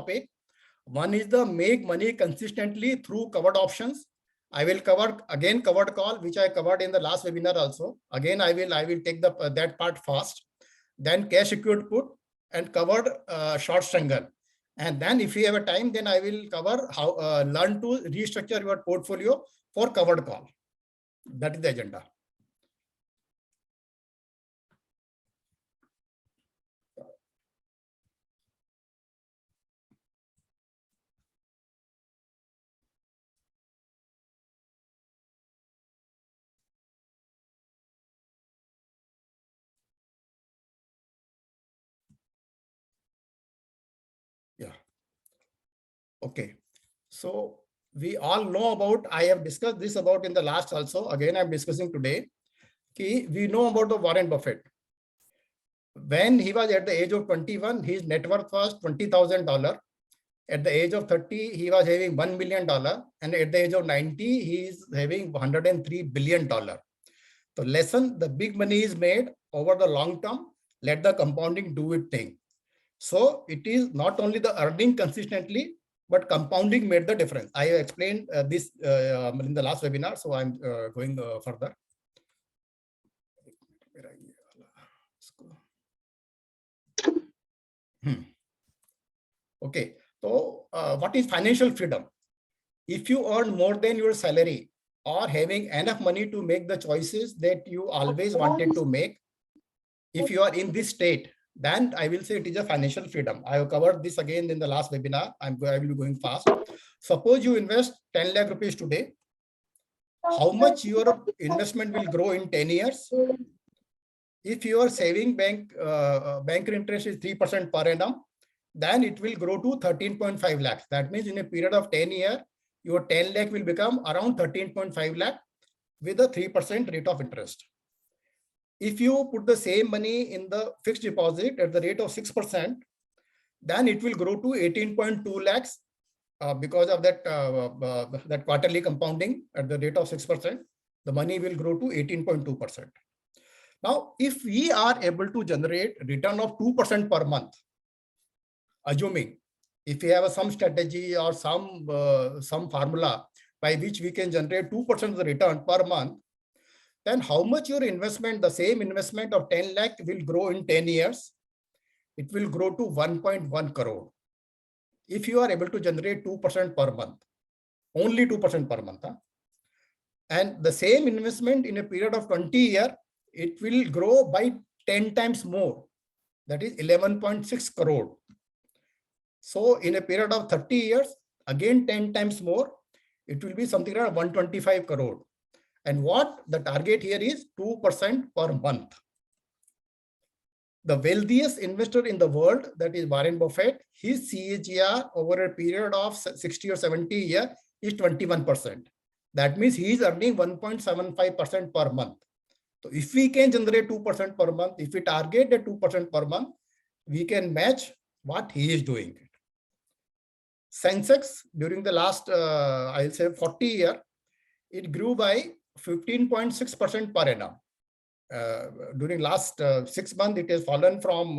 topic. One is the make money consistently through covered options. I will cover again covered call, which I covered in the last webinar also. Again, I will take the that part fast. Then cash equivalent put and covered short strangle. And then if you have a time, then I will cover how learn to restructure your portfolio for covered call. That is the agenda. Yeah. Okay. So we all know about, I have discussed this about in the last also. Again, I'm discussing today. We know about the Warren Buffett. When he was at the age of 21, his net worth was $20,000. At the age of 30, he was having $1 million. And at the age of 90, he is having $103 billion. So lesson, the big money is made over the long term. Let the compounding do its thing. So it is not only the earning consistently, but compounding made the difference. I have explained this in the last webinar. So I'm going further. Okay. So what is financial freedom? If you earn more than your salary or having enough money to make the choices that you always wanted to make, if you are in this state, then I will say it is a financial freedom. I have covered this again in the last webinar. I will be going fast. Suppose you invest 10 lakh rupees today. How much your investment will grow in 10 years? If your saving bank interest is 3% per annum, then it will grow to 13.5 lakhs. That means in a period of 10 years, your 10 lakh will become around 13.5 lakh with a 3% rate of interest. If you put the same money in the fixed deposit at the rate of 6%, then it will grow to 18.2 lakhs because of that, that quarterly compounding at the rate of 6%. The money will grow to 18.2%. Now, if we are able to generate return of 2% per month, assuming if we have some strategy or some formula by which we can generate 2% of the return per month, then how much your investment, the same investment of 10 lakh will grow in 10 years? It will grow to 1.1 crore. If you are able to generate 2% per month, only 2% per month. And the same investment in a period of 20 years, it will grow by 10 times more. That is 11.6 crore. So in a period of 30 years, again 10 times more, it will be something around 125 crore. And what the target here is 2% per month. The wealthiest investor in the world, that is Warren Buffett, his CAGR over a period of 60 or 70 years is 21%. That means he is earning 1.75% per month. So if we can generate 2% per month, if we target the 2% per month, we can match what he is doing. Sensex during the last, I'll say 40 years, it grew by 15.6% per annum. During last 6 months, it has fallen from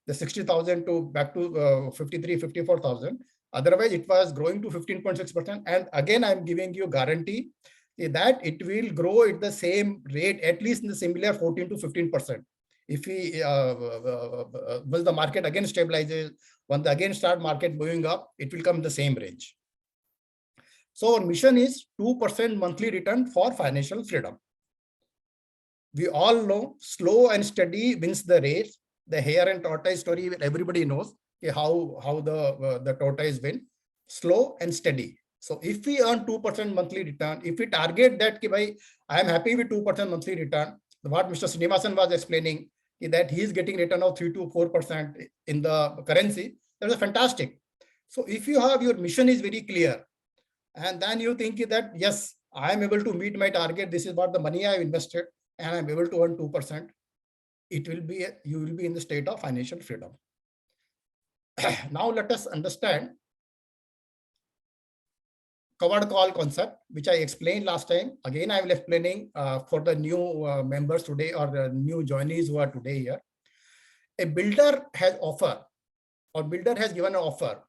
the 60,000 to back to 53, 54,000. Otherwise, it was growing to 15.6%. And again, I'm giving you guarantee that it will grow at the same rate, at least in the similar 14 to 15%. If we, once the market again stabilizes, once the again start market moving up, it will come in the same range. So our mission is 2% monthly return for financial freedom. We all know slow and steady wins the race. The hare and tortoise story, everybody knows how the tortoise win. Slow and steady. So if we earn 2% monthly return, if we target that, I am happy with 2% monthly return. What Mr. Srinivasan was explaining, that he is getting return of 3 to 4% in the currency, that is fantastic. So if you have, your mission is very clear, and then you think that, yes, I am able to meet my target. This is what the money I have invested, and I'm able to earn 2%. It will be, you will be in the state of financial freedom. Now let us understand covered call concept, which I explained last time. Again, I will explaining for the new members today or the new joinees who are today here. A builder has offer, or builder has given an offer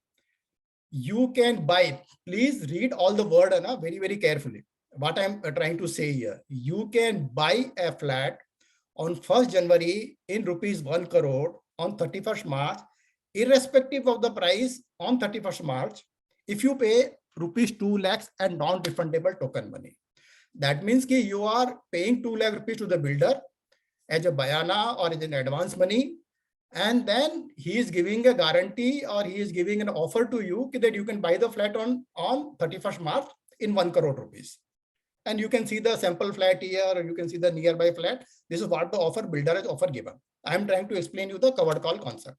you can buy. Please read all the word very, very carefully. What I'm trying to say here, you can buy a flat on 1st January in rupees 1 crore on 31st March, irrespective of the price on 31st March, if you pay rupees 2 lakhs and non-refundable token money. That means that you are paying 2 lakh rupees to the builder as a bayana or as an advance money, and then he is giving a guarantee or he is giving an offer to you that you can buy the flat on 31st March in 1 crore rupees. And you can see the sample flat here, or you can see the nearby flat. This is what the offer builder has offer given. I am trying to explain you the covered call concept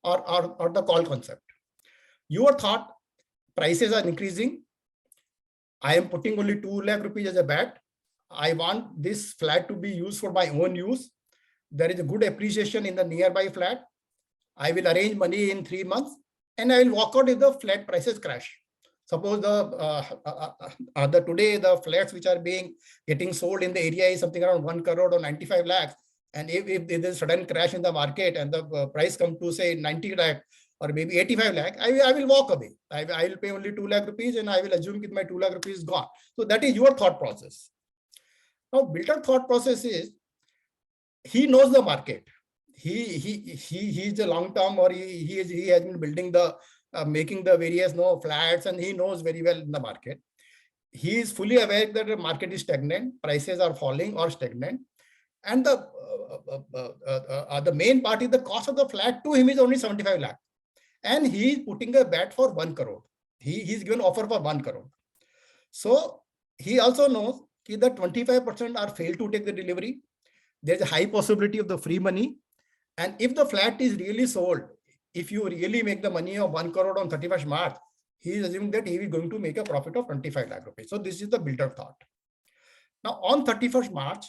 or the call concept. Your thought, prices are increasing. I am putting only 2 lakh rupees as a bet. I want this flat to be used for my own use. There is a good appreciation in the nearby flat. I will arrange money in 3 months and I will walk out if the flat prices crash. Suppose the today the flats which are getting sold in the area is something around 1 crore or 95 lakhs. And if there is a sudden crash in the market and the price comes to say 90 lakh or maybe 85 lakh, I will walk away. I will pay only 2 lakh rupees and I will assume that my 2 lakh rupees is gone. So that is your thought process. Now, builder thought process is, he knows the market. He is a long term, or he has been building the making the various flats, and he knows very well in the market. He is fully aware that the market is stagnant, prices are falling or stagnant, and the main part is the cost of the flat to him is only 75 lakh, and he is putting a bet for 1 crore. He's given offer for 1 crore. So he also knows that 25% are failed to take the delivery. There's a high possibility of the free money. And if the flat is really sold, if you really make the money of 1 crore on 31st March, he is assuming that he is going to make a profit of 25 lakh rupees. So this is the builder thought. Now on 31st March,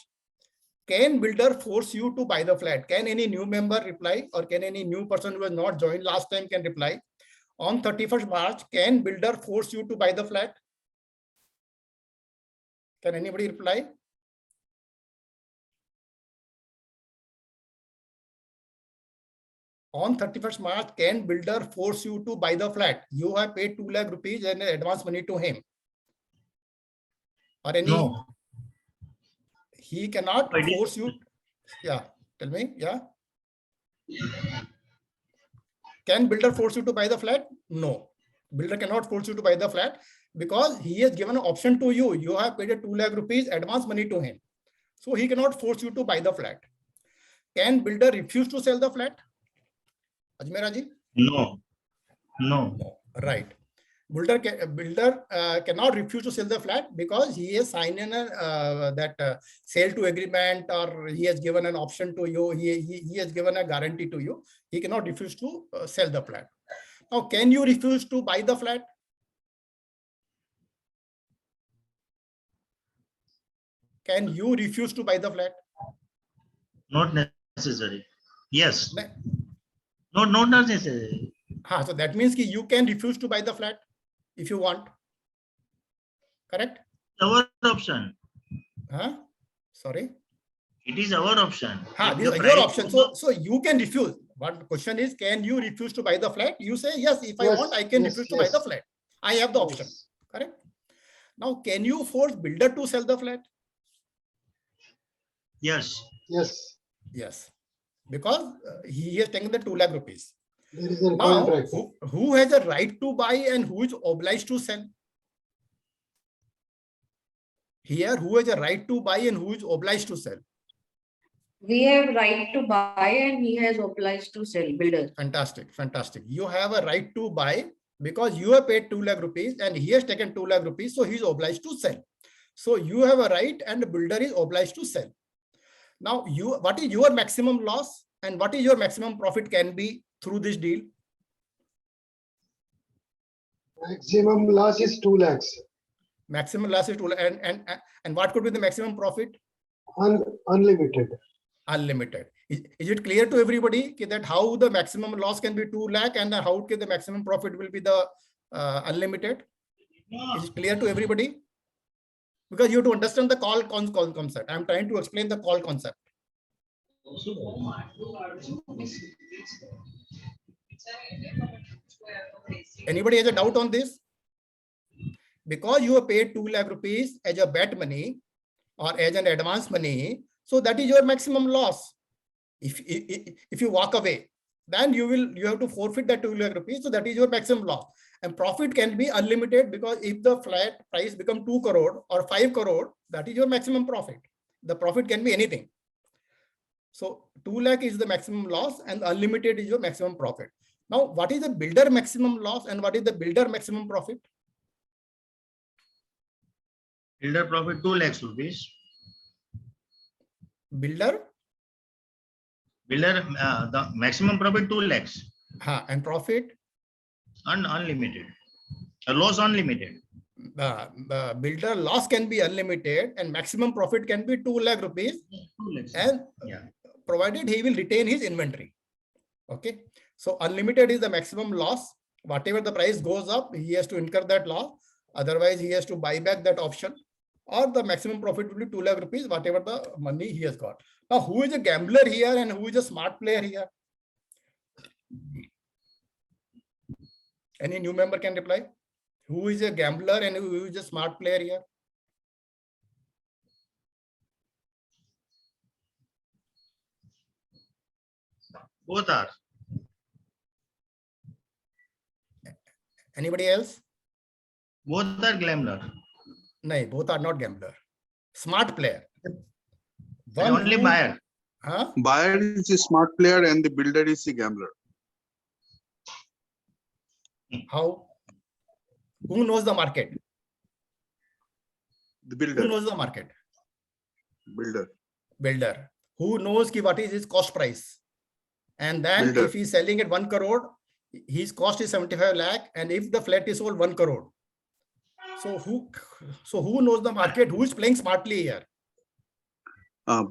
can builder force you to buy the flat? Can any new member reply, or can any new person who has not joined last time can reply? On 31st March, can builder force you to buy the flat? Can anybody reply? On 31st March, can builder force you to buy the flat? You have paid 2 lakh rupees and advance money to him. Or any? No. He cannot force you. Yeah, tell me. Yeah. Can builder force you to buy the flat? No. Builder cannot force you to buy the flat because he has given an option to you. You have paid a 2 lakh rupees advance money to him. So he cannot force you to buy the flat. Can builder refuse to sell the flat? Ajmera ji? No. Right. Builder cannot refuse to sell the flat because he has signed in that sale to agreement, or he has given an option to you. He has given a guarantee to you. He cannot refuse to sell the flat. Now, can you refuse to buy the flat? Can you refuse to buy the flat? Not necessary. Yes. No, not necessary. So that means you can refuse to buy the flat if you want. Correct? Our option. Sorry? It is our option. This is your option. So you can refuse. But the question is, can you refuse to buy the flat? You say, yes, if I want, I can refuse to buy the flat. I have the option. Correct? Now, can you force builder to sell the flat? Yes. Yes. Because he has taken the 2 lakh rupees. Now, who has a right to buy and who is obliged to sell? Here, who has a right to buy and who is obliged to sell? We have right to buy and he has obliged to sell, builder. Fantastic. You have a right to buy because you have paid 2 lakh rupees and he has taken 2 lakh rupees. So he is obliged to sell. So you have a right and the builder is obliged to sell. Now, what is your maximum loss and what is your maximum profit can be through this deal? Maximum loss is 2 lakhs. Maximum loss is 2 lakhs. And what could be the maximum profit? Unlimited. Is it clear to everybody that how the maximum loss can be 2 lakh and how the maximum profit will be the unlimited? Is it clear to everybody? Because you have to understand the call concept. I am trying to explain the call concept. Anybody has a doubt on this? Because you have paid 2 lakh rupees as a bet money or as an advance money, so that is your maximum loss. If you walk away, then you have to forfeit that 2 lakh rupees, so that is your maximum loss. And profit can be unlimited, because if the flat price become 2 crore or 5 crore, that is your maximum profit. The profit can be anything. So 2 lakh is the maximum loss and unlimited is your maximum profit. Now, what is the builder maximum loss and what is the builder maximum profit? Builder profit 2 lakhs rupees. Builder, The maximum profit 2 lakhs. and profit, Unlimited. Loss unlimited. builder loss can be unlimited and maximum profit can be 2 lakh rupees, 2 lakhs. and Yeah. provided he will retain his inventory. Okay, so unlimited is the maximum loss. Whatever the price goes up, he has to incur that loss. Otherwise, he has to buy back that option, or the maximum profit will be 2 lakh rupees, whatever the money he has got. Now, who is a gambler here and who is a smart player here? Any new member can reply. Who is a gambler and who is a smart player here? Both are. Anybody else? Both are gambler. No, both are not gambler. Smart player. And only who- buyer. Huh? Buyer is a smart player and the builder is a gambler. How? Who knows the market? The Who builder, knows the market? builder. Builder. Who knows ki what is his cost price? And then Builder. if he's selling at 1 crore, his cost is 75 lakh. And if the flat is sold 1 crore. So who knows the market? Who is playing smartly here?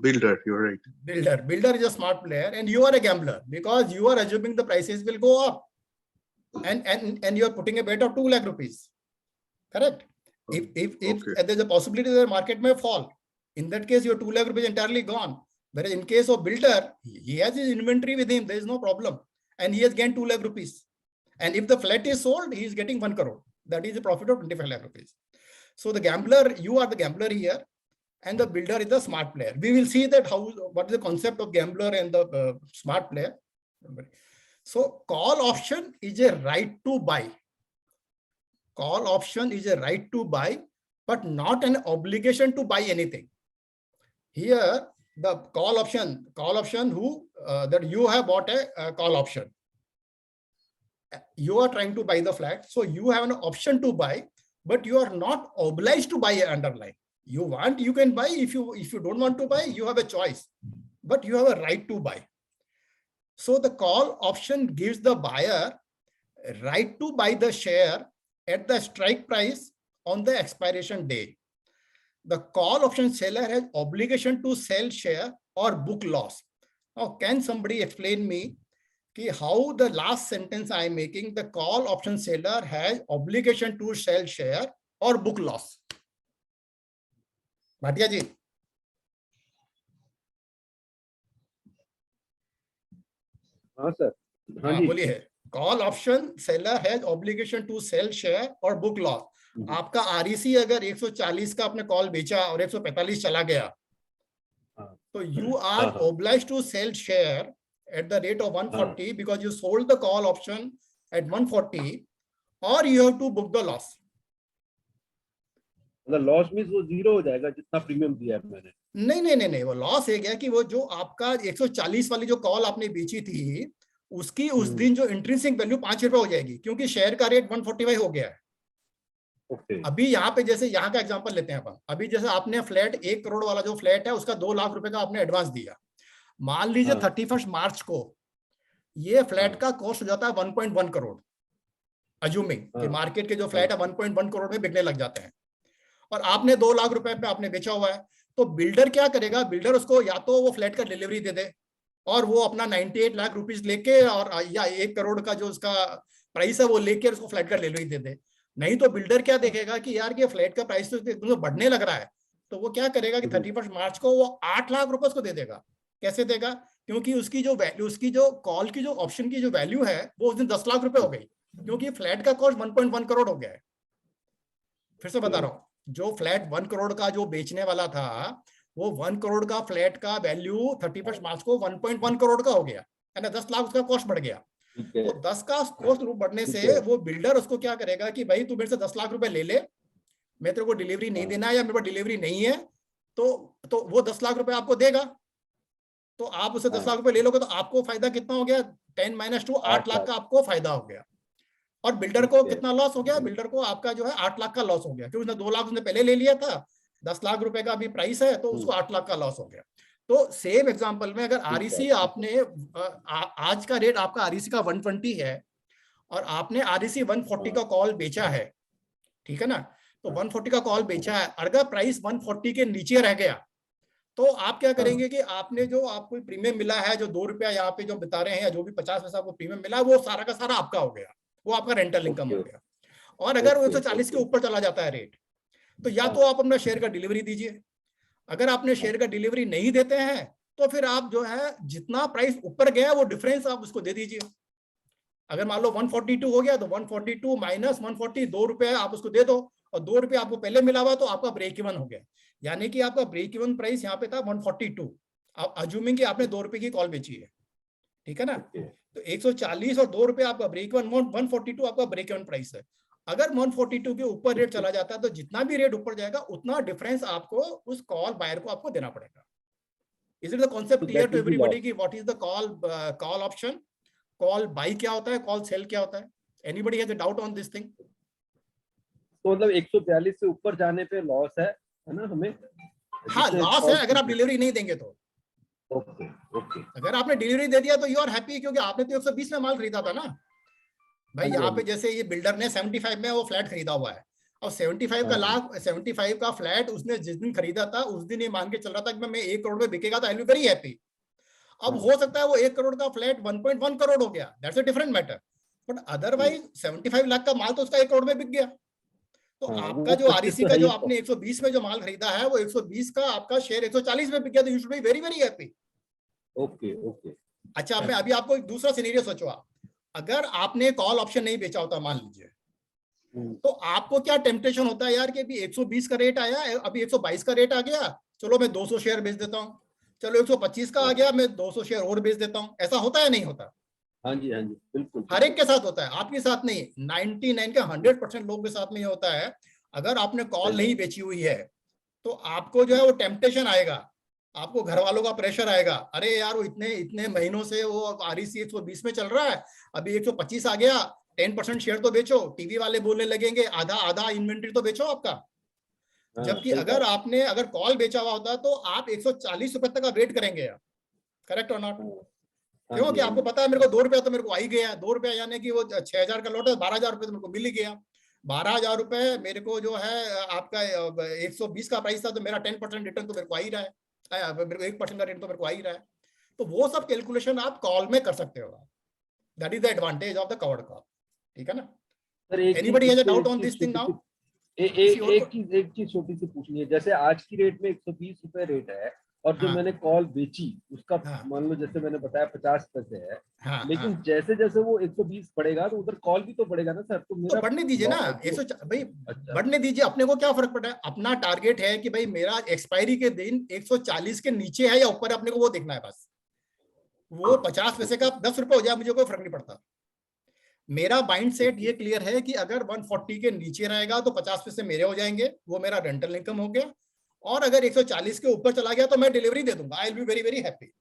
Builder, you're right. Builder. Builder is a smart player and you are a gambler, because you are assuming the prices will go up. And you are putting a bet of 2 lakh rupees. Correct? If Okay. there's a possibility that the market may fall, in that case, your 2 lakh rupees entirely gone. Whereas in case of builder, he has his inventory with him, there is no problem. And he has gained 2 lakh rupees. And if the flat is sold, he is getting 1 crore. That is a profit of 25 lakh rupees. So the gambler, you are the gambler here, and the builder is the smart player. We will see that what is the concept of gambler and the smart player. So call option is a right to buy. Call option is a right to buy, but not an obligation to buy anything. Here, the call option that you have bought a call option. You are trying to buy the flat, so you have an option to buy, but you are not obliged to buy an underlying. You want, you can buy. If you don't want to buy, you have a choice, but you have a right to buy. So the call option gives the buyer a right to buy the share at the strike price on the expiration day. The call option seller has obligation to sell share or book loss. Now, can somebody explain me how the last sentence I am making, the call option seller has obligation to sell share or book loss? Bhatia ji. हाँ sir, हाँ हाँ जी। बोलिए. Call option seller has obligation to sell share और book loss. आपका REC अगर 140 का आपने कॉल बेचा और 145 चला गया, तो you are obliged to sell share at the rate of 140 because you sold the call option at 140, or you have to book the loss. मतलब लॉस मींस वो जीरो हो जाएगा जितना प्रीमियम दिया है मैंने। नहीं, वो लॉस है गया कि वो जो आपका 140 वाली जो कॉल आपने बेची थी, उसकी उस दिन जो इंट्रिंसिक वैल्यू 5 रुपए हो जाएगी, क्योंकि शेयर का रेट 145 हो गया है। ओके। अभी यहाँ पे जैसे यहाँ का एग्जांपल लेते हैं अपन, अभी जैसे आपने फ्लैट 1 करोड़ वाला जो फ्लैट है उसका 2 लाख रुपए का आपने एडवांस दिया। मान लीजिए 31 मार्च को ये फ्लैट का कॉस्ट हो जाता है 1.1 करोड़, अज्यूमिंग कि मार्केट के जो फ्लैट है 1.1 करोड़ में बिकने लग जाते हैं, और आपने 2 लाख रुपए पे आपने बेचा हुआ है। तो बिल्डर क्या करेगा, बिल्डर उसको या तो वो फ्लैट का डिलीवरी दे दे और वो अपना 98 लाख रुपीस लेके, और या 1 करोड़ का जो उसका प्राइस है वो लेके उसको फ्लैट का डिलीवरी दे दे। नहीं तो बिल्डर क्या देखेगा कि यार ये फ्लैट का प्राइस तो एकदम बढ़ने लग रहा है, तो वो क्या करेगा कि 31 मार्च को वो 8 लाख रुपए उसको दे देगा। कैसे देगा? क्योंकि उसकी जो वैल्यू, उसकी जो कॉल की जो ऑप्शन की जो वैल्यू है वो उस दिन 10 लाख रुपए हो गई, क्योंकि फ्लैट का कॉस्ट 1.1 करोड़ हो गया है। फिर से बता रहा हूँ, जो फ्लैट 1 करोड़ का जो बेचने वाला था, वो 1 करोड़ का फ्लैट का वैल्यू 31 मार्च को 1.1 करोड़ का हो गया, है ना, 10 लाख उसका कॉस्ट बढ़ गया। ठीक है, तो 10 का कॉस्ट बढ़ने ठीक से है। वो बिल्डर उसको क्या करेगा कि भाई तू मेरे से 10 लाख रुपए ले ले, मैं तेरे को डिलीवरी नहीं हाँ। देना है या मेरे पास डिलीवरी नहीं है, तो वो 10 लाख रुपए आपको देगा। तो आप उसे 10 हाँ। लाख रुपए ले लोगे तो आपको फायदा कितना हो गया, 10 - 2 8 लाख का आपको फायदा हो गया। और बिल्डर को ठीक है। कितना लॉस हो गया, बिल्डर को आपका जो है 8 लाख का लॉस हो गया, क्योंकि उसने 2 लाख उसने पहले ले लिया था, 10 लाख रुपए का अभी प्राइस है, तो उसको 8 लाख का लॉस हो गया। तो सेम एग्जांपल में अगर आरईसी आपने आज का रेट आपका आरईसी का 120 है और आपने आरईसी 140 का कॉल बेचा है, ठीक है ना, तो 140 का कॉल बेचा है, अगर प्राइस 140 के नीचे रह गया तो आप क्या करेंगे कि आपने जो आपको प्रीमियम मिला है, जो 2 रुपया यहाँ पे जो बता रहे हैं, या जो भी 50 पैसा आपको प्रीमियम मिला है, वो सारा का सारा आपका हो गया, वो आपका रेंटल इनकम हो गया। और अगर 140 के ऊपर चला जाता है रेट, तो या तो आप अपना शेयर का डिलीवरी दीजिए, अगर आपने शेयर का डिलीवरी नहीं देते हैं तो फिर आप जो है जितना प्राइस ऊपर गया वो डिफरेंस आप उसको दे दीजिए। अगर मान लो 142 हो गया तो 142 माइनस 140 2 रुपए आप उसको दे दो, और 2 रुपए आपको पहले मिला हुआ तो आपका ब्रेक इवन हो गया, यानी कि आपका ब्रेक इवन प्राइस यहाँ पे था 142, आप अज्यूमिंग कि आपने 2 रुपए की कॉल बेची है, ठीक है ना, तो 140 और 2 रुपए आपका ब्रेक इवन, 142 आपका ब्रेक इवन प्राइस है। अगर 142 के ऊपर रेट चला जाता है तो जितना भी रेट ऊपर जाएगा उतना डिफरेंस आपको उस कॉल बायर को आपको देना पड़ेगा। Is it the concept clear to everybody कि what is the call option, call buy क्या होता है, कॉल सेल क्या होता है? Anybody has a doubt on this thing? तो मतलब 142 से ऊपर जाने पे लॉस है ना हमें? हाँ लॉस है अगर आप डिलीवरी नहीं देंगे तो। Okay okay. अगर आपने डिलीवरी दे दिया तो यू आर हैप्पी, क्योंकि आपने तो 120 में माल खरीदा था ना भाई। यहाँ पे जैसे ये बिल्डर ने 75 में वो फ्लैट खरीदा हुआ है, और 75 का फ्लैट उसने जिस दिन खरीदा था उस दिन ये मान के चल रहा था कि मैं 1 करोड़ में बिकेगा तो I will be very happy. अब हो सकता है वो 1 करोड़ का फ्लैट 1.1 करोड़ हो गया, that's a different matter, but otherwise 75 lakh का माल तो उसका 1 करोड़ में बिक गया। तो आपका जो आरईसी का जो आपने 120 में जो माल खरीदा है वो 120 का आपका शेयर 140 में बिक गया, तो you should be very very happy. Okay okay. अच्छा मैं अभी आपको एक दूसरा सिनेरियो सोचो, आप अगर आपने कॉल ऑप्शन नहीं बेचा होता मान लीजिए, तो आपको क्या टेम्पटेशन होता है यार कि अभी 120 का रेट आया, अभी 122 का रेट आ गया, चलो मैं 200 शेयर बेच देता हूँ, चलो 125 का आ गया मैं 200 शेयर और बेच देता हूँ। ऐसा होता है नहीं होता? हाँ जी बिल्कुल। हर एक के साथ होता है, आपके साथ नहीं, 99 के 100% लोगों के साथ में ये होता है। अगर आपने कॉल नहीं बेची हुई है तो आपको जो है वो टेम्पटेशन आएगा, आपको घर वालों का प्रेशर आएगा, अरे यार वो इतने इतने महीनों से वो आरईसी 120 में चल रहा है, अभी 125 आ गया, 10% शेयर तो बेचो, टीवी वाले बोलने लगेंगे आधा आधा इन्वेंट्री तो बेचो आपका। जबकि अगर आपने अगर कॉल बेचा हुआ होता तो आप 140 रुपए तक का वेट करेंगे, करेक्ट और नॉट? क्योंकि आपको पता है मेरे को 2 रुपया तो मेरे को आ ही गया, 2 रुपया यानी कि वो 6000 का लॉट है, 12,000 रुपए तो मेरे को मिल ही गया। 12,000 रुपए मेरे को जो है आपका 120 का प्राइस था, तो मेरा 10% रिटर्न तो मेरे को आ ही रहा है, मेरे को 1% का रिटर्न तो मेरे को आ ही रहा है। तो वो सब कैलकुलेशन आप कॉल में कर सकते हो, that is the advantage of the covered call, ठीक है ना? Anybody has a doubt on this thing now? एक चीज छोटी सी पूछनी है, जैसे आज की रेट में 120 रुपए रेट है और जो मैंने कॉल बेची उसका मान लो जैसे मैंने बताया 50 पैसे है, लेकिन जैसे जैसे वो 120 बढ़ेगा तो उधर कॉल भी तो बढ़ेगा ना सर, तो मेरा बढ़ने दीजिए ना, 100 भाई बढ़ने दीजिए, अपने को क्या फर्क पड़ा है? अपना टारगेट है कि भाई मेरा एक्सपायरी के दिन 140 के नीचे है या ऊपर है, अपने को वो देखना है बस। वो 50 पैसे का 10 रुपए हो जाए मुझे कोई फर्क नहीं पड़ता। मेरा माइंड सेट ये क्लियर है कि अगर 140 के नीचे रहेगा तो 50 पैसे मेरे हो जाएंगे, वो मेरा रेंटल इनकम हो गया, और अगर 140 के ऊपर चला गया तो मैं डिलीवरी दे दूंगा, I will be very very happy.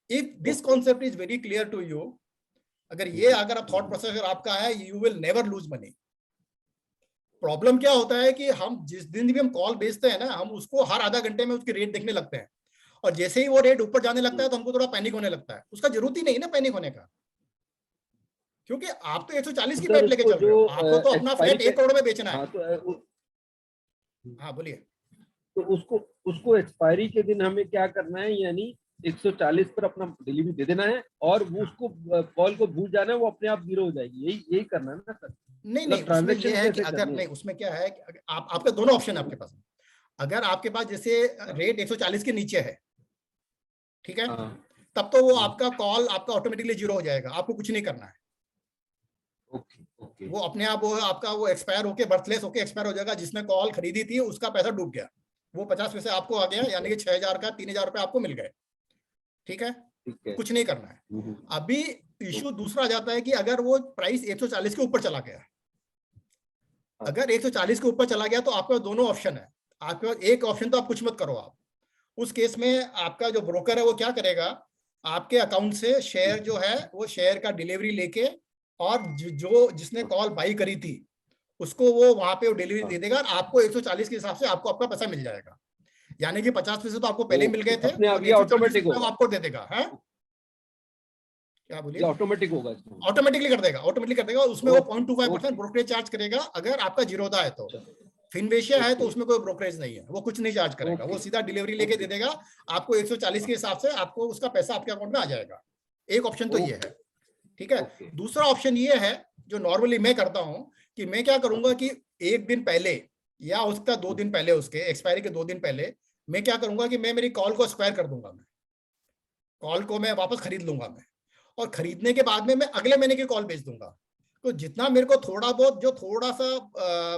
If this concept is very clear to you, अगर आप थॉट प्रोसेस अगर आपका है, you will never lose money. Problem क्या होता है कि हम जिस दिन भी हम कॉल बेचते हैं ना, हम उसको हर आधा घंटे में उसकी रेट देखने लगते हैं, और जैसे ही वो रेट ऊपर जाने लगता है तो हमको थोड़ा पैनिक होने लगता है। उसका जरूरत ही नहीं ना पैनिक होने का, क्योंकि आप तो 140 की पेट लेके चल रहे हो, आपको तो अपना फ्लैट 1 करोड़ में बेचना है। हाँ बोलिए। तो उसको एक्सपायरी के दिन हमें क्या करना है, यानी 140 पर अपना डिलीवरी दे देना है और वो उसको कॉल को भूल जाना है, वो अपने आप जीरो हो जाएगी, यही करना है ना सर? नहीं उसमें ये है कि अगर नहीं, उसमें क्या है कि आपके दोनों ऑप्शन है आपके पास। अगर आपके पास जैसे रेट 140 के नीचे है, ठीक है, तब तो वो आपका कॉल आपका ऑटोमेटिकली जीरो हो जाएगा, आपको कुछ नहीं करना है। ओके वो अपने आप वो आपका वो एक्सपायर होके बर्थलेस होके एक्सपायर हो जाएगा। जिसने कॉल खरीदी थी उसका पैसा डूब गया, वो 50 पैसे आपको आ गया, यानी कि 6,000 का 3,000 रुपए आपको मिल गए। ठीक है, ठीक है। कुछ नहीं करना है। अभी इशू दूसरा आ जाता है कि अगर वो प्राइस 140 के ऊपर चला गया, अगर 140 के ऊपर चला गया तो आपके पास दोनों ऑप्शन है। आपके पास एक ऑप्शन तो आप कुछ मत करो, आप उस केस में आपका जो ब्रोकर है वो क्या करेगा, आपके अकाउंट से शेयर जो है वो शेयर का डिलीवरी लेके और जो जिसने कॉल बाई करी थी उसको वो वहां पे डिलीवरी दे देगा और आपको 140 के हिसाब से आपको आपका पैसा मिल जाएगा। यानी कि 50 पैसे तो आपको पहले ही मिल गए थे, अपने आप और ये 140 ऑटोमेटिक रुपए वो होगा। आपको दे देगा। है क्या ये बोलिए? ऑटोमेटिक होगा इसमें। ऑटोमेटिकली कर देगा, ऑटोमेटिकली कर देगा। उसमें वो 0.25% ब्रोकरेज चार्ज करेगा अगर आपका जीरोधा है तो। फिनवेशिया है तो उसमें कोई ब्रोकरेज नहीं है, वो कुछ नहीं चार्ज करेगा, वो सीधा डिलीवरी लेके दे देगा आपको। 140 के हिसाब से आपको उसका पैसा आपके अकाउंट में आ जाएगा। एक ऑप्शन तो ये है। ठीक है, दूसरा ऑप्शन ये है जो नॉर्मली मैं करता हूं कि मैं क्या करूंगा कि एक दिन पहले या उसका 2 दिन पहले, उसके एक्सपायरी के 2 दिन पहले मैं क्या करूंगा कि मैं मेरी कॉल को एक्सपायर कर दूंगा। मैं कॉल को मैं वापस खरीद लूंगा मैं, और खरीदने के बाद में मैं अगले महीने की कॉल बेच दूंगा। तो जितना मेरे को थोड़ा बहुत जो थोड़ा सा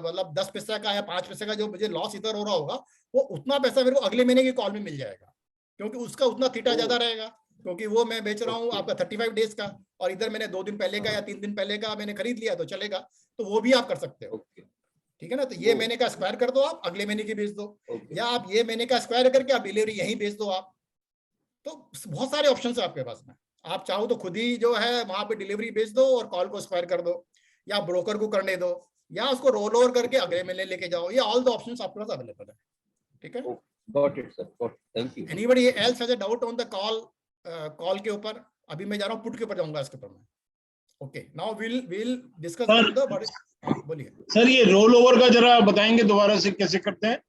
मतलब 10 पैसे का या 5 पैसे का जो मुझे लॉस इधर हो रहा होगा, वो उतना पैसा मेरे को अगले महीने की कॉल में मिल जाएगा, क्योंकि उसका उतना थीटा ज्यादा रहेगा। क्योंकि वो मैं बेच रहा हूँ आपका 35 डेज का, और इधर मैंने 2 दिन पहले का या 3 दिन पहले का मैंने खरीद लिया तो चलेगा। तो वो भी आप कर सकते हो। ठीक है ना, तो ये महीने का एक्सपायर कर दो, आप अगले महीने की बेच दो, या आप ये महीने का एक्सपायर करके आप डिलीवरी यहीं बेच दो आप। तो बहुत सारे ऑप्शन है आपके पास में। आप चाहो तो खुद ही जो है वहां पे डिलीवरी बेच दो और कॉल को एक्सपायर कर दो, या ब्रोकर को करने दो, या उसको रोल ओवर करके अगले महीने लेके जाओ। ये ऑल द ऑप्शंस आपके पास अवेलेबल है। ठीक है, got it sir, got, thank you. Anybody else has a doubt on the call के ऊपर? अभी मैं जा रहा हूँ पुट के ऊपर जाऊंगा इसके ऊपर में। Okay, now will discuss on the बोलिए सर, ये रोल ओवर का जरा बताएंगे दोबारा से कैसे करते हैं?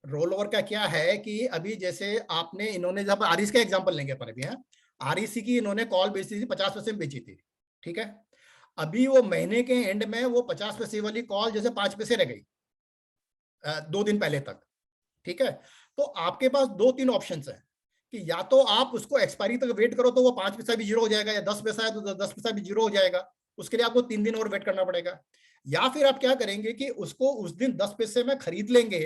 रोल ओवर का क्या है कि अभी जैसे आपने इन्होंने जब आरईसी का एग्जांपल लेंगे अपन अभी, है आरईसी की इन्होंने कॉल बेची थी 50 पैसे में बेची थी। ठीक है, अभी वो महीने के एंड में वो 50 पैसे वाली कॉल जैसे 5 पैसे रह गई 2 दिन पहले तक। ठीक है, तो आपके पास 2-3 ऑप्शन है कि या तो आप उसको एक्सपायरी तक वेट करो तो वो 5 पैसा भी जीरो हो जाएगा, या 10 पैसा है तो 10 पैसा भी जीरो हो जाएगा, उसके लिए आपको 3 दिन और वेट करना पड़ेगा। या फिर आप क्या करेंगे कि उसको उस दिन 10 पैसे में खरीद लेंगे,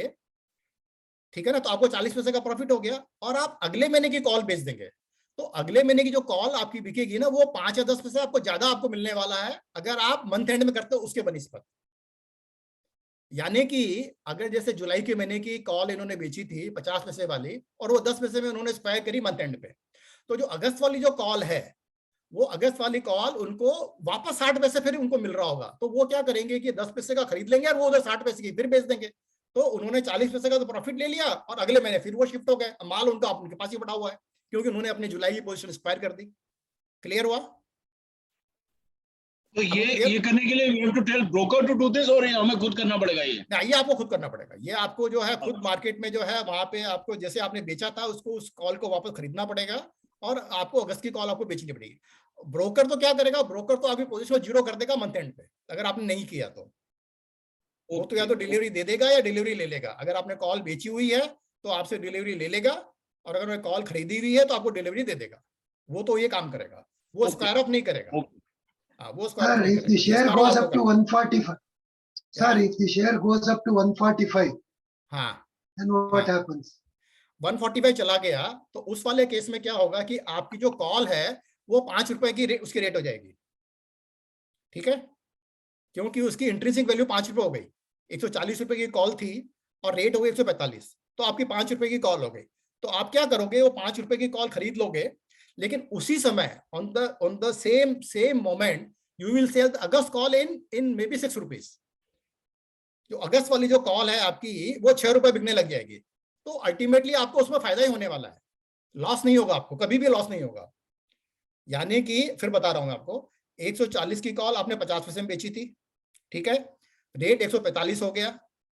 ठीक है ना, तो आपको 40 पैसे का प्रॉफिट हो गया, और आप अगले महीने की कॉल बेच देंगे। तो अगले महीने की जो कॉल आपकी बिकेगी ना, वो 5 या 10 पैसे आपको ज्यादा आपको मिलने वाला है अगर आप मंथ एंड में करते हो उसके बनिस्बत। यानी कि अगर जैसे जुलाई के महीने की कॉल इन्होंने बेची थी 50 पैसे वाली, और वो 10 पैसे में उन्होंने एक्सपायर करी मंथ एंड पे, तो जो अगस्त वाली जो कॉल है, वो अगस्त वाली कॉल उनको वापस 60 पैसे फिर उनको मिल रहा होगा। तो वो क्या करेंगे कि 10 पैसे का खरीद लेंगे और वो उधर 60 पैसे की फिर बेच देंगे। तो उन्होंने 40 पैसे का तो प्रॉफिट ले लिया, और अगले महीने फिर वो शिफ्ट हो गए, माल उनका उनके पास ही पड़ा हुआ है, क्योंकि उन्होंने अपनी जुलाई की पोजीशन एक्सपायर कर दी। क्लियर हुआ? तो ये करने के लिए we have to tell broker to do this, और हमें खुद करना पड़ेगा? ये आपको खुद करना पड़ेगा। ये आपको जो है खुद मार्केट में जो है वहां पे आपको जैसे आपने बेचा था उसको, उस कॉल को वापस खरीदना पड़ेगा, और आपको अगस्त की कॉल आपको बेचनी पड़ेगी। ब्रोकर तो क्या करेगा, ब्रोकर तो आपकी पोजीशन को जीरो कर देगा मंथ एंड पे, अगर आपने नहीं किया तो। वो तो या तो डिलीवरी दे देगा या डिलीवरी ले लेगा। अगर आपने कॉल बेची हुई है तो आपसे डिलीवरी ले लेगा, और अगर कॉल खरीदी हुई है तो आपको डिलीवरी दे देगा। वो तो ये काम करेगा, वो स्क्वायर ऑफ नहीं करेगा। वो स्क्वायर ऑफ Sir, नहीं if the करेगा। share square goes of up to होगा। 145, sir, if the share goes up to 145, हाँ, then what happens? 145 चला गया तो उस वाले केस में क्या होगा कि आपकी जो कॉल है वो 5 रुपए की उसकी रेट हो जाएगी। ठीक है, क्योंकि उसकी इंट्रिंसिक वैल्यू 5 रुपए हो गई। 140 रुपए की कॉल थी और रेट हो गई 145, तो आपकी 5 रुपए की कॉल हो गई। तो आप क्या करोगे, वो 5 रुपए की कॉल खरीद लोगे, लेकिन उसी समय on the same moment you will sell the August call in may be 6 rupees. जो अगस्त वाली जो कॉल है आपकी वो 6 रुपए बिकने लग जाएगी। तो अल्टीमेटली आपको उसमें फायदा ही होने वाला है, लॉस नहीं होगा, आपको कभी भी लॉस नहीं होगा। यानी कि फिर बता रहा हूं आपको, 140 की कॉल आपने 50 पैसे में बेची थी, ठीक है, रेट 145 हो गया,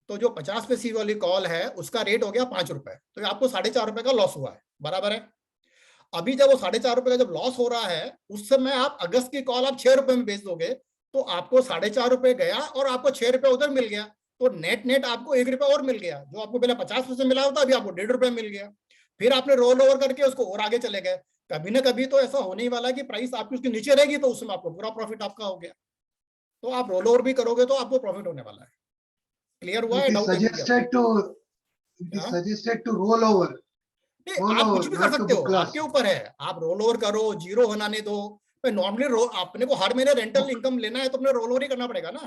तो जो 50 पैसे वाली कॉल है उसका रेट हो गया 5 रुपए, तो आपको 4.5 रुपए का लॉस हुआ है, बराबर है। अभी जब वो 4.5 रुपए का जब लॉस हो रहा है, उस समय आप अगस्त की कॉल आप 6 रुपए में बेच दोगे, तो आपको 4.5 रुपए गया और आपको 6 रुपए उधर मिल गया, तो नेट आपको 1 रुपया और मिल गया। जो आपको पहले 50 पैसे मिला होता, अभी आपको 1.5 रुपए मिल गया। फिर आपने रोल ओवर करके उसको और आगे चले गए। कभी ना कभी तो ऐसा होने ही वाला है कि प्राइस आपकी उसके नीचे रहेगी, तो उसमें आपको पूरा प्रॉफिट आपका हो गया। तो आप रोल ओवर भी करोगे तो आपको प्रॉफिट होने वाला है। क्लियर हुआ है? It is डाउट है किसी का? हाँ? suggested to roll over. नहीं, रोल आप ओवर, कुछ भी कर not to सकते हो, book loss. आपके ऊपर है। आप रोल ओवर करो, जीरो बनाने दो। नॉर्मली अपने को हर महीने रेंटल इनकम लेना है तो अपने रोल ओवर ही करना पड़ेगा ना।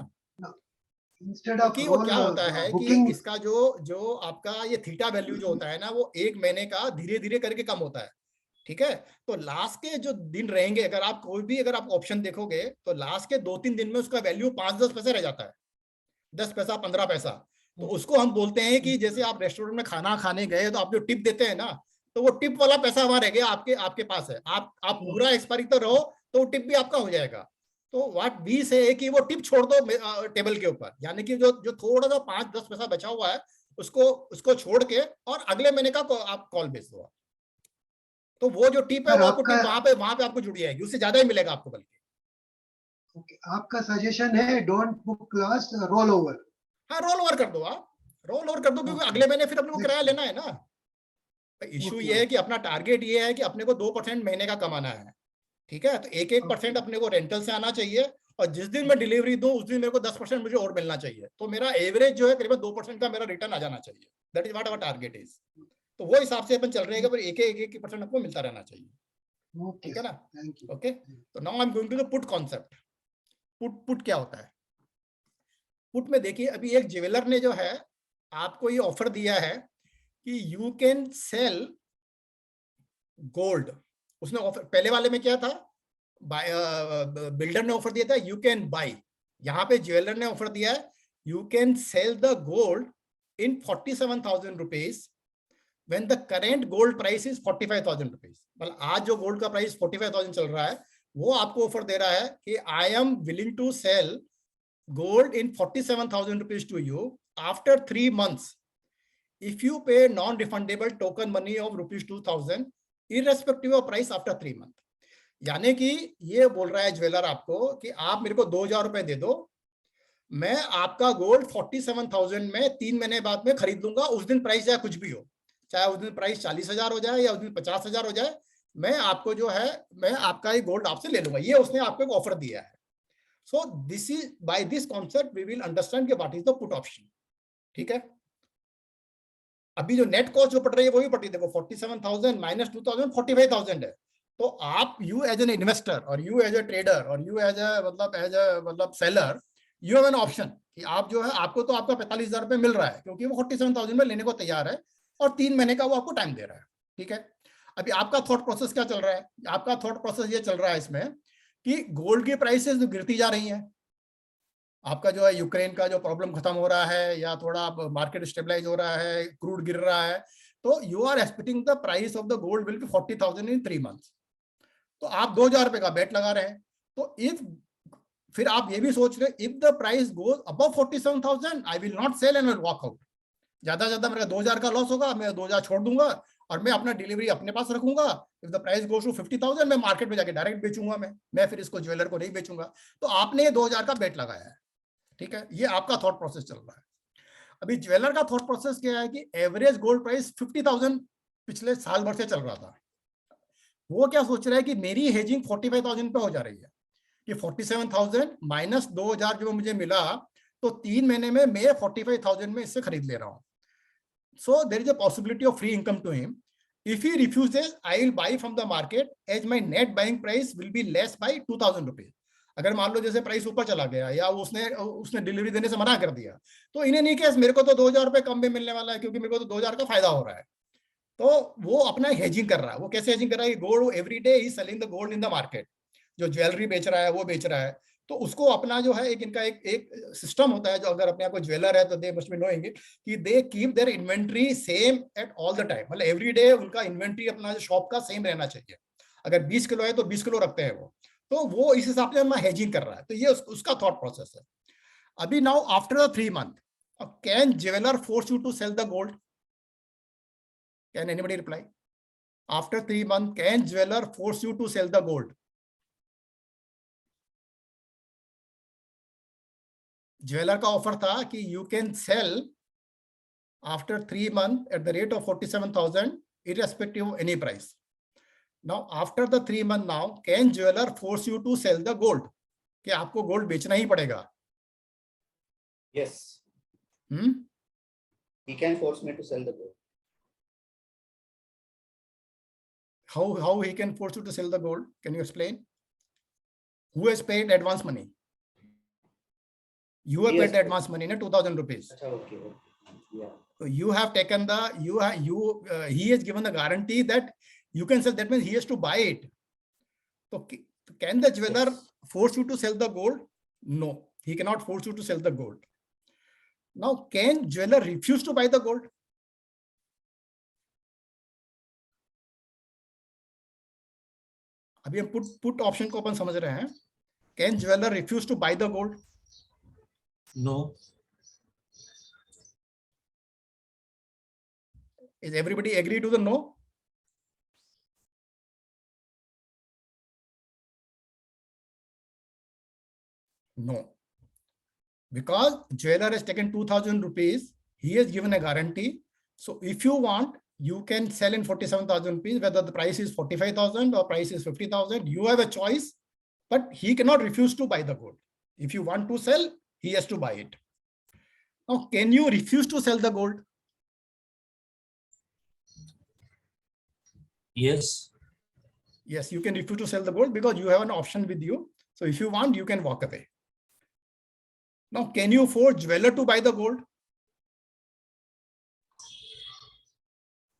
Instead of क्योंकि वो roll क्या होता है कि booking, इसका जो आपका ये थीटा वैल्यू जो होता है ना, वो एक महीने का धीरे धीरे करके कम होता है। ठीक है, तो लास्ट के जो दिन रहेंगे, अगर आप कोई भी अगर आप ऑप्शन देखोगे तो लास्ट के 2-3 दिन में उसका वैल्यू 5-10 पैसे रह जाता है, 10 पैसा 15 पैसा। तो उसको हम बोलते हैं कि जैसे आप रेस्टोरेंट में खाना खाने गए तो आप जो टिप देते हैं ना, तो वो टिप वाला पैसा वहां रह गया, आपके पास है। आप पूरा एक्सपायरी तो रहो तो वो टिप भी आपका हो जाएगा। तो व्हाट वी से कि वो टिप छोड़ दो टेबल के ऊपर, यानी कि जो थोड़ा सा 5-10 पैसा बचा हुआ है उसको छोड़ के और अगले महीने का आप कॉल भेज दो। तो वो जो टिप है वो आपको टिप वहां पे आपको जुड़ जाएगी, उससे ज्यादा ही मिलेगा आपको बल्कि। आपका सजेशन है don't book loss, roll over. हाँ, रोल ओवर कर दो, आप रोल ओवर कर दो, क्योंकि अगले महीने फिर अपने को किराया लेना है ना। इश्यू ये है कि अपना टारगेट ये है कि अपने को 2% महीने का कमाना है। ठीक है, तो 1% अपने को रेंटल से आना चाहिए, और जिस दिन मैं डिलीवरी दूं उस दिन मेरे को 10% मुझे और मिलना चाहिए। तो मेरा एवरेज जो है करीबन 2% का मेरा रिटर्न आ जाना चाहिए। That is what our target is. तो वो हिसाब से अपन चल रहे हैं, पर 1% आपको मिलता रहना चाहिए। ठीक है ना? ओके, तो now I am going to the put concept. Put क्या होता है? पुट में देखिए, अभी एक ज्वेलर ने जो है आपको ये ऑफर दिया है कि यू कैन सेल गोल्ड। उसने ऑफर, पहले वाले में क्या था, बिल्डर ने ऑफर दिया था यू कैन बाई। यहाँ पे ज्वेलर ने ऑफर दिया है you can sell the gold in 47,000 rupees when the current gold price is 45,000 rupees. मतलब आज जो गोल्ड का प्राइस 45,000 चल रहा है, वो आपको ऑफर दे रहा है कि I am willing to sell gold in 47,000 rupees to you after 3 months if you pay non-refundable token money of rupees 2,000 irrespective of price after 3 months। यानी कि ये बोल रहा है ज्वेलर आपको कि आप मेरे को 2,000 रुपए दे दो, मैं आपका गोल्ड 47,000 में 3 महीने बाद में खरीद लूंगा। उस दिन प्राइस चाहे कुछ भी हो, चाहे उस दिन प्राइस 40,000 हो जाए या उस दिन 50,000 हो जाए, मैं आपको जो है मैं आपका ये गोल्ड आपसे ले लूंगा। ये उसने आपको एक ऑफर दिया है। So this is, by this concept we will understand कि what is the put option। ठीक है, अभी जो नेट कॉस्ट जो पड़ रही है वो भी पड़ी, देखो 47,000 माइनस 2,000 45,000 है। तो आप यू एज एन इन्वेस्टर और यू एज ए ट्रेडर और यू एज मतलब seller, you have an option कि आप जो है आपको तो आपका 45,000 रुपए मिल रहा है क्योंकि वो 47,000 में लेने को तैयार है और 3 महीने का वो आपको टाइम दे रहा है। ठीक है, अभी आपका थॉट प्रोसेस क्या चल रहा है? आपका थॉट प्रोसेस ये चल रहा है इसमें कि गोल्ड की प्राइसेस गिरती जा रही हैं, आपका जो है यूक्रेन का जो प्रॉब्लम खत्म हो रहा है या थोड़ा मार्केट स्टेबलाइज हो रहा है, क्रूड गिर रहा है, तो you are expecting the price of the gold will be 40,000 in 3 months। तो आप 2,000 रुपए का बेट लगा रहे हैं। तो इफ फिर आप ये भी सोच रहे if the price goes above 47,000 I will not sell and will walk out. ज्यादा मेरा 2,000 का लॉस होगा, मैं 2,000 छोड़ दूंगा और मैं अपना डिलीवरी अपने पास रखूंगा। If the price goes to 50,000 मैं मार्केट में जाके डायरेक्ट बेचूंगा, मैं फिर इसको ज्वेलर को नहीं बेचूंगा। तो आपने 2,000 का बेट लगाया है। ठीक है, ये आपका थॉट प्रोसेस चल रहा है। अभी ज्वेलर का थॉट प्रोसेस क्या है कि एवरेज गोल्ड प्राइस 50,000 पिछले साल भर से चल रहा था। वो क्या सोच रहा है कि मेरी हेजिंग 45,000 पे हो जा रही है कि 47,000 माइनस 2,000 जो मुझे मिला, तो 3 महीने में मैं 45,000 में इससे खरीद ले रहा हूं। So there is a possibility of free income to him. If he refuses, I will buy from the market as my net buying price will be less by 2,000 rupees। अगर मान लो जैसे प्राइस ऊपर चला गया या उसने डिलीवरी देने से मना कर दिया, तो इन एनी केस मेरे को तो 2,000 रुपए कम में मिलने वाला है क्योंकि मेरे को तो 2,000 का फायदा हो रहा है। तो वो अपना हेजिंग कर रहा है। वो कैसे हेजिंग कर रहा है? Gold every day he selling the gold in the market. जो ज्वेलरी बेच रहा है वो बेच रहा है, तो उसको अपना जो है इनका एक सिस्टम होता है। जो अगर अपने आप को ज्वेलर है तो they must be knowing it कि they keep their inventory same at all the time. मतलब एवरी डे उनका इन्वेंट्री अपना जो शॉप का सेम रहना चाहिए। अगर 20 किलो है तो 20 किलो रखते हैं वो, तो वो इस हिसाब से अपना हेजिंग कर रहा है। तो ये उसका थॉट प्रोसेस है। अभी now after the 3 month, can jeweller force you to sell the gold? Can anybody reply? After 3 month, can jeweller force you to sell the gold? Jeweller का ऑफर था कि you can sell after 3 months at the rate of 47,000 irrespective of any price. Now after the 3 months, now can jeweler force you to sell the gold? कि आपको gold बेचना ही पड़ेगा? Yes, he can force me to sell the gold. How he can force you to sell the gold? Can you explain? Who has paid advance money? You have He has paid the paid. advance money, na 2,000 rupees. Okay. Yeah. So you have taken the he has given the guarantee that you can sell. That means he has to buy it. So can the jeweler Yes. force you to sell the gold? No, he cannot force you to sell the gold. Now, can jeweler refuse to buy the gold? अभी हम put option को अपन समझ रहे हैं. Can jeweler refuse to buy the gold? No. Is everybody agree to the no? No. Because jeweler has taken 2,000 rupees, he has given a guarantee. So if you want, you can sell in 47,000 rupees, whether the price is 45,000 or price is 50,000, you have a choice, but he cannot refuse to buy the gold. If you want to sell, he has to buy it. Now, can you refuse to sell the gold? Yes. Yes, you can refuse to sell the gold because you have an option with you. So if you want, you can walk away. Now, can you force jeweler to buy the gold?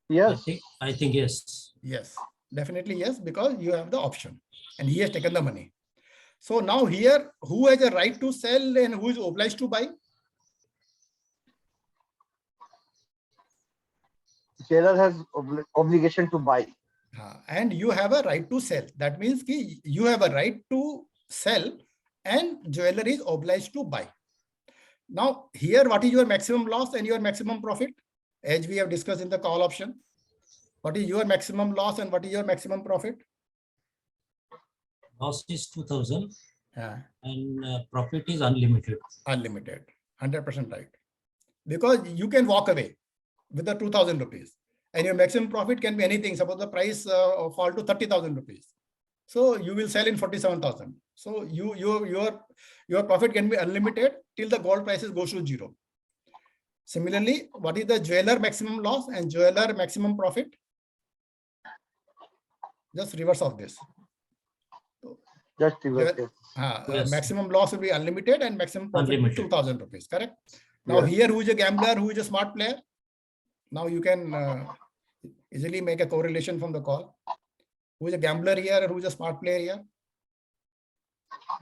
Yes. I think yes. Yes, definitely yes, because you have the option and he has taken the money. So now here, who has a right to sell and who is obliged to buy? Seller has obligation to buy. And you have a right to sell. That means ki you have a right to sell and jeweler is obliged to buy. Now here, what is your maximum loss and your maximum profit? As we have discussed in the call option. What is your maximum loss and what is your maximum profit? Loss is 2,000 Yeah. and profit is unlimited. Unlimited, 100% right. Because you can walk away with the 2,000 rupees and your maximum profit can be anything. Suppose the price fall to 30,000 rupees. So you will sell in 47,000. So your profit can be unlimited till the gold prices goes to zero. Similarly, what is the jeweler maximum loss and jeweler maximum profit? Just reverse of this. Just reverse it. Yes. Maximum loss will be unlimited and maximum profit will be Unlimited. 2,000 rupees, correct? Now Yes. here, who is a gambler, who is a smart player? Now you can easily make a correlation from the call. Who is a gambler here and who is a smart player here?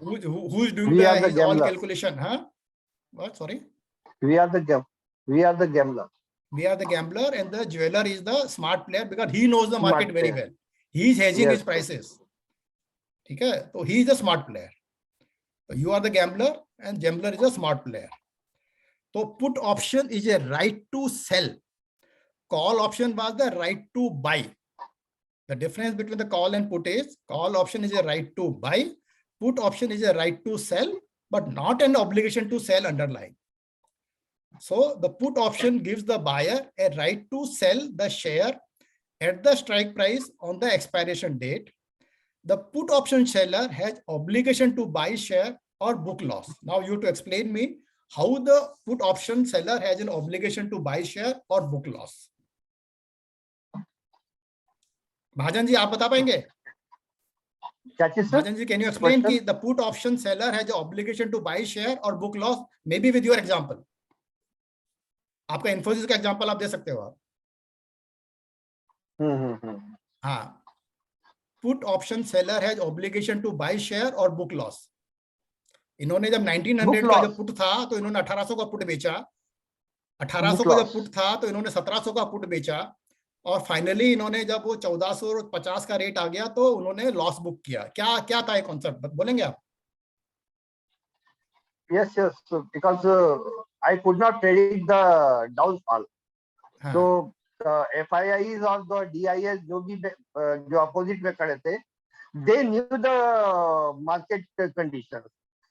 Who is doing We are the his all gambler. calculation? Huh? What? Sorry? We are the gambler. We are the gambler and the jeweler is the smart player because he knows the Smart market very player. well. He is hedging Yes. his prices. Okay? So he is the smart player. So you are the gambler and gambler is a smart player. So put option is a right to sell. Call option was the right to buy. The difference between the call and put is call option is a right to buy. Put option is a right to sell, but not an obligation to sell underlying. So the put option gives the buyer a right to sell the share at the strike price on the expiration date. The put option seller has obligation to buy share or book loss. Now you have to explain me how the put option seller has an obligation to buy share or book loss. Bhajan ji, आप बता पाएंगे? Bhajan ji, can you explain कि the put option seller has an obligation to buy share or book loss? Maybe with your example. आपका Infosys का example आप दे सकते हो आप. हाँ. Put option seller has obligation to buy share or book loss. इन्होंने जब 1900 का जब पुट था तो इन्होंने 1800 का पुट बेचा. 1800 का जब पुट था तो इन्होंने 1700 का पुट बेचा. और फाइनली इन्होंने जब वो 1450 का रेट आ गया तो उन्होंने लॉस बुक किया. क्या था ये कॉन्सेप्ट बोलेंगे आप? Yes, so because I could not predict the downfall. हाँ. So FIIs or the DIS जो opposite में खड़े थे, they knew the market conditions.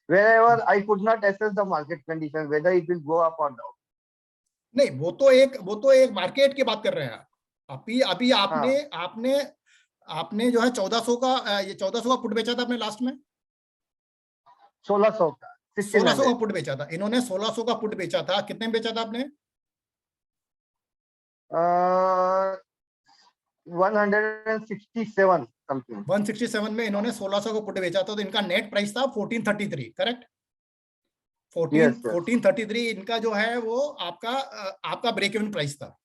Wherever I could not assess the market conditions, whether it will go up or down. नहीं, वो तो एक market की बात कर रहे हैं. अभी आपने जो है 1400 का पुट बेचा था आपने लास्ट में. 1600 का 1600 का 1600 पुट बेचा था इन्होंने, 1600 का पुट बेचा था। कितने में बेचा था आपने? 167 समथिंग। 167 में इन्होंने 1600 को पुट बेचा था, तो इनका नेट प्राइस था 1433, करेक्ट? 1433 इनका जो है वो आपका ब्रेक इवन प्राइस था।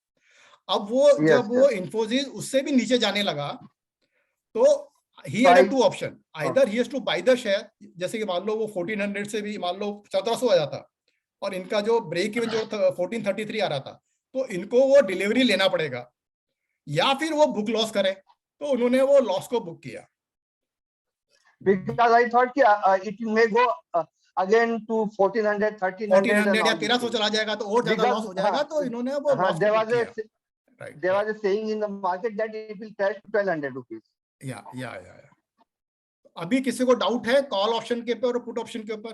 अब वो जब वो इन्फोसिस उससे भी नीचे जाने लगा तो he had two option, either he has to buy the share, जैसे कि मान लो वो 1400 से भी मान लो 1700 आ जाता और इनका जो ब्रेक इवन जो 1433 आ रहा था, तो इनको वो डिलीवरी लेना पड़ेगा, या फिर वो बुक लॉस करे। तो उन्होंने वो लॉस को बुक किया। Because I thought कि it may go again to 1400, 1300 या 1300 चला जाएगा तो और ज्यादा लॉस हो जाएगा, तो इन्होंने वो लॉस there को was बुक a किया। there was a saying in the market that it will crash to 1200 rupees. या अभी किसी को डाउट है कॉल ऑप्शन के ऊपर और पुट ऑप्शन के ऊपर?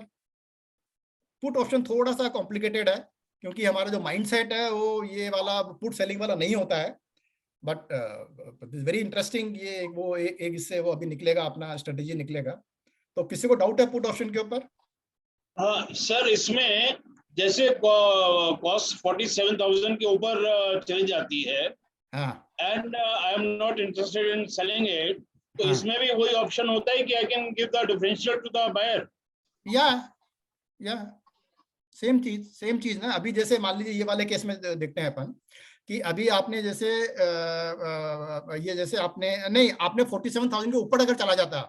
पुट ऑप्शन थोड़ा सा कॉम्प्लिकेटेड है क्योंकि हमारा जो माइंडसेट है वो ये वाला पुट सेलिंग वाला नहीं होता है, बट वेरी इंटरेस्टिंग। ये वो एक इससे वो अभी निकलेगा, अपना स्ट्रेटेजी निकलेगा। तो किसी को डाउट है पुट ऑप्शन के ऊपर? हाँ सर, इसमें जैसे कॉस्ट 47,000 के ऊपर चली जाती है and I am not interested in selling it, तो इसमें भी वही ऑप्शन होता है कि I can give the differential to the buyer? या सेम चीज ना। अभी जैसे मान लीजिए ये वाले केस में देखते हैं अपन कि अभी आपने जैसे ये जैसे आपने नहीं, आपने 47,000 के ऊपर अगर चला जाता,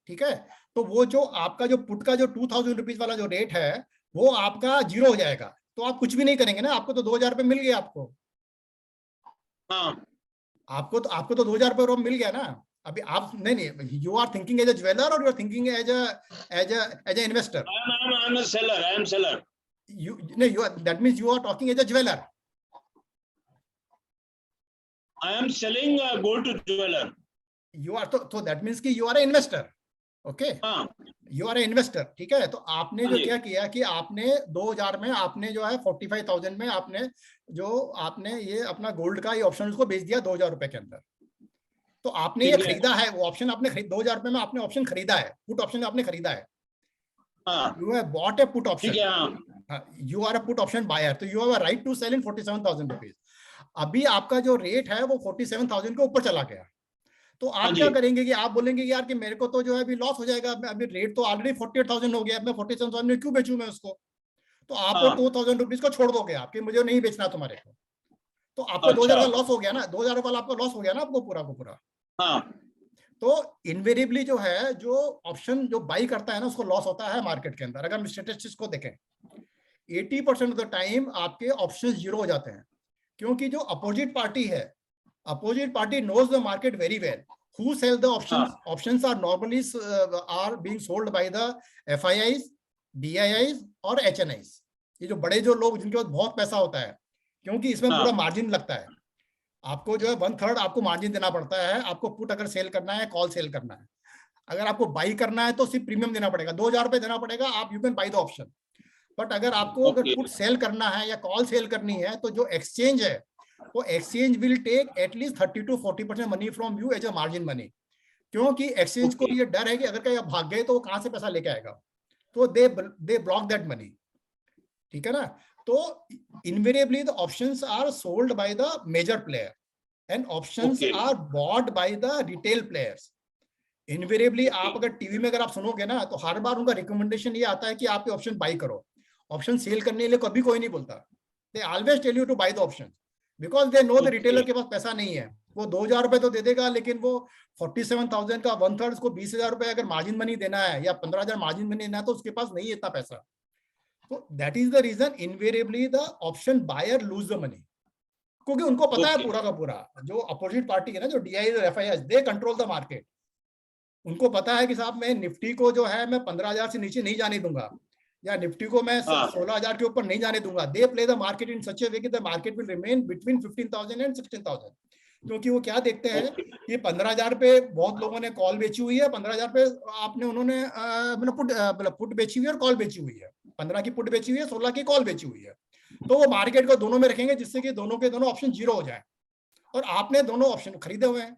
ठीक है, तो वो जो आपका जो पुट का जो 2000 रुपीज वाला जो रेट है वो आपका जीरो हो जाएगा। तो आप कुछ भी नहीं करेंगे ना, आपको तो 2000 रुपये मिल गया आपको। आपको तो 2000 रुपये मिल गया ना। अभी आप नहीं, you are thinking as a jeweller और you are thinking as a investor? I am seller. you that means you are talking as a jeweler. I am selling gold to jeweler. You are so that means कि you are an investor. Okay. You are an investor. ठीक है, तो आपने जो क्या किया कि आपने 2000 में आपने जो है 45,000 में आपने ये अपना गोल्ड का ये ऑप्शन उसको बेच दिया 2000 रुपए के अंदर। तो आपने ये खरीदा है, वो ऑप्शन आपने 2000 रुपए में आपने ऑप्शन खरीदा है, पुट ऑप्शन आपने खरीदा है। You have bought a put option. You are a put option buyer, तो you have a right to sell in 47,000 rupees. अभी आपका जो रेट है वो 47,000 के ऊपर चला गया, तो आप क्या करेंगे कि आप बोलेंगे यार कि मेरे को तो जो है अभी लॉस हो जाएगा, अभी रेट तो ऑलरेडी 48,000 हो गया, मैं 47,000 में क्यों बेचूं मैं उसको? तो आप 2,000 रुपीज को छोड़ दोगे, आपके मुझे नहीं बेचना तुम्हारे को, तो आपको 2,000 का लॉस हो गया ना, 2,000 वाला आपका लॉस हो गया ना आपको पूरा। तो इनवेरिएबली जो है जो ऑप्शन जो बाई करता है ना उसको लॉस होता है मार्केट के अंदर। अगर हम स्टैटिस्टिक्स को देखें 80% ऑफ द टाइम आपके ऑप्शंस जीरो हो जाते हैं, क्योंकि जो अपोजिट पार्टी है, opposite party knows the market very well who sell the options. Options are normally are being sold by the FIIs, DIIs और HNIs। ये जो बड़े जो लोग जिनके पास बहुत पैसा होता है, क्योंकि इसमें पूरा मार्जिन लगता है, आपको जो है 1/3 आपको मार्जिन देना पड़ता है। आपको पुट अगर सेल करना है, कॉल सेल करना है, अगर आपको बाई करना है तो सिर्फ प्रीमियम देना पड़ेगा, 2,000 रुपए देना पड़ेगा, आप you can buy the option. But अगर आपको अगर पुट सेल करना है या कॉल सेल करनी है तो जो एक्सचेंज है वो exchange will take at least 30 to 40% money from you as a margin money, क्योंकि एक्सचेंज को ये डर है कि अगर कहीं आप भाग गए तो वो कहां से पैसा लेके आएगा, तो दे ब्लॉक दैट मनी। ठीक है ना। तो invariably the options are sold by the major player and options are bought by the retail players. Invariably आप अगर टीवी में अगर आप सुनोगे ना तो हर बार उनका रिकमेंडेशन ये आता है कि आप ये ऑप्शन बाई करो। ऑप्शन सेल करने के लिए कभी कोई नहीं बोलता, they always tell you to buy the option, because they know the retailer के पास पैसा नहीं है, वो 2,000 रुपए तो दे देगा, लेकिन वो 47,000 का 1/3 को 20,000 रुपए अगर मार्जिन मनी देना है या 15,000 मार्जिन मनी देना है तो उसके पास नहीं है इतना पैसा। तो that is the reason invariably the option buyer lose the money, क्योंकि उनको पता है पूरा का पूरा जो अपोजिट पार्टी है ना, जो DIIs और FIIs, they control the market. उनको पता है कि साहब मैं निफ्टी को जो है मैं 15,000 से नीचे नहीं जाने दूंगा, या निफ्टी को मैं 16,000 के ऊपर नहीं जाने दूंगा। They play the market in such a way कि the market will remain between 15,000 and 16,000, क्योंकि वो क्या देखते हैं कि 15,000 पे बहुत लोगों ने कॉल बेची हुई है, 15,000 पे आपने उन्होंने पुट बेची हुई है और कॉल बेची हुई है, 15 की पुट बेची हुई है, 16 की कॉल बेची हुई है, तो वो मार्केट को दोनों में रखेंगे जिससे कि दोनों के दोनों ऑप्शन जीरो हो जाए। और आपने दोनों ऑप्शन खरीदे हुए हैं,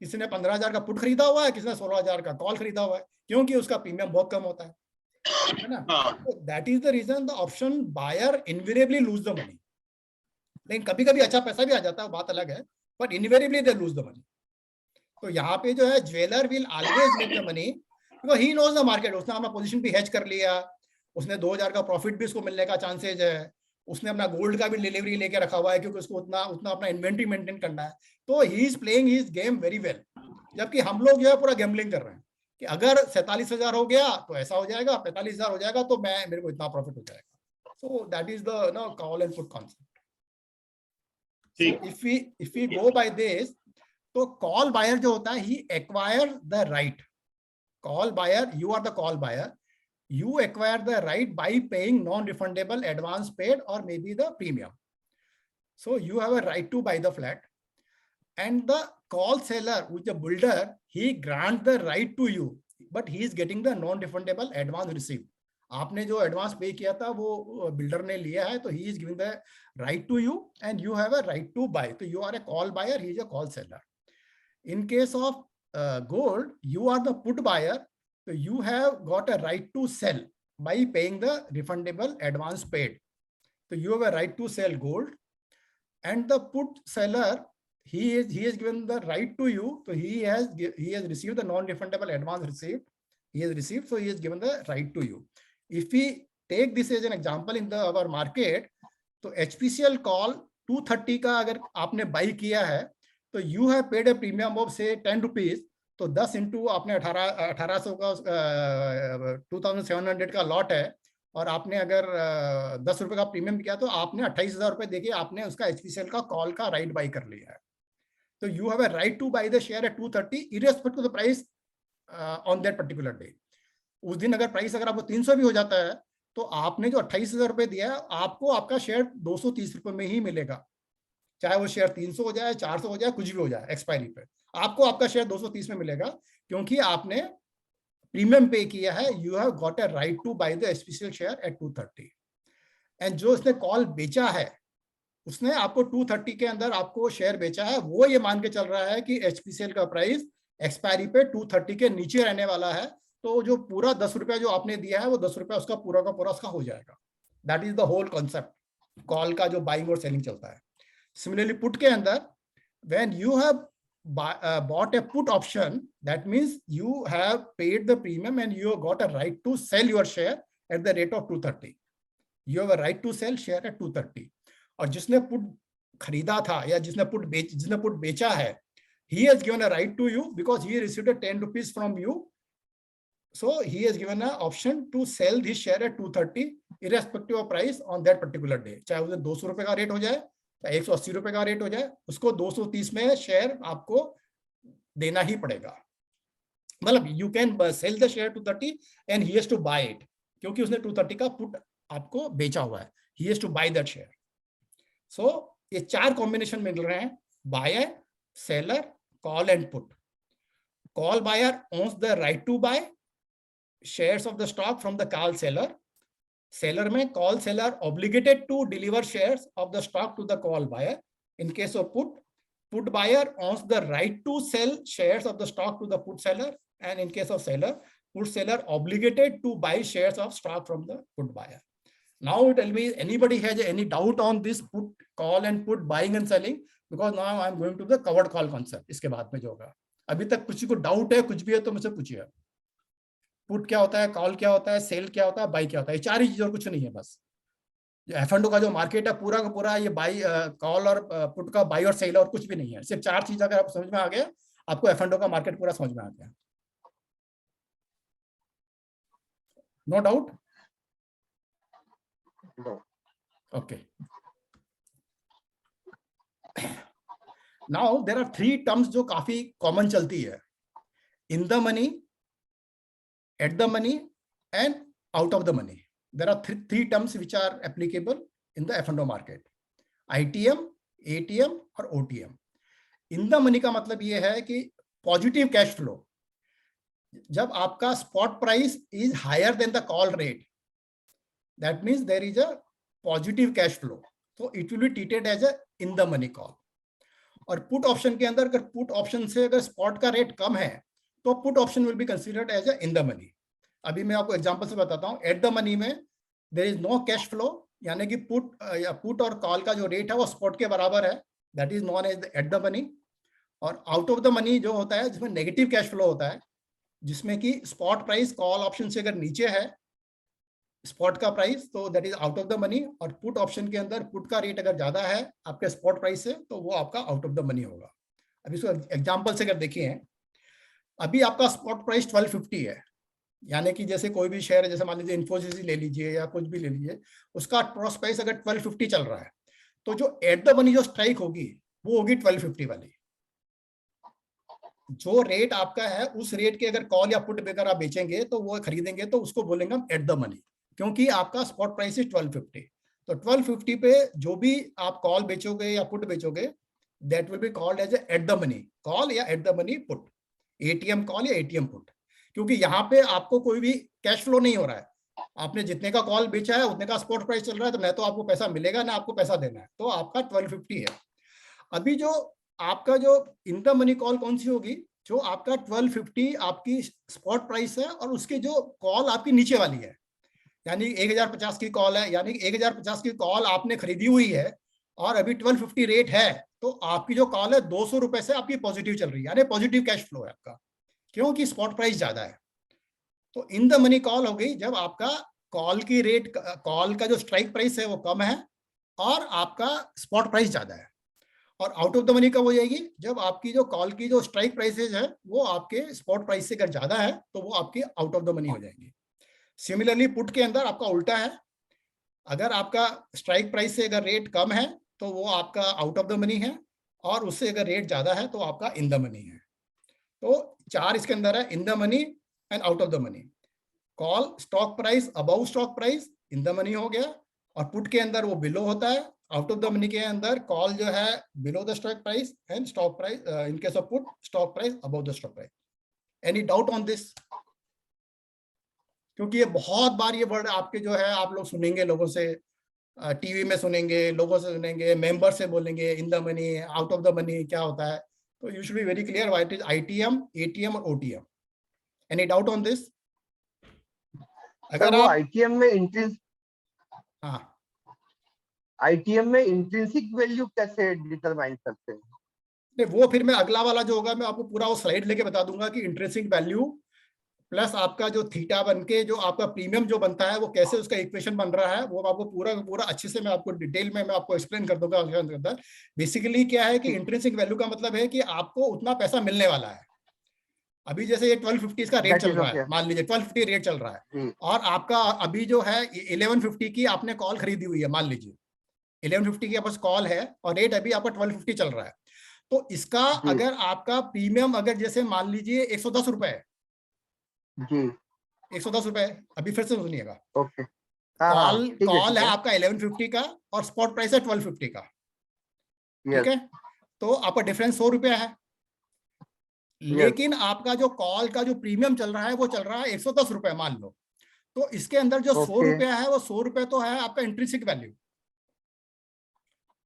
किसी ने 15,000 का पुट खरीदा हुआ है, किसी ने 16,000 का कॉल खरीदा हुआ है, क्योंकि उसका प्रीमियम बहुत कम होता है। है ना? That is the reason the option buyer invariably lose the money. लेकिन कभी कभी अच्छा पैसा भी आ जाता है, बात अलग है, but invariably they lose the money. तो यहाँ पे जो है jeweller will always make the money because he knows the market. उसने अपना पोजीशन भी हेज कर लिया, उसने 2000 का प्रॉफिट भी उसको मिलने का चांसेज है, उसने अपना गोल्ड का भी डिलीवरी लेके रखा हुआ है क्योंकि उसको उतना अपना इन्वेंट्री मेंटेन करना है. तो he is playing his game very well. जबकि हम लोग जो है पूरा गैम्बलिंग कर रहे हैं कि अगर 47,000 हो गया तो ऐसा हो जाएगा, 45,000 हो जाएगा तो मेरे को इतना प्रॉफिट हो जाएगा. So that is the call and put concept. If we go by this, तो कॉल बायर जो होता है he acquire the right. Call buyer, you are the call buyer, you acquire the right by paying non-refundable advance paid or maybe the premium. So you have a right to buy the flat, and the call seller, which is the builder, he grants the right to you, but he is getting the non-refundable advance received. आपने जो advance पे किया था वो builder ने लिया है, तो he is giving the right to you and you have a right to buy. So you are a call buyer, he is a call seller. In case of gold, you are the put buyer. So you have got a right to sell by paying the refundable advance paid. So you have a right to sell gold, and the put seller, he has given the right to you. So he has received the non-refundable advance received. He has received, so he has given the right to you. If we take this as an example in our market, तो HPCL call 230 का अगर आपने buy किया है, तो you have paid a premium of say 10 rupees. तो 10 into आपने 1800 का 2700 का लॉट है, और आपने अगर 10 रुपए का प्रीमियम किया तो आपने 28,000 रुपए देके आपने उसका HPCL का कॉल का राइट बाई कर लिया है. तो you have a right two by the share at 230 irrespective of the price on that particular day. उस दिन अगर प्राइस अगर आपको 300 भी हो जाता है तो आपने जो 28,000 रुपए दिया है, आपको आपका शेयर 230 रुपए में ही मिलेगा. चाहे वो शेयर 300 हो जाए, 400 हो जाए, कुछ भी हो जाए, एक्सपायरी पे आपको आपका शेयर 230 में मिलेगा, क्योंकि आपने प्रीमियम पे किया है. You have got a right to buy the HPCL share at 230. And जो उसने कॉल बेचा है, उसने आपको 230 के अंदर आपको शेयर बेचा है, वो ये मान के चल रहा है कि HPCL का प्राइस एक्सपायरी पे 230 के नीचे रहने वाला है. तो जो पूरा 10 रुपया जो आपने दिया है, वो 10 रुपया उसका पूरा का पूरा उसका हो जाएगा. That is the whole concept call का जो बाइंग और सेलिंग चलता है. Similarly, put के अंदर, when you have bought a put option, that means you have paid the premium and you have got a right to sell your share at the rate of 230. You have a right to sell share at 230. और जिसने put खरीदा था या जिसने put बेचा है, he has given a right to you because he received a 10 rupees from you. So he has given an option to sell his share at 230 irrespective of price on that particular day. चाहे उसे 200 रुपए का rate हो जाए, 180 रुपए का rate हो जाए, उसको 230 में शेयर आपको देना ही पड़ेगा. मतलब you can sell the share 230 and he has to buy it, क्योंकि उसने 230 का पुट आपको बेचा हुआ है. He has to buy that share. So ये 4 कॉम्बिनेशन मिल रहे हैं: buyer, seller, call and put. Call buyer owns the right to buy shares of the stock from the call seller. Seller में call seller obligated to deliver shares of the stock to the call buyer. In case of put buyer owns the right to sell shares of the stock to the put seller, and in case of seller, put seller obligated to buy shares of stock from the put buyer. Now tell me, anybody has any doubt on this put call and put buying and selling? Because now I am going to the covered call concept. इसके बाद में जो होगा, अभी तक किसी को doubt है, कुछ भी है तो मुझसे पूछिए. पुट क्या होता है, कॉल क्या होता है, सेल क्या होता है, बाई क्या होता है, ये 4 ही चीज और कुछ नहीं है. बस F&O का जो मार्केट है पूरा का पूरा ये बाई, कॉल और पुट का बाई और सेल, और कुछ भी नहीं है. सिर्फ 4 चीज अगर आप समझ में आ गया, आपको F&O का मार्केट पूरा समझ में आ गया. No doubt? Okay. Now there are 3 terms जो काफी कॉमन चलती है: in the money, at the money and out of the money. There are three terms which are applicable in the F&O market: ITM, ATM और OTM. In the money का मतलब ये है कि पॉजिटिव कैश फ्लो. जब आपका spot price is higher than the call rate, that means there is a positive cash flow, so it will be treated as a in the money call. और put option के अंदर अगर put option से अगर spot का rate कम है तो put option will be considered as a in the money. अभी मैं आपको एग्जांपल से बताता हूँ। एट द मनी में there is no cash flow, यानी कि पुट और कॉल का जो रेट है वो स्पॉट के बराबर है, that is known as at the money. और आउट ऑफ द मनी जो होता है जिसमें नेगेटिव कैश फ्लो होता है, जिसमें कि स्पॉट प्राइस कॉल ऑप्शन से अगर नीचे है स्पॉट का प्राइस तो that is out of the money, और पुट ऑप्शन के अंदर पुट का रेट अगर ज्यादा है आपके स्पॉट प्राइस से तो वो आपका आउट ऑफ द मनी होगा। अभी इसको एग्जांपल से अगर देखिए, अभी आपका स्पॉट प्राइस 1250 है, यानी कि जैसे कोई भी शेयर है, जैसे मान लीजिए इन्फोसिस ले लीजिए या कुछ भी ले लीजिए, उसका क्रॉस प्राइस अगर 1250 चल रहा है तो जो एट द मनी जो स्ट्राइक होगी वो होगी 1250 वाली। जो रेट आपका है उस रेट के अगर कॉल या पुट अगर आप बेचेंगे तो वो खरीदेंगे तो उसको बोलेंगे हम एट द मनी, क्योंकि आपका स्पॉट प्राइस है 1250। तो 1250 पे जो भी आप कॉल बेचोगे या पुट बेचोगे that will be called as at the money call या at the money put, ATM call या एटीएम पुट, क्योंकि यहाँ पे आपको कोई भी कैश फ्लो नहीं हो रहा है। आपने जितने का कॉल बेचा है उतने का स्पॉट प्राइस चल रहा है, तो न तो आपको पैसा मिलेगा ना आपको पैसा देना है, तो आपका 1250 है। अभी जो आपका जो इन द मनी कॉल कौन सी होगी, जो आपका 1250 आपकी स्पॉट प्राइस है और उसकी जो कॉल आपकी नीचे वाली है, यानी 1050 की कॉल है, यानी 1050 की कॉल आपने खरीदी हुई है और अभी 1250 रेट है, तो आपकी जो कॉल है 200 रुपए से आपकी पॉजिटिव चल रही है, यानी पॉजिटिव कैश फ्लो है आपका, क्योंकि स्पॉट प्राइस ज्यादा है। तो इन द मनी कॉल हो गई जब आपका कॉल की रेट, कॉल का जो स्ट्राइक प्राइस है वो कम है और आपका स्पॉट प्राइस ज्यादा है। और आउट ऑफ द मनी कब हो जाएगी, जब आपकी जो कॉल की जो स्ट्राइक प्राइसेज है वो आपके स्पॉट प्राइस से अगर ज्यादा है तो वो आपकी आउट ऑफ द मनी हो जाएंगी। सिमिलरली पुट के अंदर आपका उल्टा है, अगर आपका स्ट्राइक प्राइस से अगर रेट कम है तो वो आपका आउट ऑफ द मनी है, और उससे अगर रेट ज्यादा है तो आपका इन द मनी है। तो चार इसके अंदर है, in the money and out of the money. Call stock price above stock price in the money हो गया, और पुट के अंदर वो बिलो होता है। आउट ऑफ द मनी के अंदर कॉल जो है below the stock price and stock price, in case of put stock price above the stock price. Any doubt on this? क्योंकि ये बहुत बार ये वर्ड आपके जो है आप लोग सुनेंगे, लोगों से टीवी में सुनेंगे, लोगों से सुनेंगे, मेंबर से बोलेंगे in the money out of the money क्या होता है। तो you should be very clear what is ITM, ATM और OTM. Any doubt on this? अगर वो आईटीएम में आईटीएम में इंट्रिंसिक वैल्यू कैसे डिटरमाइन करते हैं? नहीं, वो फिर मैं अगला वाला जो होगा मैं आपको पूरा वो स्लाइड लेके बता दूंगा कि इंट्रिंसिक वैल्यू प्लस आपका जो थीटा बन के जो आपका प्रीमियम जो बनता है वो कैसे उसका इक्वेशन बन रहा है, वो आपको पूरा अच्छे से मैं आपको डिटेल में मैं आपको एक्सप्लेन कर दूंगा। बेसिकली क्या है कि इंट्रिंसिक वैल्यू का मतलब है कि आपको उतना पैसा मिलने वाला है। अभी जैसे ये 1250 इसका रेट चल रहा है, मान लीजिए 1250 रेट चल रहा है, और आपका अभी जो है 1150 की आपने कॉल खरीदी हुई है, मान लीजिए 1150 की आपके कॉल है और रेट अभी आपका 1250 चल रहा है। तो इसका अगर आपका प्रीमियम अगर जैसे मान लीजिए 110 रुपए है, 110 रुपए, अभी फिर से सुनिएगा, कॉल है आपका 1150 का और स्पॉट प्राइस है 1250 का, ठीक है, तो आपका डिफरेंस 100 रुपया है। लेकिन आपका जो कॉल का जो प्रीमियम चल रहा है वो चल रहा है 110 रुपए मान लो, तो इसके अंदर जो 100 रुपया है वो 100 रुपए तो है आपका इंट्रिंसिक वैल्यू,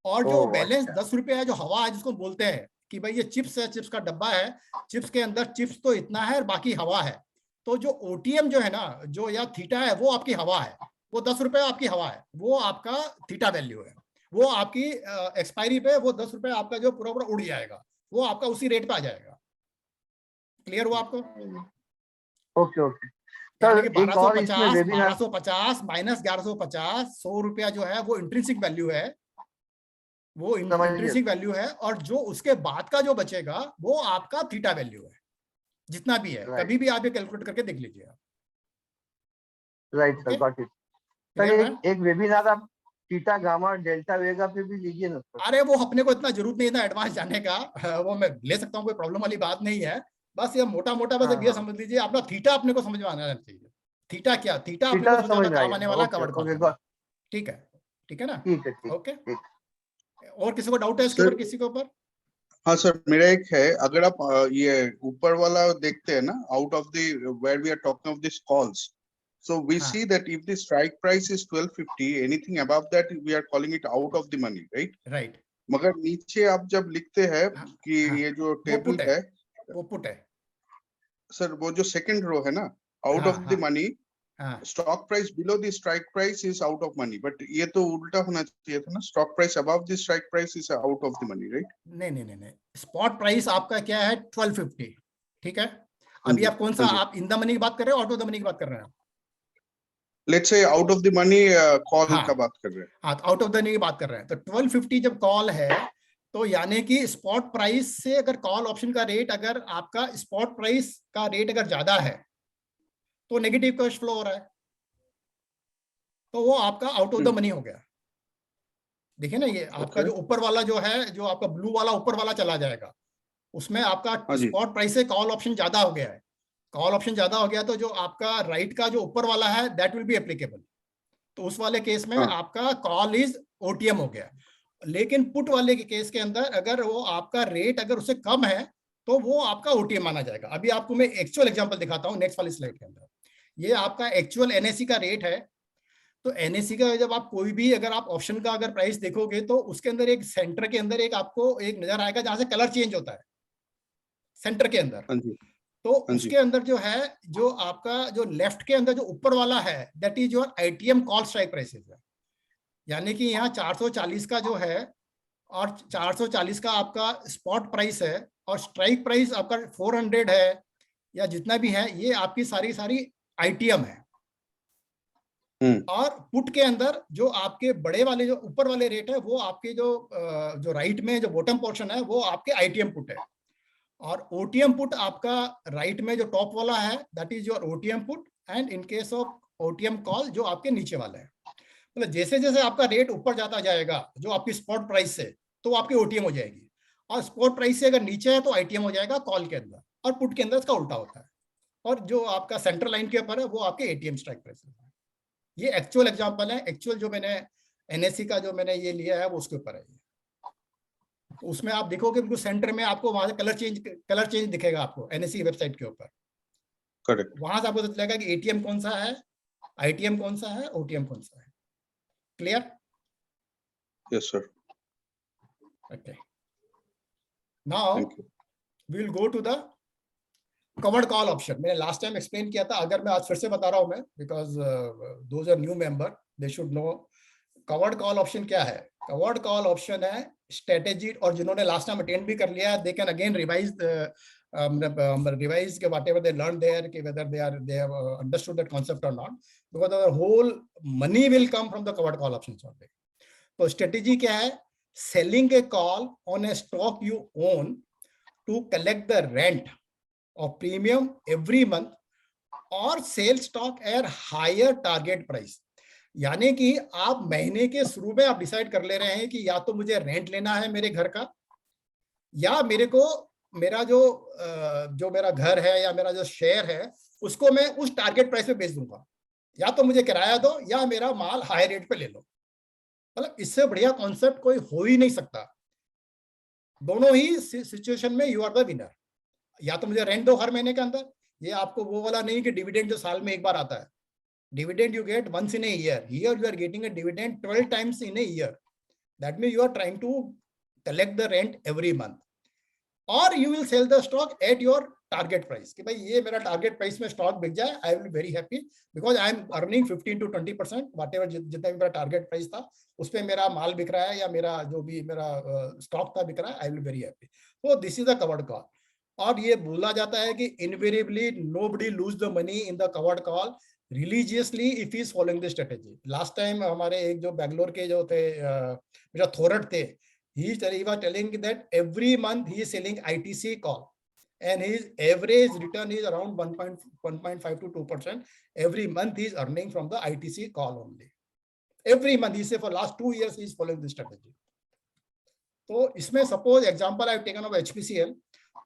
और जो बैलेंस 10 रुपया है जो हवा है, जिसको बोलते हैं कि भाई ये चिप्स है, चिप्स का डब्बा है, चिप्स के अंदर चिप्स तो इतना है और बाकी हवा है। तो जो ओटीएम जो है ना, जो या थीटा है, वो आपकी हवा है, वो 10 रुपए आपकी हवा है, वो आपका थीटा वैल्यू है, वो आपकी एक्सपायरी पे वो 10 रुपए आपका जो पूरा उड़ जाएगा, वो आपका उसी रेट पे आ जाएगा। क्लियर हुआ आपको? ओके ओके सर, 1250 माइनस 1150, 100 रुपया जो है वो इंट्रिंसिक वैल्यू है, वो इंट्रिंसिक वैल्यू है, और जो उसके बाद का जो बचेगा वो आपका थीटा वैल्यू है, जितना भी है। कभी भी आप ये कैलकुलेट करके देख लीजिए। Right sir, got it. Sir एक वेबिनार आप थीटा गामा डेल्टा वेगा पे भी लीजिए ना सर। अरे वो अपने को इतना जरूरत नहीं था एडवांस जाने का, वो मैं ले सकता हूँ, कोई प्रॉब्लम वाली बात नहीं है। बस ये मोटा मोटा बस ये समझ लीजिए, अपना थीटा अपने को समझ में आना चाहिए। थीटा क्या, थीटा अपने को समझ काम आने वाला कवर्ड, ठीक है ना? ठीक है, ओके। और किसी को डाउट है इसके ऊपर, किसी के ऊपर? हाँ सर, मेरा एक है, अगर आप ये ऊपर वाला देखते हैं ना, out of the where we are talking of this calls, so we see that if the strike price is 1250, anything above that we are calling it out of the money, right? मगर नीचे आप जब लिखते हैं कि ये जो table है वो पुट है सर, वो जो सेकंड रो है ना, out हाँ, of the हाँ, money, हाँ, stock price below the strike price is out of money. But ये तो उल्टा होना चाहिए था ना, stock price above the strike price is out of the money, right? नहीं नहीं नहीं नहीं, स्पॉट प्राइस आपका क्या है 1250, ठीक है। हाँ अभी जी, आप कौन सा, हाँ जी। आप इन द मनी की बात कर रहे हो, आउट ऑफ द मनी की बात कर रहे हैं? Let's say out of the money call हाँ, का बात कर रहे हैं। हाँ, आउट ऑफ द मनी की बात कर रहे हैं। तो 1250 जब कॉल है, तो यानी कि स्पॉट प्राइस से अगर कॉल ऑप्शन का रेट, अगर आपका स्पॉट प्राइस का रेट अगर ज्यादा है तो नेगेटिव कैश फ्लो हो रहा है, तो वो आपका आउट ऑफ द मनी हो गया। देखिए ना, ये आपका जो ऊपर वाला जो है, जो आपका ब्लू वाला ऊपर वाला चला जाएगा, उसमें आपका हाँ जी। स्पॉट प्राइस से कॉल ऑप्शन ज्यादा हो गया है। कॉल ऑप्शन ज्यादा हो गया तो जो आपका राइट का जो ऊपर वाला है दैट विल बी एप्लीकेबल। तो उस वाले केस में हाँ। आपका कॉल इज ओटीएम हो गया। लेकिन पुट वाले के केस के अंदर अगर वो आपका रेट अगर उससे कम है तो वो आपका ओटीएम माना जाएगा। अभी आपको मैं एक्चुअल एग्जांपल दिखाता हूं नेक्स्ट वाली स्लाइड के अंदर। ये आपका एक्चुअल एनएससी का रेट है। तो एनएससी का जब आप कोई भी अगर आप ऑप्शन का अगर प्राइस देखोगे तो उसके अंदर एक सेंटर के अंदर एक आपको एक नजर आएगा जहां से कलर चेंज होता है सेंटर के अंदर। हाँ जी। तो उसके अंदर जो है, जो आपका जो लेफ्ट के अंदर जो ऊपर वाला है that is your ITM call strike prices है। यानी कि यहाँ 440 का जो है और 440 का आपका स्पॉट प्राइस है और स्ट्राइक प्राइस आपका 400 है या जितना भी है, ये आपकी सारी सारी आईटीएम है। और पुट के अंदर जो आपके बड़े वाले जो ऊपर वाले रेट है वो आपके जो राइट में जो बॉटम पोर्शन है वो आपके आईटीएम पुट है। और ओटीएम पुट आपका राइट में जो टॉप वाला है that is your OTM put, and in case of OTM call जो आपके नीचे वाला है। मतलब जैसे जैसे आपका रेट ऊपर जाता जाएगा जो आपकी स्पॉट प्राइस से, तो आपकी ओटीएम हो जाएगी, और स्पॉट प्राइस से अगर नीचे है तो आईटीएम हो जाएगा कॉल के अंदर, और पुट के अंदर इसका उल्टा होता है। और जो आपका सेंट्रल लाइन के ऊपर है वो आपके एटीएम स्ट्राइक प्राइस है। ये एक्चुअल एग्जांपल है, एक्चुअल जो मैंने एनएससी का जो मैंने ये लिया है वो उसके ऊपर है। तो उसमें आप देखोगे बिल्कुल सेंटर में आपको वहां से कलर चेंज दिखेगा आपको एनएससी वेबसाइट के ऊपर। करेक्ट। वहां से आपको पता चलेगा कि एटीएम कौन सा है, आईटीएम कौन सा है, ओटीएम कौन सा है। Clear? Yes sir. Okay, now we will go to the covered call option. मैंने लास्ट टाइम एक्सप्लेन किया था, अगर मैं आज फिर से बता रहा हूं मैं, because those are new member, they should know covered call option क्या है। कवर्ड कॉल ऑप्शन है स्ट्रेटेजी, और जिन्होंने लास्ट टाइम अटेंड भी कर लिया दे कैन अगेन रिवाइज के whatever they learned there, कि whether they have understood that concept or not, because the whole money will come from the covered call options only. तो strategy क्या है? Selling a call on a stock you own to collect the rent of premium every month और sell stock at higher target price. यानी कि आप महीने के शुरू में आप डिसाइड कर ले रहे हैं कि या तो मुझे रेंट लेना है मेरे घर का, या मेरे को मेरा जो मेरा घर है या मेरा जो शेयर है उसको मैं उस टारगेट प्राइस पे बेच दूंगा, या तो मुझे किराया दो या मेरा माल हाई रेट पे ले लो। मतलब इससे बढ़िया कॉन्सेप्ट कोई हो ही नहीं सकता। दोनों ही सिचुएशन में यू आर द विनर। या तो मुझे रेंट दो हर महीने के अंदर, ये आपको वो वाला नहीं कि डिविडेंड जो साल में एक बार आता है। Dividend you get once in a year, here you are getting a dividend 12 times in a year. That means you are trying to collect the rent every month, और you will sell the stock at your target price कि भाई ये मेरा target price में stock बिक जाए, आई will be very happy because I am earning 15 to 20%, whatever जितना भी मेरा टारगेट प्राइस था उस पे मेरा माल बिक रहा है या मेरा जो भी मेरा स्टॉक था बिक रहा है, I will be very happy. तो this is the covered call. और ये बोला जाता है कि invariably nobody lose the money in the covered call religiously if he is following the strategy. Last time हमारे एक जो बैंगलोर के जो थे मेरा थोरट थे, he was telling that every month he is selling ITC call and his average return is around 1.5 to 2%. Every month he is earning from the ITC call only. Every month, he say for last 2 years he is following this strategy. तो इसमें suppose example I have taken of HPCL.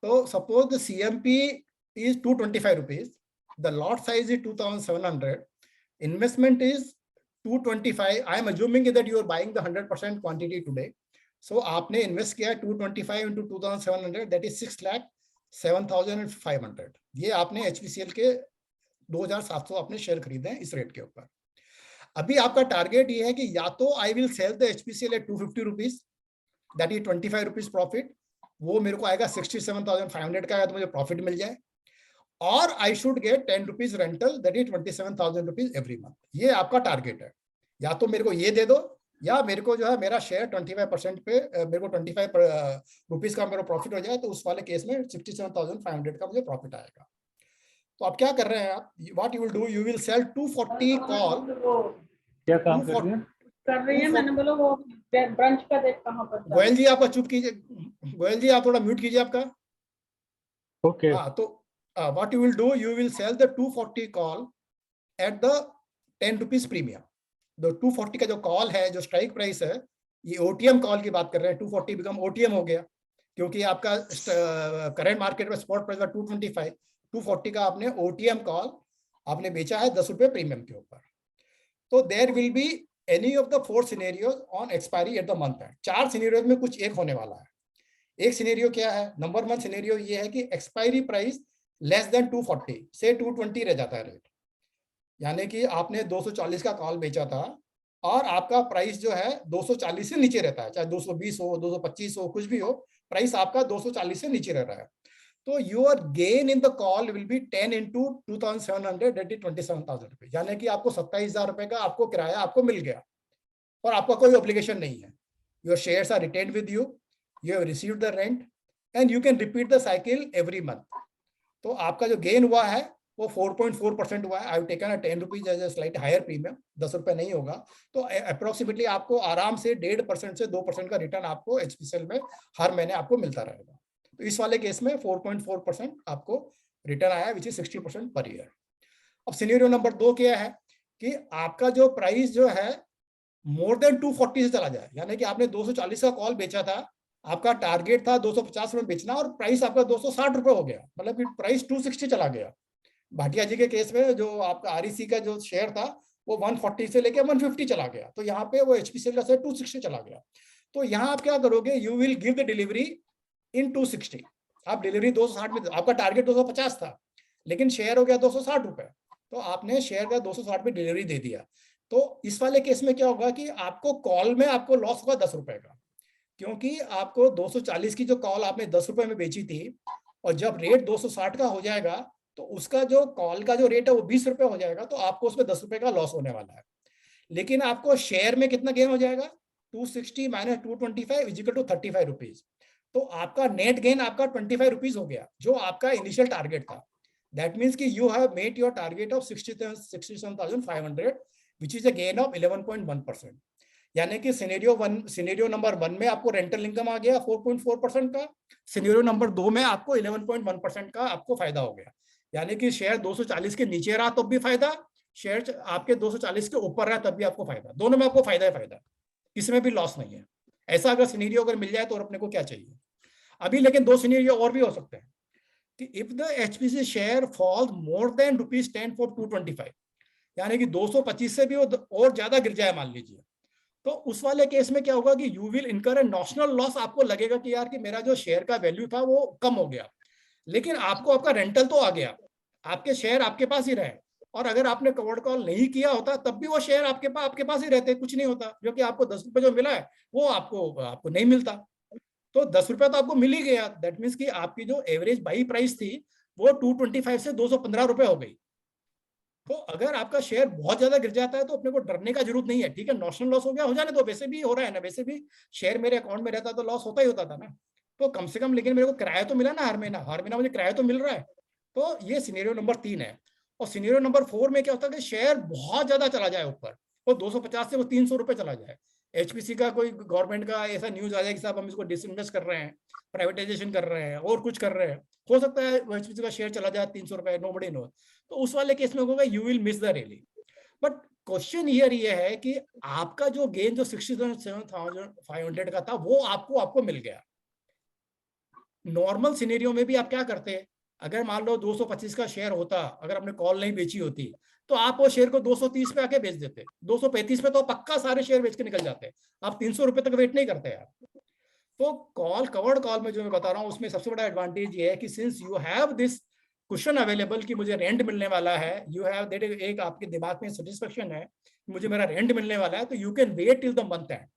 So suppose the CMP is 225 rupees, the lot size is 2,700, investment is 225. I am assuming that you are buying the 100% quantity today. So आपने invest किया 225 into 2,700, that is 6,07,500। ये आपने HPCL के 2,700 आपने share खरीदे हैं इस rate के ऊपर। अभी आपका टारगेट ये है कि या तो I will sell the HPCL at 250 rupees, that is 25 rupees profit, वो मेरे को आएगा 67,500 का, या तो मुझे प्रॉफिट मिल जाए, और I should get 10 rupees rental, that is 27,000 rupees every month. ये आपका टारगेट है। या तो मेरे को ये दे दो, या मेरे को जो है मेरा शेयर 25% पे मेरे को 25 रुपीज का मेरा प्रॉफिट हो जाए, तो उस वाले केस में 67,500 का मुझे प्रॉफिट आएगा। तो आप क्या कर रहे हैं, आप what you will do, you will sell 240 call. क्या काम कर रहे हैं? मैंने बोला वो ब्रांच का देख कहां पर। गोयल जी आपका चुप कीजिए, गोयल जी आप थोड़ा म्यूट कीजिए आपका। ओके। हाँ, तो what you will do, you will sell the 240 call at the 10 rupees premium. तो 240 का जो कॉल है, जो स्ट्राइक प्राइस है, ये ओटीएम कॉल की बात कर रहे हैं, 240 बिकम ओटीएम हो गया, क्योंकि आपका करंट मार्केट में स्पॉट प्राइस 225, 240 का आपने ओटीएम कॉल आपने बेचा है 10 रुपए प्रीमियम के ऊपर। तो there will be any of the 4 scenarios on expiry at the month end. 4 scenarios में कुछ एक होने वाला है। एक सिनेरियो क्या है, नंबर 1 सिनेरियो ये है कि एक्सपायरी प्राइस लेस देन 240 से 220 रह जाता है रेट, यानी कि आपने 240 का कॉल बेचा था और आपका प्राइस जो है 240 से नीचे रहता है, चाहे 220 हो, 225 हो, कुछ भी हो, प्राइस आपका 240 से नीचे रह रहा है। तो your gain in the call will be 10 into 2,700, that is 27,000 रुपए, यानी कि आपको 27,000 रुपए का आपको किराया आपको मिल गया और आपका कोई ऑब्लिगेशन नहीं है। Your shares are retained with you, you have received the rent and you can repeat the cycle every month. तो आपका जो गेन हुआ है वो 4.4% हुआ है। I have taken a 10 rupees as a slight higher premium, 10 रुपए नहीं होगा, तो अप्रोक्सीमेटली आपको आराम से 1.5% से 2% का रिटर्न आपको एचपीसीएल में हर महीने आपको मिलता रहेगा। तो इस वाले केस में 4.4% आपको रिटर्न आया, विच इज 60% पर ईयर। अब सिनेरियो नंबर 2 क्या है कि आपका जो प्राइस जो है मोर देन 240 से चला जाए, यानी कि आपने 240 का कॉल बेचा था, आपका टारगेट था 250 में बेचना और प्राइस आपका 260 रुपए हो गया, मतलब कि प्राइस 260 चला गया। भाटिया जी के केस में जो आपका आरईसी का जो शेयर था वो 140 से लेके 150 चला गया, तो यहाँ पे वो एचपीसीएल का शेयर 260 चला गया। तो यहाँ आप क्या करोगे, you will give the delivery in 260। आप डिलीवरी 260 में, आपका टारगेट 250 था लेकिन शेयर हो गया 260 रुपए, तो आपने शेयर का 260 में डिलीवरी दे दिया। तो इस वाले केस में क्या होगा कि आपको कॉल में आपको लॉस होगा 10 रुपए का, क्योंकि आपको 240 की जो कॉल आपने 10 रुपए में बेची थी और जब रेट 260 का हो जाएगा तो उसका जो कॉल का जो रेट है वो 20 रुपए हो जाएगा, तो आपको उसमें 10 रुपए का लॉस होने वाला है। लेकिन आपको शेयर में कितना गेन हो जाएगा, 260 minus 225 is equal to 35 rupees. तो आपका नेट गेन आपका 25 रुपीज हो गया, जो आपका इनिशियल टारगेट था। दैट मीन्स कि you have made your target of 67,500 which is a gain of 11.1%। यानी कि सिनेरियो नंबर 1 में आपको रेंटल इनकम आ गया 4.4% का, सिनेरियो नंबर 2 में आपको 11.1% का आपको फायदा हो गया। यानी कि शेयर 240 के नीचे रहा तब भी फायदा, शेयर आपके 240 के ऊपर रहा तब भी आपको फायदा, दोनों में आपको फायदा ही फायदा, इसमें भी लॉस नहीं है। ऐसा अगर सिनेरियो अगर मिल जाए तो अपने को क्या चाहिए अभी। लेकिन 2 सिनेरियो और भी हो सकते हैं कि if the HPC share falls more than ₹10 for 225, यानी कि 225 से भी और ज्यादा गिर जाए मान लीजिए, तो उस वाले केस में क्या होगा कि यू विल इनकर ए नॉशनल लॉस। आपको लगेगा कि यार कि मेरा जो शेयर का वैल्यू था वो कम हो गया, लेकिन आपको आपका रेंटल तो आ गया, आपके शेयर आपके पास ही रहे, और अगर आपने कवर्ड कॉल नहीं किया होता तब भी वो शेयर आपके पास ही रहते, कुछ नहीं होता, क्योंकि आपको 10 रुपए जो मिला है वो आपको नहीं मिलता। तो 10 रुपए तो आपको मिल ही गया। दैट मीन्स कि आपकी जो एवरेज बाई प्राइस थी वो 225 से 215 रुपए हो गई। तो अगर आपका शेयर बहुत ज्यादा गिर जाता है तो अपने को डरने का जरूरत नहीं है। ठीक है, नॉशनल लॉस हो गया, हो जाने तो, वैसे भी हो रहा है ना, वैसे भी शेयर मेरे अकाउंट में रहता तो लॉस होता ही होता था ना। तो कम से कम लेकिन मेरे को किराया तो मिला ना, हर महीना मुझे किराया तो मिल रहा है। तो ये सिनेरियो नंबर 3 है। और सिनेरियो नंबर 4 में क्या होता है कि शेयर बहुत ज्यादा चला जाए ऊपर, वो 250 से वो 300 रुपए चला जाए। एचपीसी का कोई गवर्नमेंट का ऐसा न्यूज आ जाए कि साहब हम इसको डिसइन्वेस्ट कर रहे हैं, प्राइवेटाइजेशन कर रहे हैं और कुछ कर रहे हैं, हो सकता है एचपीसी का शेयर चला जाए 300 रुपए, नोबडी नो। तो उस वाले केस में होगा you will miss the rally. But question here ये है कि आपका जो गेन जो 67,500 का था वो आपको मिल गया। नॉर्मल सिनेरियो में भी आप क्या करते हैं, अगर मान लो 225 का शेयर होता, अगर आपने कॉल नहीं बेची होती तो आप वो शेयर को 230 पे आके बेच देते, 235 पे तो पक्का सारे शेयर बेच के निकल जाते हैं, आप 300 रुपए तक वेट नहीं करते यार। तो कवर्ड कॉल में जो मैं बता रहा हूँ उसमें सबसे बड़ा एडवांटेज ये है कि since you have this question available कि मुझे रेंट मिलने वाला है, यू हैव दैट, एक आपके दिमाग में सेटिस्फेक्शन है मुझे मेरा रेंट मिलने वाला है, तो you can wait till the month end.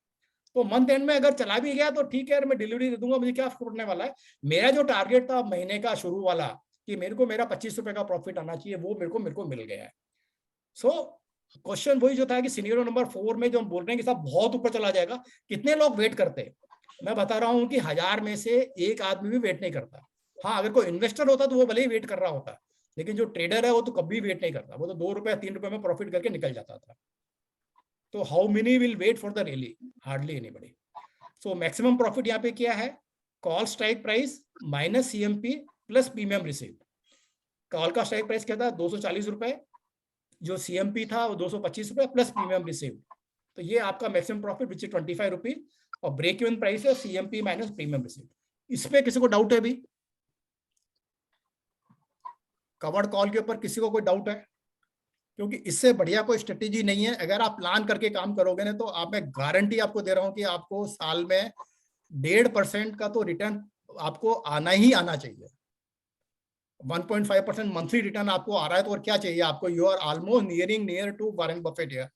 तो मंथ एंड में अगर चला भी गया तो ठीक है, मैं डिलीवरी दे दूंगा, मुझे क्या फर्क पड़ने वाला है। मेरा जो टारगेट था महीने का शुरू वाला कि मेरे को मेरा 25 रुपए का प्रॉफिट आना चाहिए, वो मेरे को मिल गया है। सो क्वेश्चन वही जो था कि सिनेरियो नंबर 4 में जो हम बोल रहे हैं कि साहब बहुत ऊपर चला जाएगा, कितने लोग वेट करते हैं? मैं बता रहा हूं कि 1000 में से एक आदमी भी वेट नहीं करता। हाँ, अगर कोई इन्वेस्टर होता तो वो भले ही वेट कर रहा होता, लेकिन जो ट्रेडर है वो तो कभी वेट नहीं करता, वो तो 2 रुपए 3 रुपए में प्रॉफिट करके निकल जाता था। तो how many will wait for the rally? Hardly anybody. So maximum profit यहाँ पे क्या है? Call strike price minus CMP plus premium received. Call का स्ट्राइक प्राइस क्या था? 240 रुपए, जो सीएमपी था वो 225 रुपए प्लस प्रीमियम रिसीव्ड। तो ये आपका maximum profit which is 25 rupees, और ब्रेक इवन प्राइस है सीएमपी माइनस प्रीमियम रिसीव्ड। इस पे किसी को डाउट है? भी कवर्ड कॉल के ऊपर किसी को कोई डाउट है? क्योंकि इससे बढ़िया कोई स्ट्रेटेजी नहीं है। अगर आप प्लान करके काम करोगे ना, तो आप, मैं गारंटी आपको दे रहा हूं कि आपको साल में 1.5% का तो रिटर्न आपको आना ही आना चाहिए। 1.5% मंथली रिटर्न आपको आ रहा है तो और क्या चाहिए आपको? You are almost near to Warren Buffett है।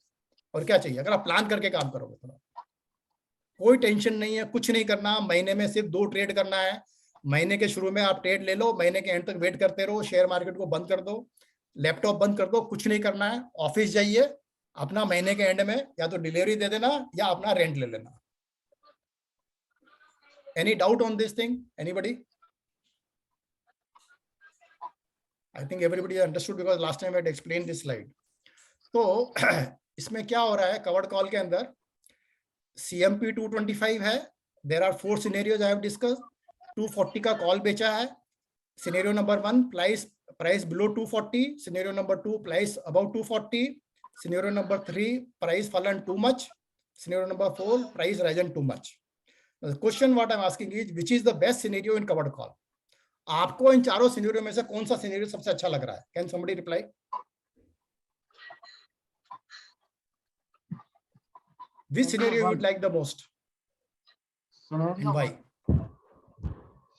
और क्या चाहिए अगर आप प्लान करके काम करोगे? थोड़ा कोई टेंशन नहीं है, कुछ नहीं करना। महीने में सिर्फ 2 ट्रेड करना है। महीने के शुरू में आप ट्रेड ले लो, महीने के एंड तक वेट करते रहो, शेयर मार्केट को बंद कर दो, लैपटॉप बंद कर दो, कुछ नहीं करना है। ऑफिस जाइए, अपना महीने के एंड में या तो डिलीवरी दे देना या अपना रेंट ले लेना। Any doubt on this thing? Anybody? I think everybody understood because last time I had explained this slide. तो इसमें क्या हो रहा है कवर्ड कॉल के अंदर? CMP 225 है। There are 4 scenarios I have discussed. 240 का कॉल बेचा है। Scenario number 1, price below 240. Scenario number 2, price above 240. Scenario number 3, price fallen too much. Scenario number 4, price risen too much. The question what I'm asking is, which is the best scenario in covered call? आपको इन चारों scenario में से कौन सा scenario सबसे अच्छा लग रहा है? Can somebody reply? Which scenario you would like the most? And why?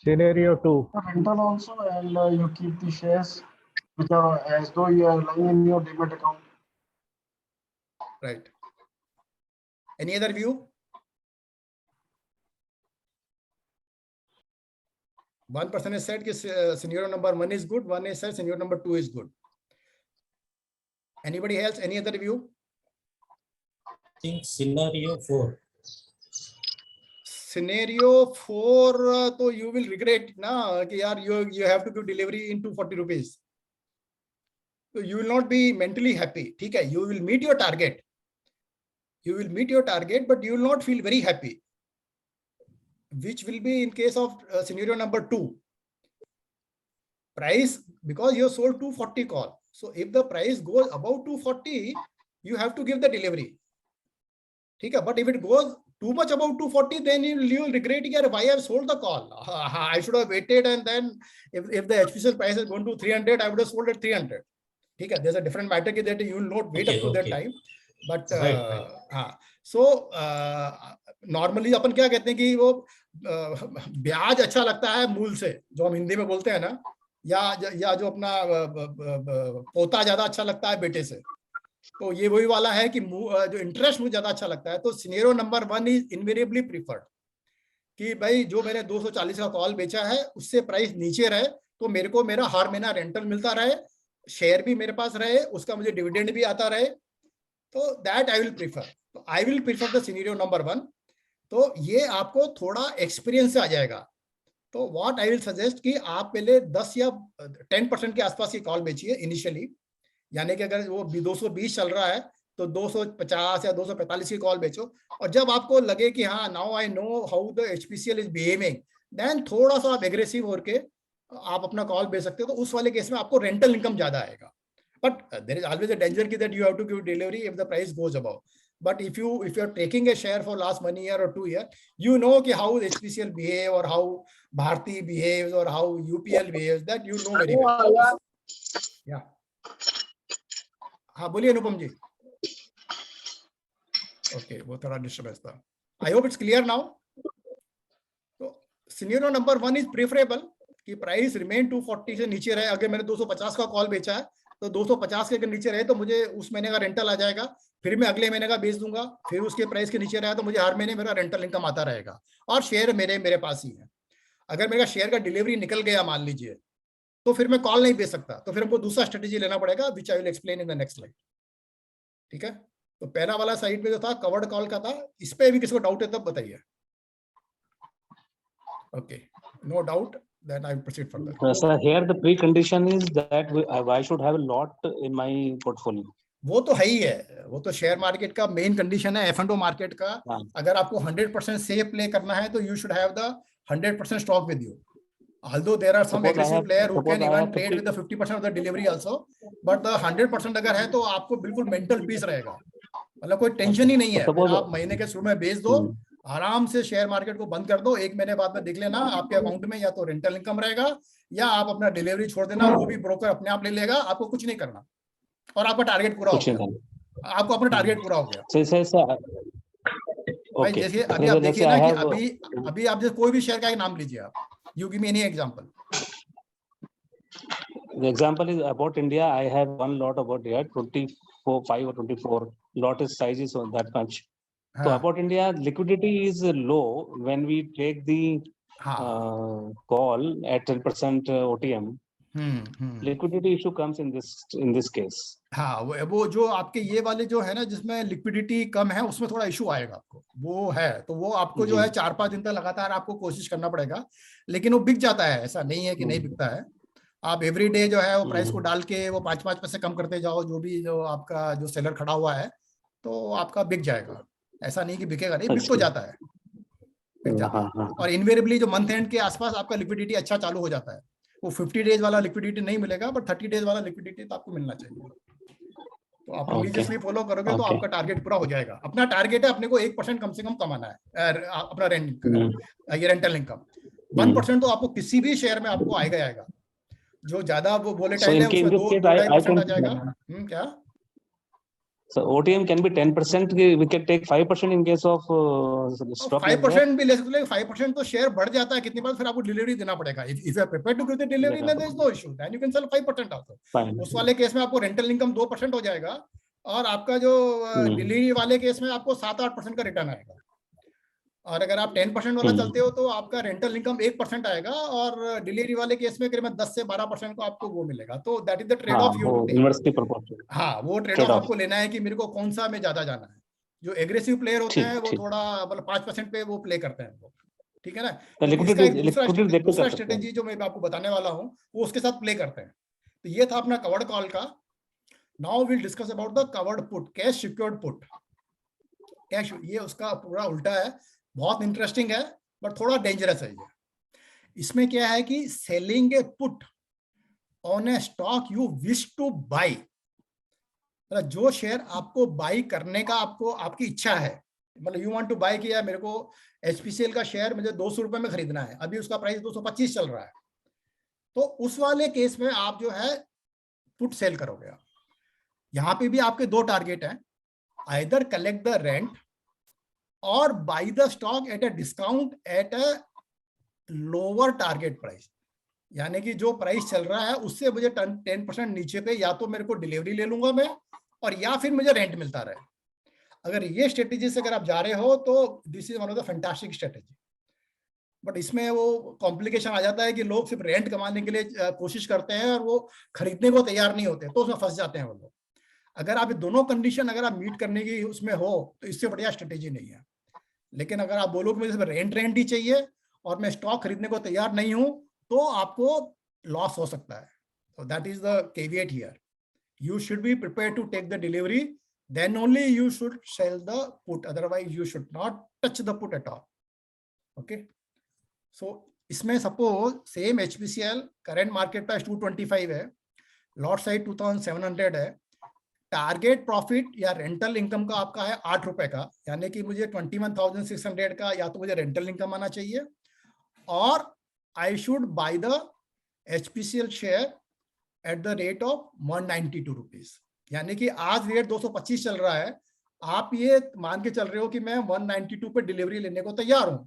Scenario 2. Rental also, and you keep the shares which are as though you are lying in your demat account. Right. Any other view? One person has said that scenario number 1 is good. One has said scenario number 2 is good. Anybody else? Any other view? I think scenario 4. Scenario 4 तो you will regret ना कि यार you have to give delivery in 240 rupees. So you will not be mentally happy. ठीक है, you will meet your target. You will meet your target, but you will not feel very happy. Which will be in case of scenario number 2. Price, because you sold 240 call. So if the price goes above 240, you have to give the delivery. ठीक है, but if it goes too much above 240, then you will regret why I have sold the call. I should have waited, and then if the HPCL price has gone to 300, I would have sold at 300. ठीक है, there's a different matter that you will not wait up to that time. But हाँ, so normally अपन क्या कहते हैं कि वो ब्याज अच्छा लगता है मूल से, जो हम हिंदी में बोलते हैं ना, या जो अपना पोता ज्यादा अच्छा लगता है बेटे से। तो ये वही वाला है कि जो इंटरेस्ट मुझे ज्यादा अच्छा लगता है। तो scenario number 1 is invariably preferred कि भाई जो मैंने 240 का कॉल बेचा है उससे प्राइस नीचे रहे, तो मेरे को मेरा हर महीना रेंटल मिलता रहे, शेयर भी मेरे पास रहे, उसका मुझे डिविडेंड भी आता रहे। तो दैट आई विल प्रीफर। तो I will prefer the scenario number 1। तो ये आपको थोड़ा एक्सपीरियंस से आ जाएगा। तो व्हाट आई विल सजेस्ट कि आप पहले 10 या 10% के आसपास की कॉल बेचिए इनिशियली। यानी कि अगर वो 220 चल रहा है तो 250 या 245 की कॉल बेचो। और जब आपको लगे कि हाँ now I know how the HPCL is behaving, then थोड़ा सा आप एग्रेसिव होके आप अपना कॉल बेच सकते हो। तो उस वाले केस में आपको रेंटल इनकम ज्यादा आएगा। But there is always a danger that you have to give delivery if the price goes above. But if you are taking a share for last 1 year or 2 years, you know how HPCL behave or how Bharti behaves or how UPL behaves, that you know very well. Yeah. हाँ बोलिए अनुपम जी। Okay, वो थोड़ा disturbance था। I hope it's clear now. तो scenario number 1 is preferable कि price remain 240 से नीचे रहे। अगर मैंने 250 का कॉल बेचा है तो 250 के अगर नीचे रहे तो मुझे उस महीने का रेंटल आ जाएगा, फिर मैं अगले महीने का बेच दूंगा, फिर उसके प्राइस के नीचे रहा तो मुझे हर महीने मेरा रेंटल इनकम आता रहेगा और शेयर मेरे पास ही है। अगर मेरा शेयर का डिलीवरी निकल गया मान लीजिए तो फिर मैं कॉल नहीं बेच सकता, तो फिर हमको दूसरा स्ट्रेटेजी लेना पड़ेगा, which I will explain in the next slide. ठीक है, तो पहला वाला साइड में जो था कवर्ड कॉल का था, इस पे भी किसी को डाउट है तब बताइए। Okay, no doubt, then I will proceed further. Sir, here the precondition is that I should have a lot in my portfolio. वो तो है ही है, वो तो शेयर मार्केट का मेन कंडीशन है, F&O मार्केट का। अगर आपको 100% सेफ प्ले करना है तो you should have the 100% stock with you. Although there are some aggressive player who can even trade with the 50% of the delivery also, but the 100% अगर है तो आपको बिल्कुल मेंटल पीस रहेगा, मतलब कोई टेंशन ही नहीं है। आप महीने के शुरू में बेच दो, आराम से शेयर मार्केट को बंद कर दो, 1 महीने बाद में देख लेना आपके अकाउंट में या तो रेंटल इनकम रहेगा या आप अपना डिलीवरी छोड़ देना, वो भी ब्रोकर अपने आप ले लेगा, आपको कुछ नहीं करना और आपका टारगेट पूरा हो गया, आपको अपना टारगेट पूरा हो गया। भाई जैसे अभी आप देखिए ना कि अभी आप जैसे कोई भी शेयर का एक नाम लीजिए आप, you give me any example. The example is about India. I have one lot about here, 5 or 24 lot is size is on that much. So about India, liquidity is low when we take the call at 10% OTM. Liquidity issue comes in this case. हाँ, वो जो आपके ये वाले जो है ना जिसमें लिक्विडिटी कम है उसमें थोड़ा इशू आएगा आपको, वो है तो वो आपको जो है 4-5 दिन तक लगातार आपको कोशिश करना पड़ेगा, लेकिन वो बिक जाता है, ऐसा नहीं है कि नहीं बिकता है। आप एवरी डे जो है वो प्राइस को डाल के वो 5-5 पैसे कम करते जाओ, जो भी जो आपका जो सेलर खड़ा हुआ है तो आपका बिक जाएगा, ऐसा नहीं कि बिकेगा नहीं, बिक तो जाता है, बिक जाता है। और इनवेरिएबली जो मंथ एंड के आसपास आपका लिक्विडिटी अच्छा चालू हो जाता है, वो 50 डेज वाला लिक्विडिटी नहीं मिलेगा बट 30 डेज वाला लिक्विडिटी तो आपको मिलना चाहिए। तो आप रिलीजियसली फॉलो करोगे तो आपका टारगेट पूरा हो जाएगा। अपना टारगेट है अपने को 1% कम से कम कमाना है अपना रेंटल इनकम। 1% तो आपको किसी भी शेयर में आपको आएगा, जो ज्यादा वो वोलेटाइल है उसमें 2-2.5% आ जाएगा। क्या? So OTM can be 10%. We can take 5% in case of stock. 5% भी ले सकते हैं, 5% तो शेयर बढ़ जाता है कितनी बार, फिर आपको डिलीवरी देना पड़ेगा। If you are prepared to give the delivery, then there is no issue. Then you can sell 5% also. उस वाले केस में आपको रेंटल इनकम 2% हो जाएगा और आपका जो डिलीवरी वाले केस में आपको 7-8% का रिटर्न आएगा। और अगर आप 10% वाला चलते हो तो आपका रेंटल इनकम 1% आएगा और डिलीवरी वाले केस में करीबन 10 से 12% को आपको वो मिलेगा। तो that is the trade off you. हाँ, वो ट्रेड ऑफ आपको लेना है कि मेरे को कौन सा में ज्यादा जाना है। जो एग्रेसिव प्लेयर होते हैं वो थोड़ा मतलब 5% पे वो प्ले करते हैं वो, ठीक है ना। दूसरा स्ट्रेटेजी जो मैं आपको बताने वाला हूँ वो उसके साथ प्ले करते हैं। तो ये था अपना कवर्ड कॉल का। Now will discuss about the covered put, cash secured put. Cash ये उसका पूरा उल्टा है, बहुत इंटरेस्टिंग है बट थोड़ा डेंजरस है ये। इसमें क्या है कि selling A put on a stock you wish two by, मतलब जो शेयर आपको बाई करने का आपको आपकी इच्छा है, मतलब यू वांट टू बाई किया, मेरे को HPCL का शेयर मुझे 200 रुपए में खरीदना है, अभी उसका प्राइस 225 चल रहा है, तो उस वाले केस में आप जो है पुट सेल करोगे। यहां पे भी आपके 2 टारगेट हैं, आइदर कलेक्ट द रेंट और bye the stock at a discount at a lower target price, यानी कि जो प्राइस चल रहा है उससे मुझे 10% नीचे पे या तो मेरे को डिलीवरी ले लूंगा मैं और या फिर मुझे रेंट मिलता रहे। अगर ये स्ट्रेटेजी से अगर आप जा रहे हो तो this is one of the fantastic strategy. But इसमें वो कॉम्प्लिकेशन आ जाता है कि लोग सिर्फ रेंट कमाने के लिए कोशिश करते हैं और वो खरीदने को तैयार नहीं होते, तो उसमें फंस जाते हैं वो लोग। अगर आप दोनों कंडीशन अगर आप मीट करने की उसमें हो तो इससे बढ़िया स्ट्रेटेजी नहीं है। लेकिन अगर आप बोलो कि मुझे सिर्फ रेंट ही चाहिए और मैं स्टॉक खरीदने को तैयार नहीं हूं तो आपको लॉस हो सकता है। So that is the caveat here. You should be prepared to take the delivery, then only you should sell the put, otherwise you should not touch the put at all. Okay, so इसमें suppose same HPCL current market price 225 है, lot size 2700 है, target profit या rental income का आपका है 8 रुपए का, यानी कि मुझे 21,600 का या तो मुझे रेंटल इनकम आना चाहिए और I should buy the HPCL share eight the rate of 192 rupees, यानी कि आज रेट 225 चल रहा है, आप ये मान के चल रहे हो कि मैं 192 पे डिलीवरी लेने को तैयार हूं,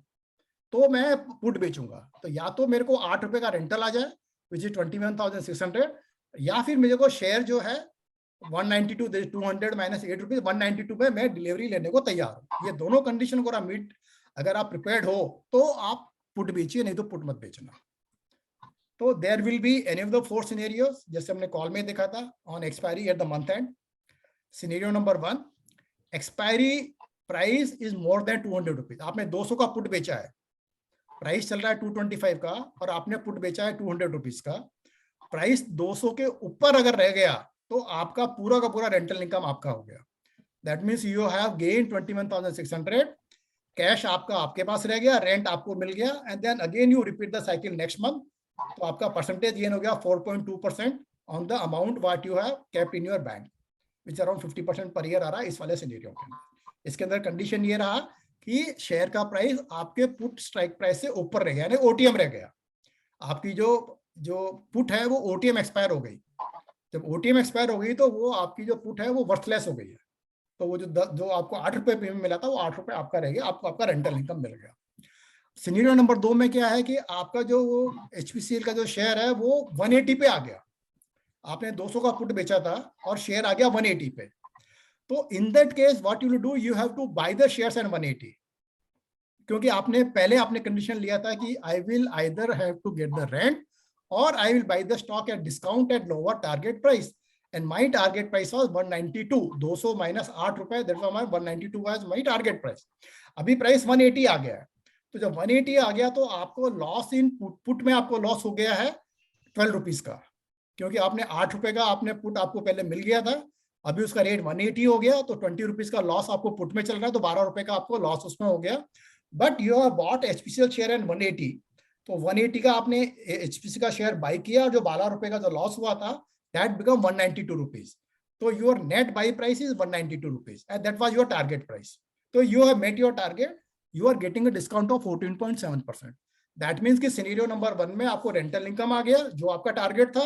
तो मैं पुट बेचूंगा। तो या तो मेरे को 8 रुपए का रेंटल आ जाए विच इज 21,600, या फिर मेरे को शेयर जो है 192 200 माइनस 8 रुपीज 192 पे मैं डिलीवरी लेने को तैयार हूं। ये दोनों कंडीशन को मीट अगर आप प्रिपेयर्ड हो तो आप पुट बेचिए, नहीं तो पुट मत बेचना। तो there will be any of the 4 scenarios, जैसे हमने कॉल में देखा था, on expiry at the month end. Scenario number 1, expiry price is more than 200 rupees. आपने 200 का पुट बेचा है, प्राइस चल रहा है 225 का, और आपने पुट बेचा है 200 रुपीज का. प्राइस 200 के ऊपर अगर रह गया तो आपका पूरा का पूरा रेंटल इनकम आपका हो गया. That means you have gain 21,600. Cash आपका आपके पास रह गया, रेंट आपको मिल गया, and then again you repeat the cycle next month. तो आपका परसेंटेज गेन हो गया 4.2% on the amount what you have kept in your bank, which around 50% per year आ रहा है इस वाले सिनेरियो के अंदर. इसके अंदर कंडीशन ये रहा कि शेयर का प्राइस आपके पुट स्ट्राइक प्राइस से ऊपर रह गया, यानी ओटीएम रह गया. आपकी जो पुट है वो ओटीएम एक्सपायर हो गई. जब ओटीएम एक्सपायर हो गई तो वो आपकी जो पुट है वो वर्थलेस हो गई है. तो वो जो आपको 8 रुपए प्रीमियम मिला था वो 8 रुपए आपका रह गया, आपको आपका रेंटल इनकम मिल गया. सिनेरियो नंबर 2 में क्या है कि आपका जो एचपीसीएल का जो शेयर है वो 180 पे आ गया. आपने 200 का पुट बेचा था और शेयर आ गया 180 पे. तो in that case what you will do, you have to buy the shares at 180, क्योंकि आपने कंडीशन लिया था कि I will either have to get the rent और I will buy the stock at discount at lower target price, and my target price was 192. 200 minus 8 रुपए, that was my 192 was my target price. अभी price 180 आ गया है. तो जब 180 आ गया तो आपको लॉस इन पुट में आपको लॉस हो गया है 12 रुपीज का, क्योंकि आपने 8 रुपए का आपने पुट आपको पहले मिल गया था, अभी उसका रेट 180 हो गया, तो 20 रुपीज का लॉस आपको पुट में चल रहा है, तो 12 रुपए का आपको लॉस उसमें हो गया. But you have bought HPCL share and 180, तो 180 का आपने एचपीसी का शेयर बाय किया, और जो 12 रुपए का जो लॉस हुआ था दैट बिकम 192 रुपीज. तो your net buy price is 192 rupees and that was your target price. तो you have met your target, you are getting a discount of 14.7%. That means कि सिनेरियो नंबर 1 में आपको rental income आ गया जो आपका target था.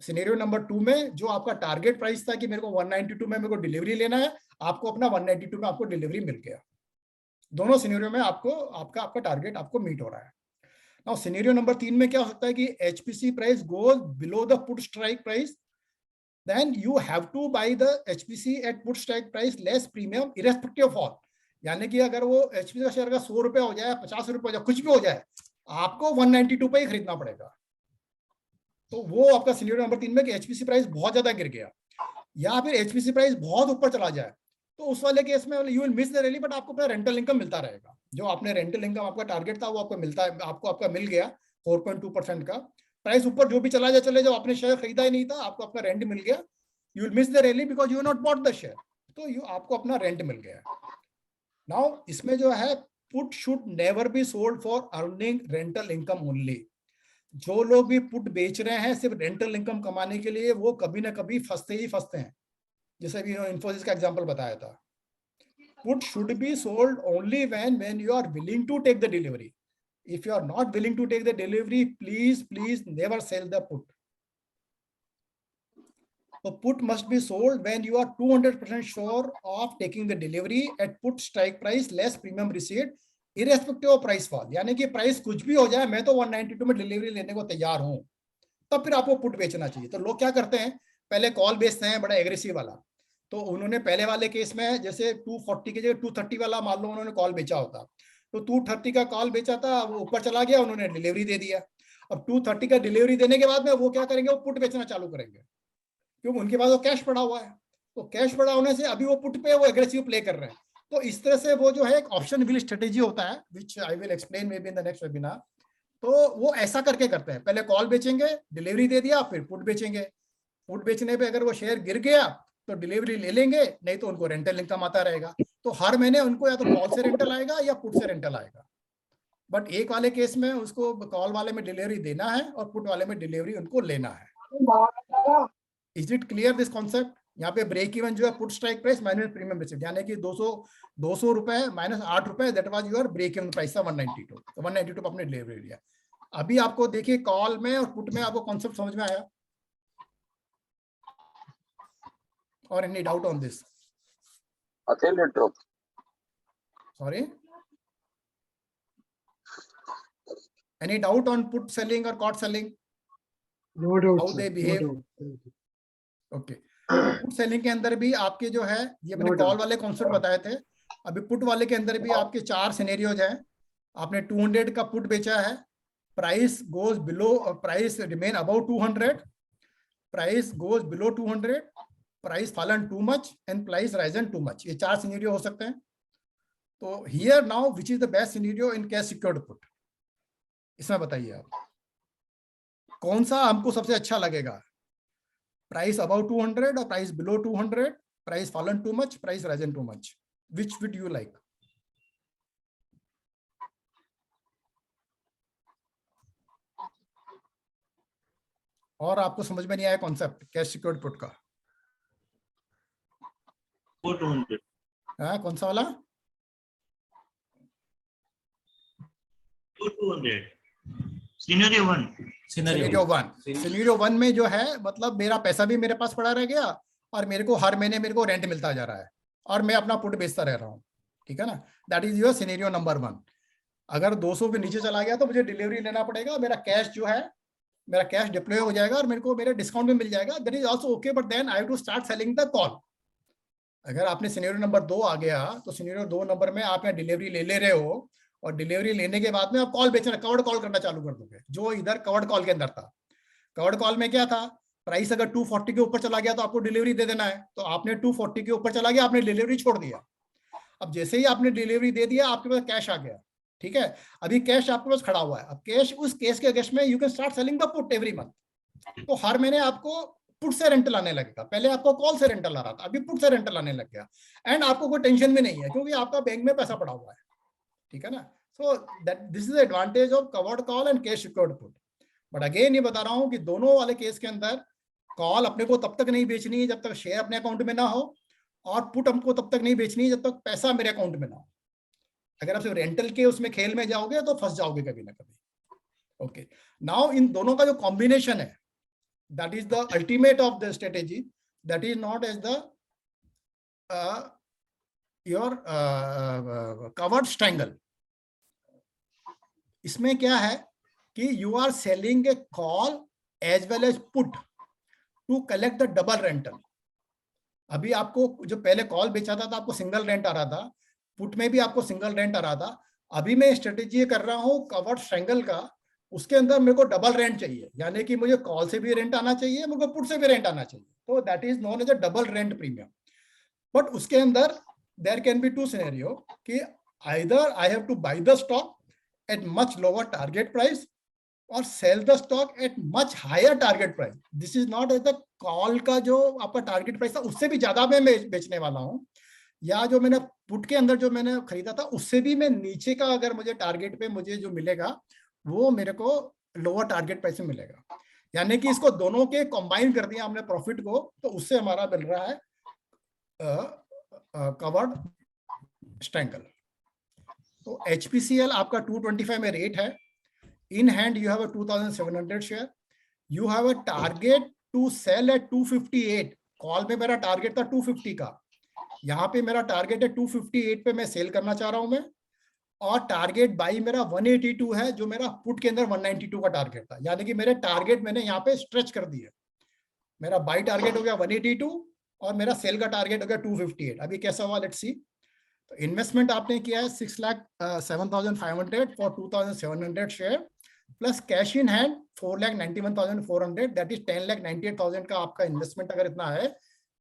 Scenario number 2 में जो आपका टारगेट प्राइस था कि मेरे को 192 में मेरे को डिलीवरी लेना है, आपको अपना 192 में आपको डिलीवरी मिल गया. दोनों सिनेरियो में आपको आपका टारगेट आपको मीट हो रहा है. नाउ सिनेरियो नंबर 3 में क्या हो सकता है कि HPC price goes below the put strike price, then you have to buy the HPC at put strike price less premium irrespective of all. यानी कि अगर वो एचपीसी का शेयर का 100 रुपए हो जाए, 50 रुपए हो जाए, कुछ भी हो जाए, आपको 192 पे ही खरीदना पड़ेगा. तो वो आपका सिनेरियो नंबर 3 में कि एचपीसी प्राइस बहुत ज्यादा गिर गया, या फिर एचपीसी प्राइस बहुत ऊपर चला जाए, तो उस वाले केस में you will miss the rally, but आपको अपना रेंटल इनकम मिलता रहेगा. जो आपने रेंटल इनकम आपका टारगेट था वो आपको मिलता है, आपको आपका मिल गया 4.2% का. प्राइस ऊपर जो भी चला जाए चले जाओ, आपने शेयर खरीदा ही नहीं था, आपको आपका रेंट मिल गया. You will miss the rally because you not bought the share, तो आपको अपना रेंट मिल गया. नाउ इसमें जो है put should never be sold for earning rental income only. जो लोग भी पुट बेच रहे हैं सिर्फ रेंटल इनकम कमाने के लिए, वो कभी ना कभी फंसते ही फंसते हैं. जैसे भी इन्फोसिस का एग्जांपल बताया था, put should be sold only when you are willing to take the delivery. If you are not willing to take the delivery, please never sell the put. So put must be sold when you are 200% sure of taking the delivery at put strike price less premium receipt irrespective of price fall. यानी कि price कुछ भी हो जाए, मैं तो 192 में delivery लेने को तैयार हूं, तब फिर आपको पुट बेचना चाहिए. तो लोग क्या करते हैं, पहले कॉल बेचते हैं बड़ा एग्रेसिव वाला. तो उन्होंने पहले वाले केस में जैसे 240 की जगह 230 वाला मान लो उन्होंने कॉल बेचा होता, तो 230 का कॉल बेचा था, वो ऊपर चला गया, उन्होंने डिलीवरी दे दिया. और 230 का डिलीवरी देने के बाद में वो क्या करेंगे, वो पुट बेचना चालू करेंगे, क्योंकि उनके पास वो कैश पड़ा हुआ है. तो कैश पड़ा होने से अभी वो पुट पे वो एग्रेसिव प्ले कर रहे हैं. तो इस तरह से वो जो है एक ऑप्शन विल स्ट्रेटेजी होता है, which I will explain may be in the next webinar. तो वो ऐसा करके करते हैं, पहले कॉल बेचेंगे, डिलीवरी दे दिया, फिर पुट बेचेंगे. पुट बेचने पे अगर वो शेयर गिर गया तो डिलीवरी ले लेंगे, नहीं तो उनको रेंटल इनकम आता रहेगा. तो हर महीने उनको या तो कॉल से रेंटल आएगा या पुट से रेंटल आएगा. बट एक वाले केस में उसको कॉल वाले में डिलीवरी देना है और पुट वाले में डिलीवरी उनको लेना है. Is it clear this concept? यहाँ पे ब्रेक इवन जो है put strike price minus premium receipt, यानी कि 200 रुपए माइनस 8 रुपए, that was your break even price था 192. तो 192 पे आपने डिलीवरी लिया. अभी आपको देखिए कॉल में और पुट में आपको कॉन्सेप्ट समझ में आया, और any doubt on this? Sorry, any doubt on put selling और कॉट selling? No doubt, How sir. they No behave? doubt. Okay. Put selling के अंदर भी आपके जो है, ये मैंने कॉल वाले कॉन्सेप्ट बताए थे. अभी पुट वाले के अंदर भी आपके 4 सिनेरियोज हैं. आपने 200 का पुट बेचा है, price goes below, price remain above 200, price goes below 200, price fallen too much, and price risen too much. ये 4 सिनेरियो हो सकते हैं. तो here now which is the best scenario in cash secured put? इसमें बताइए आप कौन सा हमको सबसे अच्छा लगेगा? प्राइस अबाउट 200 और price below 200, price fallen too much, price risen too much. Which would you like? और आपको समझ में नहीं आया कॉन्सेप्ट कैश सिक्योर्ड पुट का? 200. हाँ, कौन सा वाला? 200. Scenario 1. सिनेरियो 1. सिनेरियो 1 में जो है मतलब मेरा पैसा भी मेरे पास पड़ा रह गया और मेरे को हर महीने मेरे को रेंट मिलता जा रहा है और मैं अपना पुट बेचता रह रहा हूँ. ठीक है ना? That is your scenario number 1. अगर 200 पे नीचे चला गया तो मुझे डिलीवरी लेना पड़ेगा, मेरा कैश जो है मेरा कैश डिप्लॉय हो जाएगा और मेरे को मेरे डिस्काउंट में मिल जाएगा. That is also okay, but then I have to start selling the call. अगर आपने सिनेरियो नंबर 2 आ गया तो सिनेरियो 2 नंबर में आप डिलीवरी ले रहे हो और डिलीवरी लेने के बाद में आप कॉल बेचना, कवर्ड कॉल करना चालू कर दोगे, जो इधर कवर्ड कॉल के अंदर था. कवर्ड कॉल में क्या था? प्राइस अगर 240 के ऊपर चला गया तो आपको डिलीवरी दे देना है. तो आपने 240 के ऊपर चला गया, आपने डिलीवरी छोड़ दिया. अब जैसे ही आपने डिलीवरी दे दिया आपके पास कैश आ गया. ठीक है, अभी कैश आपके पास खड़ा हुआ है. अब कैश, उस केस के अगेंस्ट में you can start selling the put every month. तो हर महीने आपको पुट से रेंटल आने लगेगा. पहले आपको कॉल से रेंटल आ रहा था, अभी पुट से रेंटल आने लग गया. एंड आपको कोई टेंशन भी नहीं है क्योंकि आपका बैंक में पैसा पड़ा हुआ है. ठीक है ना? So that this is the advantage of covered call and cash secured put. But again ये बता रहा हूँ कि दोनों वाले केस के अंदर कॉल अपने को तब तक नहीं बेचनी है जब तक शेयर अपने अकाउंट में ना हो, और पुट हमको तब तक नहीं बेचनी है जब तक पैसा मेरे अकाउंट में ना हो. अगर आप सिर्फ रेंटल के उसमें खेल में जाओगे तो फंस जाओगे कभी ना कभी. ओके, नाउ इन दोनों का जो कॉम्बिनेशन है, that is the ultimate of the strategy. That is not as the your covered strangle. इसमें क्या है कि you are selling a call as well as put to collect the double rental. अभी आपको जो पहले कॉल बेचा था आपको सिंगल रेंट आ रहा था, पुट में भी आपको सिंगल रेंट आ रहा था. अभी मैं स्ट्रेटेजी कर रहा हूँ कवर्ड स्ट्रैंगल का, उसके अंदर मेरे को डबल रेंट चाहिए, यानी कि मुझे कॉल से भी रेंट आना चाहिए, मेरे को पुट से भी रेंट आना चाहिए. तो that is known as a double rent premium. But उसके अंदर देयर कैन बी 2 सिनेरियो कि either I have to buy the stock at much lower target price or sell the stock at much higher target price. This is not as the call का जो आपका target price था उससे भी ज्यादा मैं बेचने वाला हूँ, या जो मैंने पुट के अंदर जो मैंने खरीदा था उससे भी मैं नीचे का अगर मुझे टारगेट पे मुझे जो मिलेगा वो मेरे को लोअर टारगेट प्राइस में मिलेगा. यानी कि इसको दोनों के कंबाइन कर दिया हमने प्रॉफिट को, तो उससे हमारा मिल रहा है कवर्ड स्ट्रैंगल. तो HPCL आपका 225 में रेट है. In hand you have a 2700 share. You have a target to sell at 258. Call में मेरा टारगेट था 250 का, यहाँ पे मेरा टारगेट है 258 पे मैं सेल करना चाह रहा हूं मैं. और टारगेट बाई मेरा 182 है, जो मेरा पुट के अंदर 192 का टारगेट था. यानी कि मेरे टारगेट मैंने यहाँ पे स्ट्रेच कर दिया. मेरा बाई टारगेट हो गया 182 और मेरा सेल का टारगेट हो गया 258. अभी कैसा हुआ लेट्स सी. तो इन्वेस्टमेंट आपने किया है 6,07,500 for 2,700 share plus cash in hand 4,91,400. That is 10,98,000 का आपका इन्वेस्टमेंट. अगर इतना है,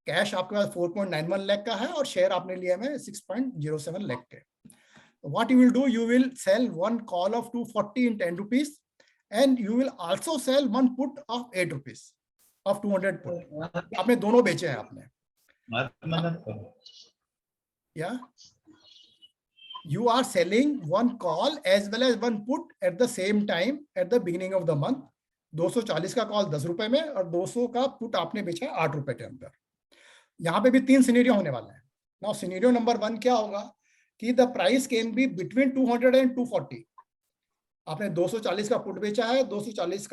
कैश आपके पास 4.91 लाख का है और शेयर आपने लिया है 6.07 लाख के. What you will do, you will sell one call of 240 in 10 rupees and you will also sell one put of 8 rupees of 200 put. आपने दोनों बेचे हैं आपने. Yeah. You are selling one call as well as one put at the same time at the beginning of the month. 240 का call 10 रुपए में और 200 का पुट आपने बेचा 8 रुपए के अंदर. यहाँ पे भी 3 सिनेरियो होने वाला है. नाउ सिनेरियो नंबर 1 क्या होगा कि the price can be between 200 and 240. आपने 240 का पुट बेचा है, 240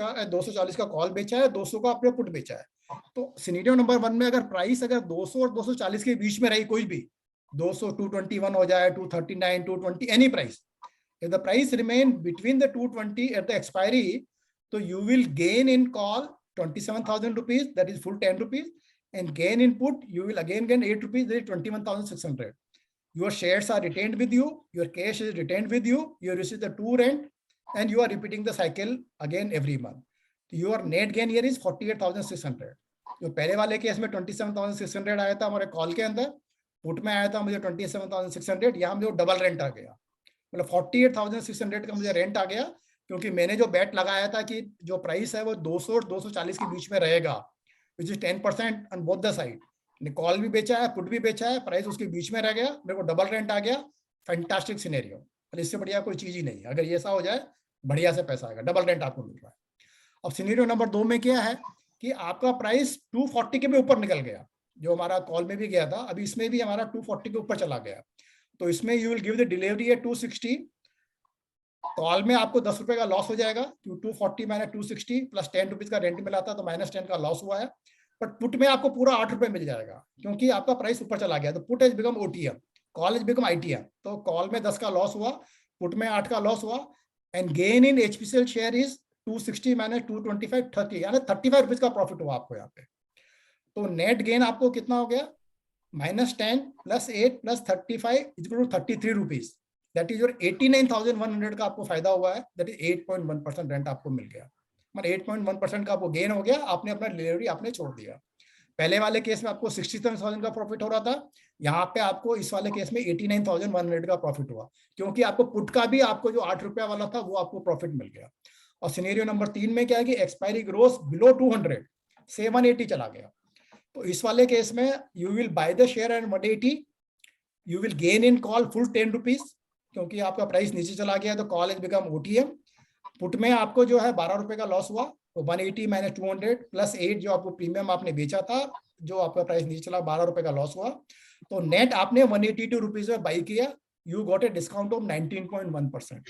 का कॉल बेचा है, 200 का आपने पुट बेचा है. तो सिनेरियो नंबर 1 में अगर प्राइस अगर 200 और 240 के बीच में रही, कोई भी 200 221 हो जाए, 239 220 any price, if the price remain between the 220 at the expiry, so you will gain in call 27,000 rupees, that is full 10 rupees, and gain in put you will again gain 8 rupees, that is 21,600. Your shares are retained with you, your cash is retained with you, you receive the 2 rent and you are repeating the cycle again every month. Your net gain here is 48,600. जो पहले वाले case में 27,600 आया था हमारे call के अंदर, put में आया था मुझे 27,600, यहाँ मुझे डबल रेंट आ गया, मतलब 48,600 का मुझे रेंट आ गया, क्योंकि मैंने जो बेट लगाया था कि जो प्राइस है वो 200 और 240 के बीच में रहेगा, which is 10% on both the side. Call भी बेचा है, पुट भी बेचा है, प्राइस उसके बीच में रह गया, मेरे को डबल रेंट आ गया, फैंटास्टिक सिनेरियो। इससे बढ़िया कोई चीज ही नहीं है। अगर ये ऐसा हो जाए बढ़िया से पैसा आएगा, डबल रेंट आपको मिल रहा है। अब सिनेरियो नंबर 2 में क्या है कि आपका प्राइस 240 के भी ऊपर निकल गया, जो हमारा कॉल में भी गया था, अभी इसमें भी हमारा 240 के ऊपर चला गया, तो इसमें you will give the delivery है 260। कॉल में आपको 10 रुपए का लॉस हो जाएगा, 240 माइनस 260 प्लस 10 रुपीज का रेंट मिला था, तो -10 का लॉस हुआ है। बट पुट में आपको पूरा 8 रुपए मिल जाएगा, क्योंकि आपका प्राइस ऊपर चला गया, तो put has become OTM, call has become ITM। तो कॉल में 10 का लॉस हुआ, पुट में 8 का लॉस हुआ, and gain in HPCL share is 260 minus 225 30, यानी 35 रुपीज का प्रॉफिट हुआ आपको यहाँ पे। तो नेट गेन आपको कितना हो गया, -10 + 8 + 35 = 33 रुपीज। दैट इज योर 89,100 का आपको फायदा हुआ है, दैट इज 8.1% रेंट आपको मिल गया, मतलब 8.1% का आपको गेन हो गया, आपने अपना डिलीवरी आपने छोड़ दिया। पहले वाले केस में आपको 67,000 का प्रॉफिट हो रहा था, यहाँ पे आपको इस वाले केस में 89,100 का प्रॉफिट हुआ, क्योंकि आपको पुट का भी आपको जो 8 रुपया वाला था वो आपको प्रॉफिट मिल गया। और सिनेरियो नंबर 3 में क्या है कि एक्सपायरी ग्रोस बिलो 200 से 180 चला गया, तो इस वाले केस में you will buy the share eight 180, you will gain in call full 10 rupees, क्योंकि आपका प्राइस नीचे चला गया, तो call has become OTM। Put में आपको जो है 12 रुपए का लॉस हुआ, तो 180 माइनस 200 प्लस 8 जो आपको प्रीमियम आपने बेचा था, जो आपका प्राइस नीचे चला, 12 रुपए का लॉस हुआ, तो नेट आपने 182 रुपीज में बाई किया, you got a discount of 19.1%।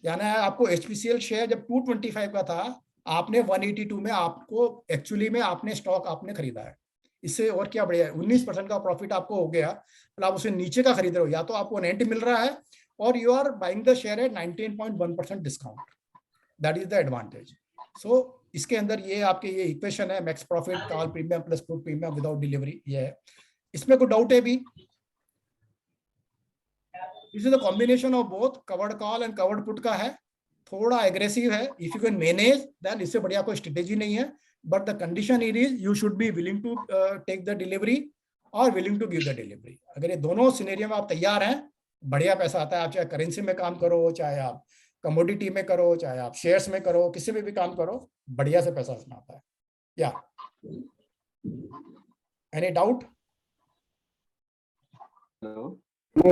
यानी आपको HPCL शेयर जब 225 का था, आपने 182 में आपको एक्चुअली में आपने स्टॉक आपने खरीदा है। इससे और क्या बढ़िया है, 19% का प्रॉफिट आपको हो गया, मतलब आप उसे नीचे का खरीद रहे हो, या तो आपको रेंट मिल रहा है और you are buying the share at 19.1% discount, that is the advantage. So इसके अंदर ये आपके ये इक्वेशन है, max profit, call premium plus put premium without delivery, ये है। इसमें कोई डाउट है भी? This is the combination of both covered call and covered put का है, थोड़ा एग्रेसिव है, if you can manage then इससे बढ़िया कोई स्ट्रेटेजी नहीं है, but the condition it is you should be willing to take the delivery और willing to give the delivery. अगर ये दोनों सिनेरियो में आप तैयार हैं, बढ़िया पैसा आता है। आप चाहे करेंसी में काम करो, चाहे आप कमोडिटी में करो, चाहे आप शेयर्स में करो, किसी में भी काम करो, बढ़िया से पैसा इसमें आता है। या एनी डाउट?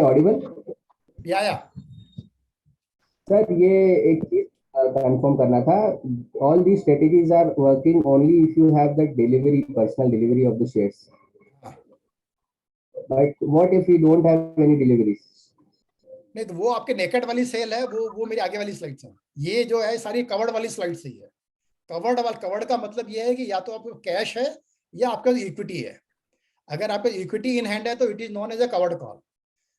ऑडिबल? या सर, ये एक चीज कंफर्म करना था, all the strategies are working only if you have the delivery, personal delivery of the shares, but what if you don't have any deliveries? नहीं, तो वो आपके नेकेड वाली सेल है, वो मेरी आगे वाली स्लाइड्स है। ये जो है सारी कवर्ड वाली स्लाइड्स ही है। कवर्ड का मतलब ये है कि या तो आपको कैश है या आपका इक्विटी है। अगर आपका इक्विटी इन हैंड है तो it is known as a covered call.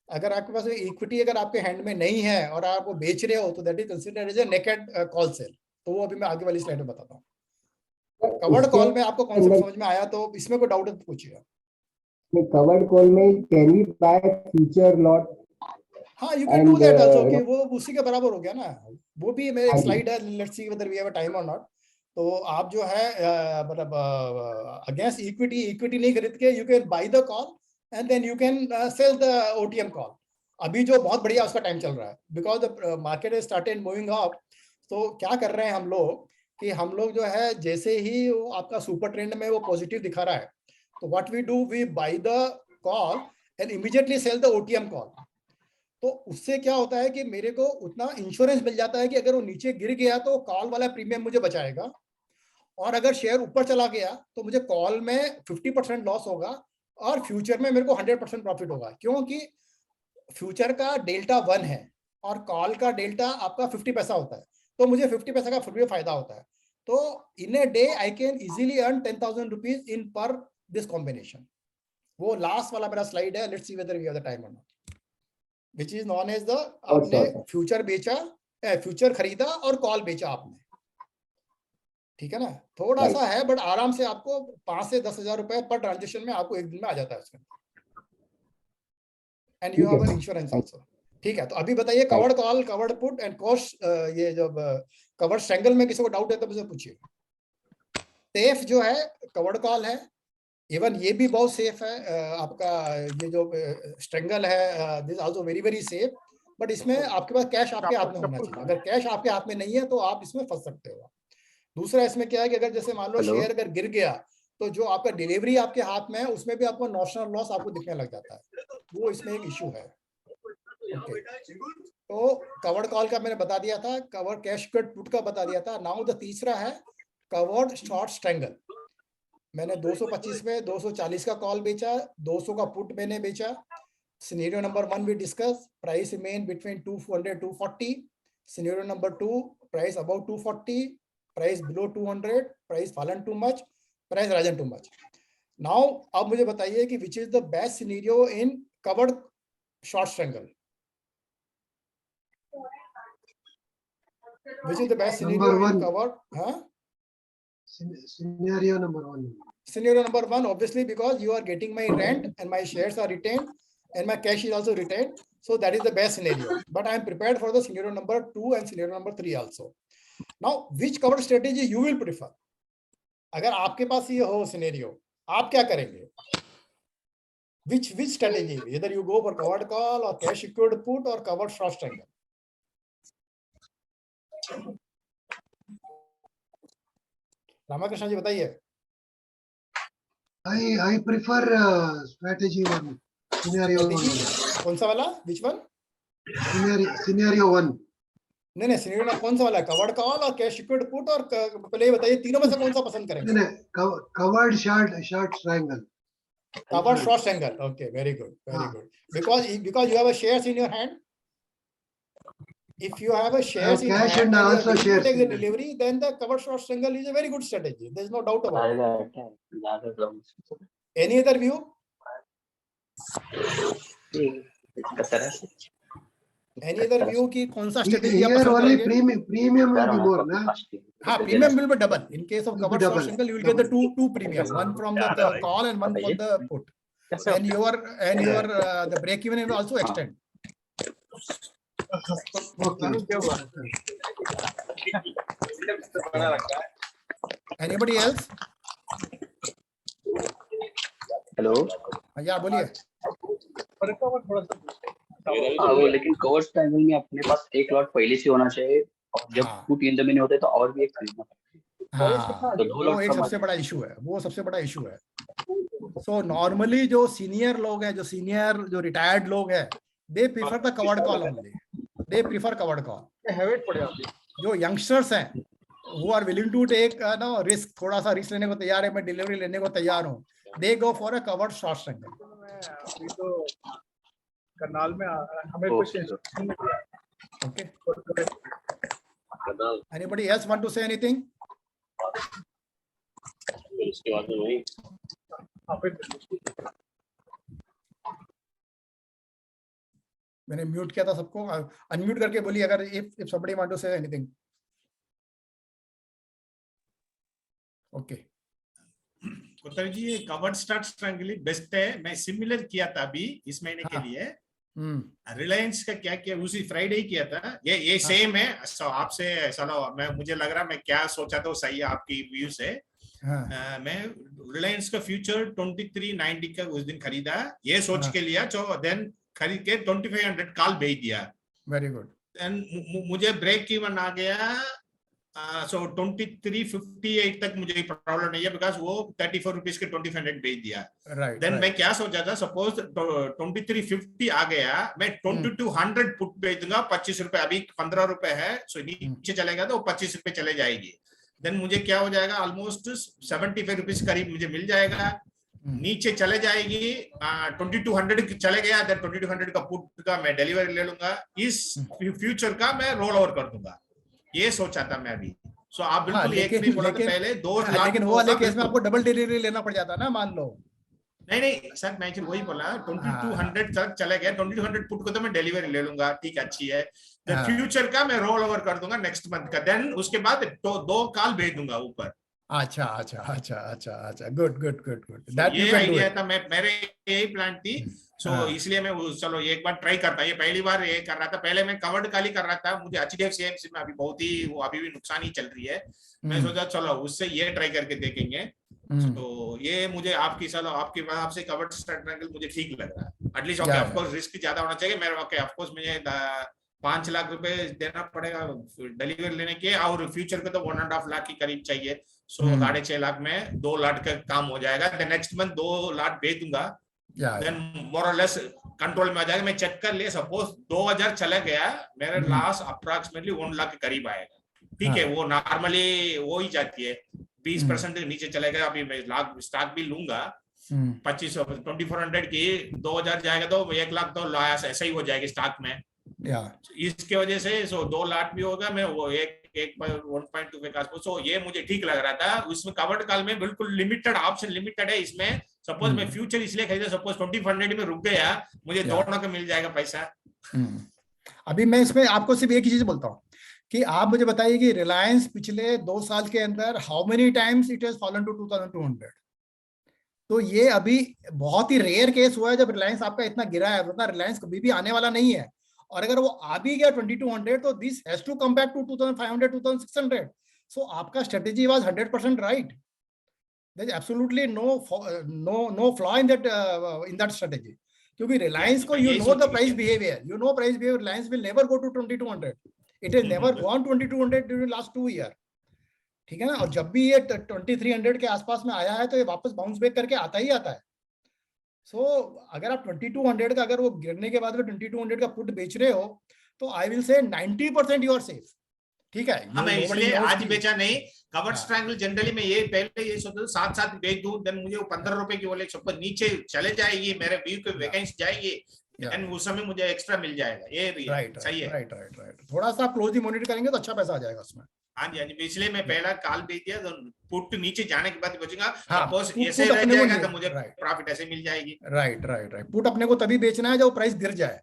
अगर आपके पास इक्विटी अगर आपके हैंड में नहीं है और आप वो बेच रहे हो, तो that is considered as a naked call sell. तो वो अभी मैं आगे वाली स्लाइड में बताता हूँ। कवर्ड कॉल में आपको कॉन्सेप्ट समझ में आया? तो इसमें कोई डाउट है तो पूछिएगा। कवर्ड कॉल में can we buy future lot? हाँ, you can do that also, कि वो उसी के बराबर हो गया ना। वो भी मेरे एक स्लाइड है, let's see whether we have a time और नॉट। तो आप जो है मतलब अगेंस्ट इक्विटी नहीं खरीद के you can buy the call and then you can sell the OTM call. अभी जो बहुत बढ़िया उसका टाइम चल रहा है, because the market has started moving up. तो क्या कर रहे हैं हम लोग कि हम लोग जो है जैसे ही वो आपका सुपर ट्रेंड में वो पॉजिटिव दिखा रहा है, तो what we do, we buy the call and immediately sell the OTM call. तो उससे क्या होता है कि मेरे को उतना इंश्योरेंस मिल जाता है कि अगर वो नीचे गिर गया तो कॉल वाला प्रीमियम मुझे बचाएगा, और अगर शेयर ऊपर चला गया तो मुझे कॉल में 50% लॉस होगा और फ्यूचर में मेरे को 100% प्रॉफिट होगा, क्योंकि फ्यूचर का डेल्टा 1 है और कॉल का डेल्टा आपका 50 पैसा होता है, तो मुझे 50 पैसा का फिर भी फायदा होता है। तो in a day I can easily earn 10,000 rupees in पर दिस कॉम्बिनेशन। वो लास्ट वाला मेरा स्लाइड है, let's see whether we have the time और not, which is known as the, आपने फ्यूचर बेचा, फ्यूचर खरीदा और कॉल बेचा आपने, ठीक है ना। थोड़ा सा है बट आराम से आपको 5 से 10,000 रुपए पर ट्रांजेक्शन में आपको एक दिन में आ जाता है उसमें, and you have an insurance also. ठीक है, तो अभी बताइए covered call, covered put and cost, ये जो कवर्ड स्ट्रैंगल में किसी को डाउट है तो मुझे पूछिए। सेफ जो है कवर्ड कॉल है, इवन ये भी बहुत सेफ है। आपका ये जो स्ट्रैंगल है, this also very very safe, but इसमें आपके पास कैश आपके हाथ में होना चाहिए। अगर कैश आपके हाथ में नहीं है तो आप इसमें फंस सकते हो। दूसरा इसमें क्या है कि अगर जैसे मान लो शेयर अगर गिर गया तो जो आपका डिलीवरी आपके हाथ में है उसमें भी आपको नॉशनल लॉस आपको दिखने लग जाता है, वो इसमें एक इशू है। ओके, तो कवर्ड कॉल का मैंने बता दिया था, कवर्ड कैश कट पुट का बता दिया था। नाउ द तीसरा है कवर्ड शॉर्ट स्ट्रैंगल। मैंने 225 में 240 का कॉल बेचा, 200 का पुट मैंने बेचा। Scenario number 1 we discuss, price remain between 200 240। Scenario number 2, price about 240, price below 200, price fallen too much, price risen too much. Now अब मुझे बताइए कि which is the best scenario in covered short strangle? Which is the best scenario in covered? Scenario number 1. Scenario number 1, obviously, because you are getting my rent and my shares are retained and my cash is also retained. So that is the best scenario. But I am prepared for the scenario number 2 and scenario number 3 also. Now, which covered strategy you will prefer? अगर आपके पास ये हो scenario, आप क्या करेंगे? Which strategy? Either you go for covered call or cash secured put or covered short strangle. Ramakrishna जी बताइए। I prefer strategy 1, scenario 1. कौन सा वाला? Which one? Scenario 1. नहीं, scenario कौन सा वाला? कवर्ड कॉल और कैश सिक्योर्ड पुट, और पहले ये बताइए तीनों में से कौन सा पसंद करेंगे? नहीं, covered short strangle. Covered short strangle. Okay, very good, very good. Because you have a shares in your hand. If you have a shares in cash hand and also you shares take the delivery, then the covered short strangle is a very good strategy. There is no doubt about it. Any other view? Any other view कि कौन सा strategy आप Here पसंद only करेंगे? premium will be more, na? हाँ, premium will be double. In case of covered short strangle, you will get the two premium, one from the call and one from the put. And your the break even will also extend. Anybody else? Hello, या बोलिए। वो लेकिन cover strangle में अपने पास एक lot पहले से होना चाहिए, और जब पुट इन द मनी होता है तो और भी एक खरीदना पड़ता है। हाँ, तो 2 वो लॉट एक सबसे बड़ा इशू है, वो सबसे बड़ा इशू है। सो नॉर्मली जो सीनियर लोग हैं, जो रिटायर्ड लोग हैं, they prefer the covered call only. They prefer covered call. जो यंगस्टर्स हैं, who are willing to take risk, थोड़ा सा रिस्क लेने को तैयार है, मैं डिलीवरी लेने को तैयार हूँ, they go for a covered short strangle. Karnal में हमें कुछ okay, anybody else want to say anything? मैंने म्यूट किया था सबको, अनम्यूट करके बोलिए अगर if somebody want to say anything. Okay, कोतर जी, ये कवर्ड स्टार्ट स्ट्रैंगल बेस्ट है। मैं सिमिलर किया था अभी इस महीने के लिए। रिलायंस का क्या किया, उसी फ्राइडे ही किया था। ये सेम है। आपसे चलो, मुझे लग रहा मैं क्या सोचा था वो सही है आपकी व्यू से। मैं रिलायंस का फ्यूचर 2390 का उस दिन खरीदा, ये सोच के लिया, तो देन खरीद के 2500 कॉल भेज दिया। Very good. एंड मुझे ब्रेक इवन आ गया। सो 2358 तक मुझे प्रॉब्लम नहीं है, बिकॉज वो 34 रुपीज के 2500 भेज दिया। देन मैं क्या सोचा था, सपोज 2350 आ गया, मैं 2200 पुट भेज दूंगा, 25 रुपए, अभी 15 रुपए है, सो नीचे चलेगा तो 25 रुपए चले जाएगी। देन मुझे क्या हो जाएगा, ऑलमोस्ट 75 रुपीज करीब मुझे मिल जाएगा। नीचे चले जाएगी 2200 चले गया, देन 2200 का पुट का मैं डिलीवरी ले लूंगा, इस फ्यूचर का मैं रोल ओवर कर दूंगा। ये सोचा था मैं अभी। सो आप बिल्कुल एक नहीं बोला था पहले 2 लाख, लेकिन वो वाले केस में आपको डबल डिलीवरी लेना पड़ जाता ना, मान लो। नहीं सर, मैं वही बोला 2200 तक चले गया, 2200 पुट को तो मैं डिलीवरी ले लूंगा, ठीक अच्छी है। फ्यूचर का मैं रोल ओवर कर दूंगा नेक्स्ट मंथ का। देन उसके बाद 2 कॉल भेज दूंगा ऊपर, अच्छा अच्छा अच्छा अच्छा अच्छा, good good good good, So, that you ये कैन डू आइडिया इट। था, मेरे यही प्लान थी। सो हाँ। इसलिए मैं चलो एक बार ट्राई करता, ये पहली बार ये कर रहा था। पहले मैं कवर्ड काली कर रहा था, मुझे HDFC AMC में अभी बहुत ही वो अभी भी नुकसान ही चल रही है। मैं सोचा चलो उससे ये ट्राई करके देखेंगे। तो ये मुझे आपकी सलाह, आपकी बात से कवर्ड स्ट्रैटेजी मुझे ठीक लग रहा है at least. Okay, of course risk ज्यादा होना चाहिए मेरे। ओके, ऑफ कोर्स मुझे 5 लाख रुपए देना पड़ेगा डिलीवरी लेने के, और फ्यूचर के तो 1.5 लाख के करीब चाहिए। सो 6.5 लाख में 2 लाख का काम हो जाएगा। देन नेक्स्ट मंथ 2 लाख भेज दूंगा, देन मोर और लेस कंट्रोल में आ जाएगा। मैं चेक कर लिया, सपोज 2000 चला गया, मेरे लॉस अप्रोक्सीमेटली 1 लाख के करीब आएगा। ठीक है, वो नॉर्मली वो ही जाती है, 20% नीचे चलेगा। अभी मैं लाख स्टॉक भी लूंगा 2400 की, 2000 जाएगा तो 1 लाख तो लॉस ऐसा ही हो जाएगी स्टॉक में। इसके वजह से 2 लाख भी होगा, मैं वो 1.25 का। सो ये मुझे ठीक लग रहा था। उसमें कवर्ड कॉल में बिल्कुल लिमिटेड ऑप्शन, लिमिटेड है इसमें। सपोज मैं फ्यूचर इसलिए खरीदा, सपोज 2500 में रुक गया, मुझे दौड़ना का मिल जाएगा पैसा। अभी मैं इसमें आपको सिर्फ एक ही चीज बोलता हूँ कि आप मुझे बताइए कि रिलायंस पिछले 2 साल के अंदर how many times it has fallen to 2200। तो ये अभी बहुत ही रेयर केस हुआ है जब रिलायंस आपका इतना गिरा है, वरना रिलायंस कभी भी आने वाला नहीं है। और अगर वो आ भी गया 2200, तो this has to come back to 2500 2600। So आपका strategy was 100% right. There is absolutely no flaw in that strategy, क्योंकि रिलायंस को you know the price behaviour, Reliance will never go to 2200। It has never gone 2200 during last 2 year. ठीक है ना। और जब भी ये 2300 के आसपास में आया है तो ये वापस बाउंस बैक करके आता ही आता है। सो अगर आप 2200 का, अगर वो गिरने के बाद में 2200 का पुट बेच रहे हो, तो I will say 90% you are safe. ठीक है, मैं इसलिए आज बेचा नहीं। कवर्ड स्ट्रैंगल जनरली मैं ये पहले ये सोचता था साथ बेच दूं, देन मुझे वो 15 रुपए की वाले सब नीचे चले जाएगी, मेरे व्यू के वैकेंसी जाएगी, एंड उस समय मुझे एक्स्ट्रा मिल जाएगा। ये भी सही है। राइट। थोड़ा सा आप क्लोजली मॉनिटर करेंगे तो अच्छा पैसा आ जाएगा उसमें। हाँ जी, इसलिए मैं पहला कॉल भेज दिया, तो पुट नीचे जाने के बाद बचेगा। हाँ, सपोज ऐसे रह जाएगा तो मुझे प्रॉफिट ऐसे मिल जाएगी। राइट। पुट अपने को तभी बेचना है जब प्राइस गिर जाए।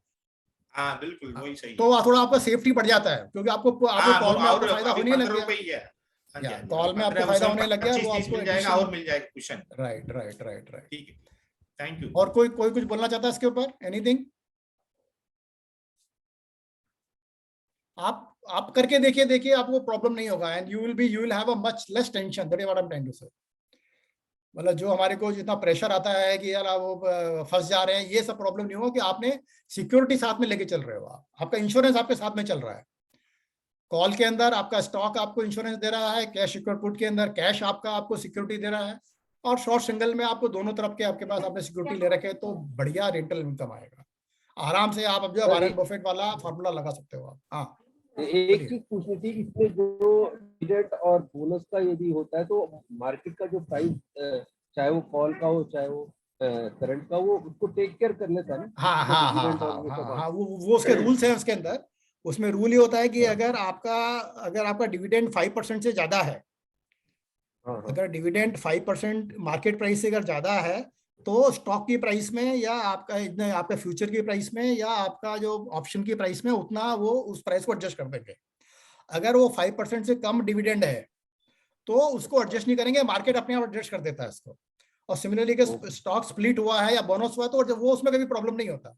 हाँ बिल्कुल, वही सही है। तो थोड़ा आपका सेफ्टी बढ़ जाता है, क्योंकि आपको कॉल में आपको फायदा होने लग गया। कॉल में आपको फायदा होने लग गया, वो आपको मिल जाएगा और मिल जाएगा कुशन। राइट। ठीक है, थैंक यू। और कोई कुछ बोलना चाहता है इसके ऊपर? एनीथिंग? आप करके देखिए आपको प्रॉब्लम नहीं होगा, and you will have a much less tension. That is what I am trying to say. मतलब जो हमारे को जितना प्रेशर आता है कि यार वो फंस जा रहे हैं, ये सब प्रॉब्लम नहीं होगा कि आपने सिक्योरिटी साथ में लेके चल रहे हो। आपका इंश्योरेंस आपके साथ में चल रहा है। कॉल के अंदर आपका स्टॉक आपको इंश्योरेंस दे रहा है, कैश सिक्योर पुट के अंदर कैश आपको सिक्योरिटी दे रहा है, और शॉर्ट सिंगल में आपको दोनों तरफ के आपके पास आपने सिक्योरिटी ले रखे, तो बढ़िया रेंटल इनकम आएगा आराम से। आप अब जो वॉरेन बफेट वाला फॉर्मूला लगा सकते हो आप। हाँ, एक चीज पूछनी थी, इसमें जो डिविडेंड और बोनस का यदि होता है तो मार्केट का जो प्राइस, चाहे वो कॉल का हो चाहे वो करंट का, वो उसको टेक केयर कर लेता है ना। हाँ, वो उसके रूल्स हैं उसके अंदर। उसमें रूल ये होता है कि अगर आपका डिविडेंड 5% से ज्यादा है, अगर डिविडेंड 5% मार्केट प्राइस से अगर ज्यादा है, तो स्टॉक की प्राइस में या आपका फ्यूचर की प्राइस में या आपका जो ऑप्शन की प्राइस में उतना वो उस प्राइस को एडजस्ट कर देंगे। अगर वो 5% से कम डिविडेंड है तो उसको एडजस्ट नहीं करेंगे, मार्केट अपने आप एडजस्ट कर देता है इसको। और सिमिलरली के स्टॉक स्प्लिट हुआ है या बोनस हुआ है तो वो उसमें कभी प्रॉब्लम नहीं होता।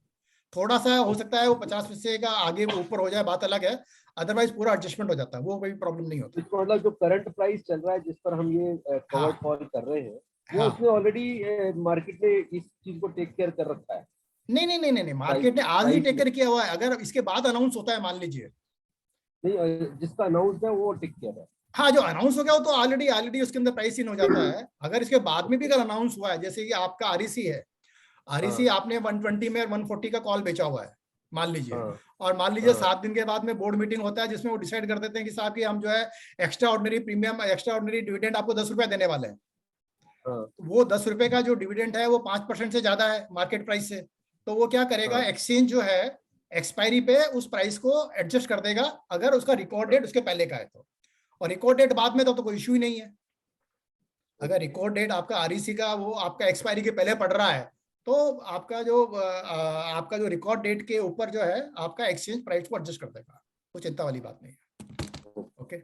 थोड़ा सा हो सकता है वो 50% का आगे ऊपर हो जाए, बात अलग है, अदरवाइज पूरा एडजस्टमेंट हो जाता है, वो कोई प्रॉब्लम नहीं होता। इसको मतलब जो करंट प्राइस चल रहा है जिस पर हम ये कवर्ड कॉल कर रहे हैं, वो उसने ऑलरेडी मार्केट ने इस चीज को टेक केयर कर रखा है। नहीं, मार्केट ने आज ही टेक केयर किया हुआ है। अगर इसके बाद अनाउंस होता है, मान लीजिए, नहीं जिसका अनाउंस है वो टेक केयर है। हाँ, जो अनाउंस हो गया वो तो ऑलरेडी उसके अंदर प्राइस इन हो जाता है। अगर इसके बाद में भी अगर अनाउंस हुआ है, जैसे कि आपका आरईसी है, आरईसी आपने 120 में 140 का कॉल बेचा हुआ है मान लीजिए, और मान लीजिए 7 दिन के बाद में बोर्ड मीटिंग होता है जिसमें वो डिसाइड कर देते हैं कि साहब कि हम जो है एक्स्ट्रा ऑर्डिनरी डिविडेंड आपको 10 रुपया देने वाले हैं। वो 10 रुपए का जो डिविडेंड है वो 5% से ज्यादा है मार्केट प्राइस से, तो वो क्या करेगा, एक्सचेंज जो है एक्सपायरी पे उस प्राइस को एडजस्ट कर देगा, अगर उसका रिकॉर्ड डेट उसके पहले का है तो। और रिकॉर्ड डेट बाद में तो कोई इश्यू ही नहीं है। अगर रिकॉर्ड डेट आपका आरईसी का वो आपका एक्सपायरी के पहले पड़ रहा है, तो आपका जो रिकॉर्ड डेट के ऊपर जो है आपका एक्सचेंज प्राइस को एडजस्ट कर देगा, कोई चिंता वाली बात नहीं है। Okay,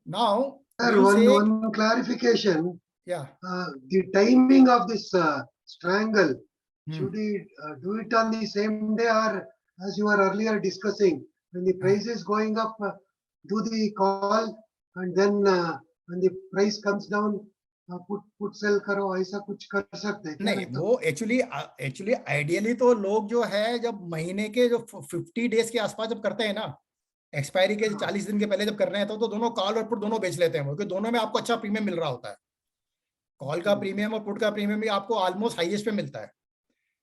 now Sir, You say- one clarification. Yeah. The timing of this strangle, Hmm. should we do it on the same day, or as you were earlier discussing, when the price is going up, do the call, and then when the price comes down, put sell करो, ऐसा कुछ कर सकते हैं क्या? नहीं, वो actually ideally तो लोग जो है जब महीने के जो 50 डेज के आसपास जब करते हैं ना, एक्सपायरी के 40 दिन के पहले जब कर रहे हैं तो दोनों कॉल और पुट दोनों बेच लेते हैं, क्योंकि दोनों में आपको अच्छा प्रीमियम मिल रहा होता है। कॉल का प्रीमियम और पुट का प्रीमियम भी आपको ऑलमोस्ट हाईएस्ट पे मिलता है।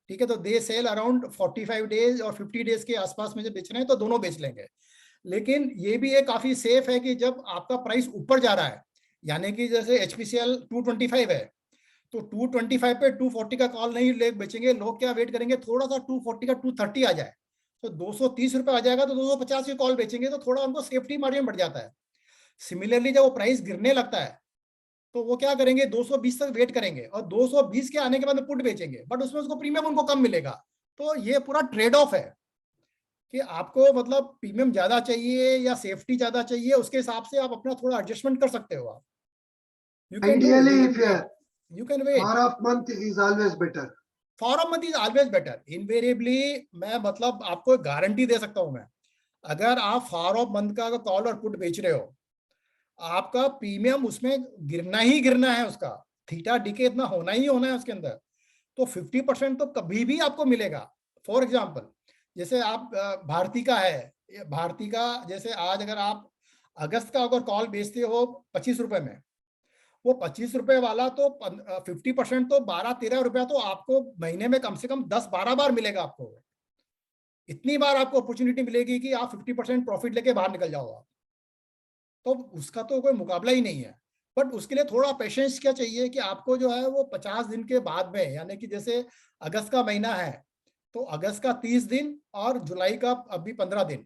ठीक है, तो दे सेल अराउंड 45 डेज और 50 डेज के आसपास में जब बेच रहे हैं तो दोनों बेच लेंगे। लेकिन ये भी एक काफी सेफ है कि जब आपका प्राइस ऊपर जा रहा है, यानी कि जैसे HPCL 225 है, तो 225 पे 240 का कॉल नहीं ले बेचेंगे लोग, क्या वेट करेंगे थोड़ा सा 240 का 230 आ जाए, तो 230 रुपए आ जाएगा तो 250 के कॉल बेचेंगे, तो थोड़ा उनको सेफ्टी मार्जिन बढ़ जाता है। सिमिलरली जब वो प्राइस गिरने लगता है तो वो क्या करेंगे, 220 तक वेट करेंगे और 220 के आने के बाद पुट बेचेंगे, बट उसमें उसको प्रीमियम उनको कम मिलेगा। तो ये पूरा ट्रेड ऑफ है कि आपको मतलब प्रीमियम ज्यादा चाहिए या सेफ्टी ज्यादा चाहिए, उसके हिसाब से आप अपना थोड़ा एडजस्टमेंट कर सकते हो। आप Ideally, if you can wait. far off month is always better. For a month is always better. Invariably मैं मतलब आपको गारंटी दे सकता हूं मैं, अगर आप फॉर ऑफ मंथ का कॉल और पुट बेच रहे हो, आपका प्रीमियम उसमें गिरना ही गिरना है, उसका थीटा डीके इतना होना ही होना है उसके अंदर, तो 50% तो कभी भी आपको मिलेगा। फॉर एग्जांपल जैसे आप भारती का है, भारती का जैसे आज अगर आप अगस्त का अगर कॉल बेचते हो 25 रुपए में, वो 25 रुपए वाला तो 50% तो 12-13 रुपया तो आपको महीने में कम से कम 10-12 बार मिलेगा। आपको इतनी बार आपको अपॉर्चुनिटी मिलेगी कि आप 50% प्रॉफिट लेके बाहर निकल जाओ आप, तो उसका तो कोई मुकाबला ही नहीं है। बट उसके लिए थोड़ा पेशेंस क्या चाहिए कि आपको जो है वो 50 दिन के बाद में, यानी कि जैसे अगस्त का महीना है तो अगस्त का 30 दिन और जुलाई का अभी 15 दिन,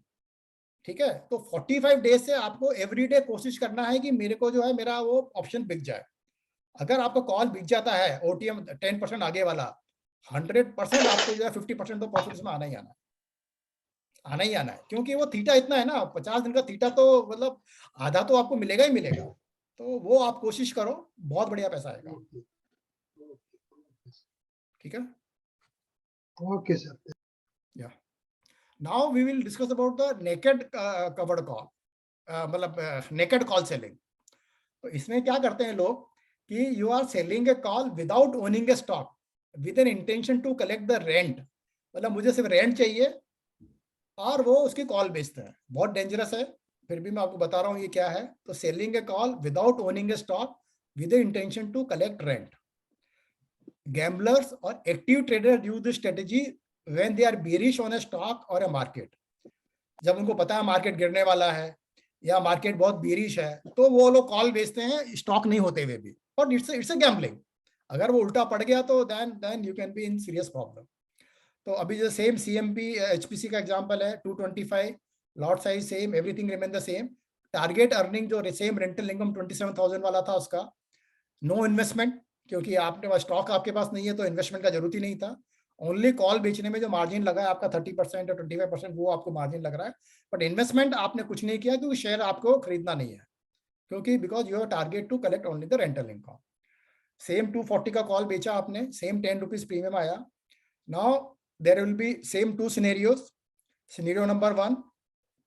ठीक है, तो 45 डेज से आपको एवरीडे कोशिश करना है कि मेरे को जो है मेरा वो ऑप्शन बिक जाए। अगर आपका कॉल बिक जाता है OTM 10% आगे वाला, 100% आपको जो है 50% तो प्रॉफिट में आना ही आना है, आना ही आना है, क्योंकि वो थीटा इतना है ना, 50 दिन का थीटा तो मतलब आधा तो आपको मिलेगा ही मिलेगा। तो वो आप कोशिश करो, बहुत बढ़िया पैसा आएगा। ठीक है, Okay, sir. या now we will discuss about the naked covered call, मतलब नेकेड कॉल सेलिंग। तो इसमें क्या करते हैं लोग कि you are selling a call without owning a stock with an intention to collect the rent, मतलब मुझे सिर्फ रेंट चाहिए और वो उसकी कॉल बेचते हैं। बहुत डेंजरस है, फिर भी मैं आपको बता रहा हूँ ये क्या है। तो selling a call without owning a stock with the intention to collect rent. Gamblers or active traders use this strategy when they are bearish on a stock or a market. जब उनको पता है मार्केट गिरने वाला है या market बहुत bearish है तो वो लोग कॉल बेचते हैं स्टॉक नहीं होते हुए भी, बट इट्स अ गैम्बलिंग। अगर वो उल्टा पड़ गया तो then you can be in serious problem. तो अभी जो सेम CMP HPC का एग्जांपल है 225, lot size same, everything remain the same, target earning जो सेम रेंटल इनकम 27,000 वाला था उसका, नो इन्वेस्टमेंट, क्योंकि आपके पास स्टॉक आपके पास नहीं है तो इन्वेस्टमेंट का जरूरत ही नहीं था। ओनली कॉल बेचने में जो मार्जिन लगा है आपका 30% और 25% वो आपको मार्जिन लग रहा है, बट इन्वेस्टमेंट आपने कुछ नहीं किया क्योंकि शेयर आपको खरीदना नहीं है, क्योंकि because you have target to collect only the rental income. Same 240 का कॉल बेचा आपने, सेम 10 रुपीज प्रीमियम आया। Now there will be same 2 scenarios. Scenario number 1,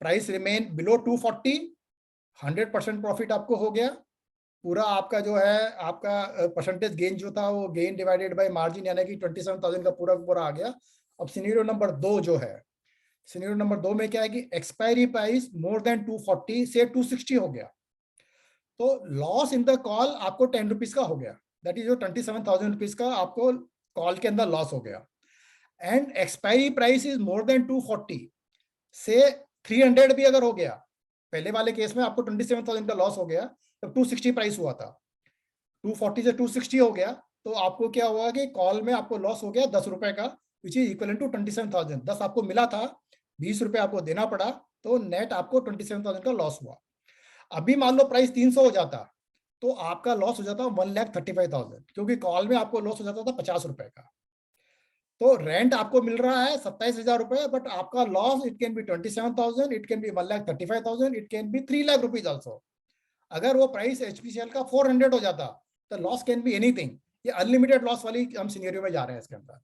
price remain below 240, 100% profit आपको हो गया, पूरा आपका जो है आपका परसेंटेज गेन जो था वो गेन डिवाइडेड बाय मार्जिन यानी कि 27,000 का पूरा पूरा आ गया। अब सिनेरियो नंबर 2 जो है, सिनेरियो नंबर 2 में क्या है कि एक्सपायरी प्राइस मोर देन 240 से 260 हो गया, तो लॉस इन द कॉल आपको 10 रुपीज का हो गया, दैट इज जो 27,000 रुपीज का आपको कॉल के अंदर लॉस हो गया। And expiry price is more then 240 से 300 भी अगर हो गया, पहले वाले केस में आपको 27,000 का लॉस हो गया तब 260 प्राइस हुआ था, 240 से 260 हो गया, तो आपको क्या हुआ कि कॉल में आपको लॉस हो गया 10 रुपए का, विच इज इक्वल टू 27,000। 10 आपको मिला था, 20 रुपए आपको देना पड़ा, तो नेट आपको 27,000 का लॉस हुआ। अभी मान लो प्राइस 300 हो जाता तो आपका लॉस हो जाता 1,35,000, क्योंकि कॉल में आपको लॉस हो जाता था 50 रुपए का। तो रेंट आपको मिल रहा है 27,000 रुपए, बट आपका loss it can be 27,000, it can be 1,35,000, it can be 3 lakh rupees also. अगर वो प्राइस HPCL का 400 हो जाता तो लॉस कैन बी एनीथिंग। ये अनलिमिटेड लॉस वाली हम सिनेरियो में जा रहे हैं इसके अंदर।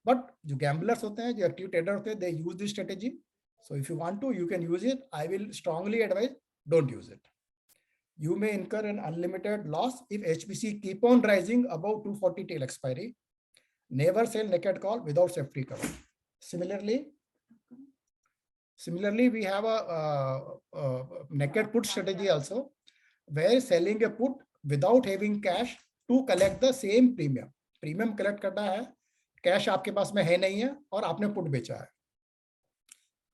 बट जो गैम्बलर्स होते हैं, जो एक्टिव ट्रेडर होते हैं, they use this strategy. So if you want to, you can use it. I will strongly advise, don't use it. You may incur an unlimited loss if HPC keep on rising above 240 till expiry. Never sell naked call without safety cover. Similarly, we have a naked put strategy also, where selling a put without having cash to collect the same premium. Premium collect करना है, cash आपके पास में है नहीं है और आपने put बेचा है.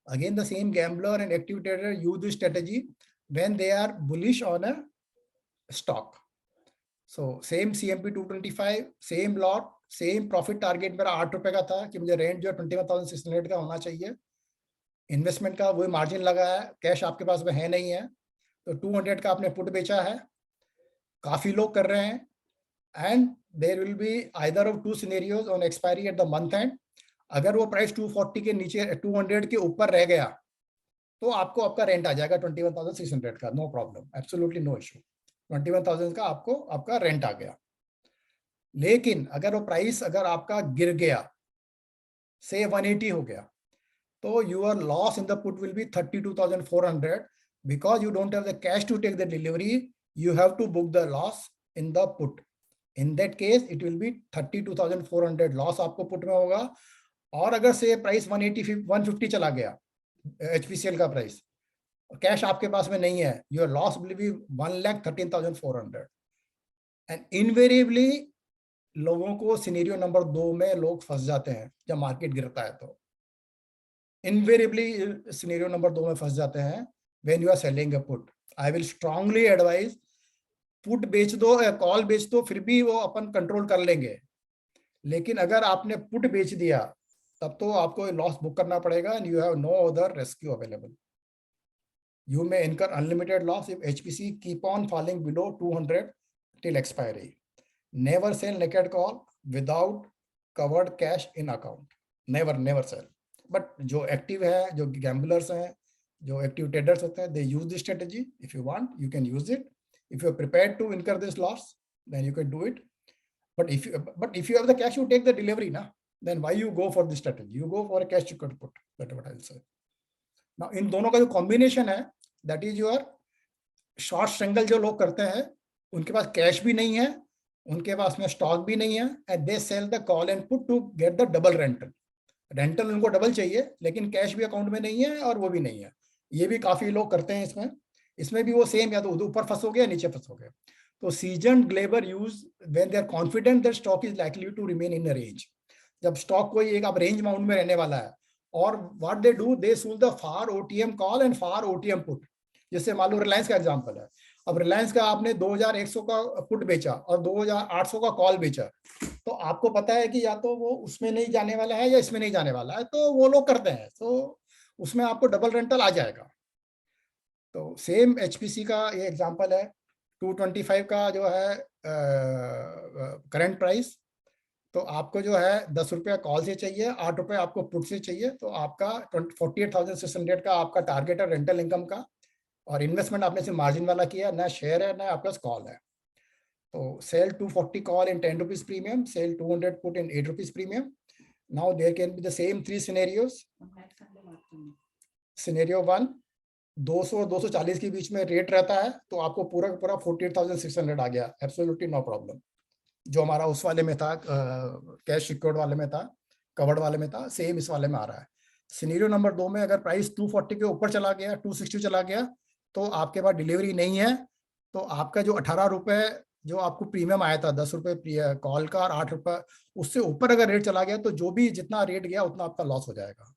Again, the same gambler and active trader use this strategy when they are bullish on a stock. So same CMP 225, same lot, same profit target मेरा 8 रुपए का था कि मुझे रेंज जो 21,600 का होना चाहिए. इन्वेस्टमेंट का वही मार्जिन लगा है, कैश आपके पास में है नहीं है, तो 200 का आपने पुट बेचा है. काफी लोग कर रहे हैं. And there will be either of two scenarios on expiry at the month end. अगर वो प्राइस 240 के नीचे 200 के ऊपर रह गया तो आपको आपका रेंट आ जाएगा 21,600 का. No problem, absolutely no issue. 21,000 का आपको आपका रेंट आ गया. लेकिन अगर वो प्राइस अगर आपका गिर गया, से 180 हो गया, तो your loss in the put will be 32,400 because you don't have the cash to take the delivery. You have to book the loss in the put. In that case, it will be 32,400 loss आपको put में होगा. और अगर से price 150 चला गया HPCL का price, cash आपके पास में नहीं है, your loss will be 1,13,400. And invariably लोगों को सिनेरियो नंबर 2 में लोग फंस जाते हैं जब मार्केट गिरता है. तो इनवेरिएबली सिनेरियो नंबर 2 में फंस जाते हैं when you are selling a put. I will strongly advise, put बेच दो या कॉल बेच दो, फिर भी वो अपन कंट्रोल कर लेंगे. लेकिन अगर आपने पुट बेच दिया तब तो आपको लॉस बुक करना पड़ेगा and you have no other rescue available. You may incur unlimited loss if HPC keep on falling below 200 till expiry. Never sell naked call without covered cash in account. Never sell. But जो active है, जो gamblers हैं, जो active traders होते हैं, they use this strategy. If you want, you can use it. If you are prepared to incur this loss, then you can do it. But if you have the cash, you take the delivery, na? Then why you go for this strategy? You go for a cash you could put. That's what I'll say. Now, इन दोनों का जो combination है, that is your short strangle. जो लोग करते हैं उनके पास cash भी नहीं है, उनके पास में स्टॉक भी नहीं है, and they sell the call and put to get the double rental. Rental उनको डबल चाहिए, लेकिन कैश भी अकाउंट में नहीं है और वो भी नहीं है. ये भी काफी लोग करते हैं. इसमें भी वो सेम, या तो ऊपर फंसोगे या नीचे फंसोगे. तो सीजन ग्लेबर use when they are confident that stock is likely to remain in a range. जब स्टॉक कोई एक आप रेंज माउंट में रहने वाला है, और what they do, they sold the far OTM call and far OTM put. जैसे मान लो रिलायंस का एग्जांपल है. अब रिलायंस का आपने 2,100 का पुट बेचा और 2,800 का कॉल बेचा, तो आपको पता है कि या तो वो उसमें नहीं जाने वाला है या इसमें नहीं जाने वाला है, तो वो लोग करते हैं. तो उसमें आपको डबल रेंटल आ जाएगा. तो सेम HPC का ये एग्जांपल है. 225 का जो है करंट प्राइस, तो आपको जो है 10 रुपया कॉल से चाहिए, 8 रुपये आपको पुट से चाहिए. तो आपका 48,600 का आपका टारगेट है रेंटल इनकम का. और इन्वेस्टमेंट आपने से मार्जिन वाला किया, ना शेयर है ना आपका कॉल है. तो sell 240 call in 10 rupees premium, sell 200 put in 8 rupees premium. Now there can be the same 3 scenarios. Scenario 1, 200 और 240 के बीच में रेट रहता है, तो आपको पूरा 48,600 आ गया. Absolutely no problem. जो हमारा उस वाले में था, कैश सिक्योर्ड वाले में था, कवर्ड वाले में था, सेम इस वाले में आ रहा है. सिनेरियो नंबर 2 में अगर प्राइस 240 के ऊपर चला गया, 260 चला गया, तो आपके पास डिलीवरी नहीं है. तो आपका जो 18 रुपए जो आपको प्रीमियम आया था, 10 रुपए कॉल का और 8 रुपए, उससे ऊपर अगर रेट चला गया, तो जो भी जितना रेट गया उतना आपका लॉस हो जाएगा.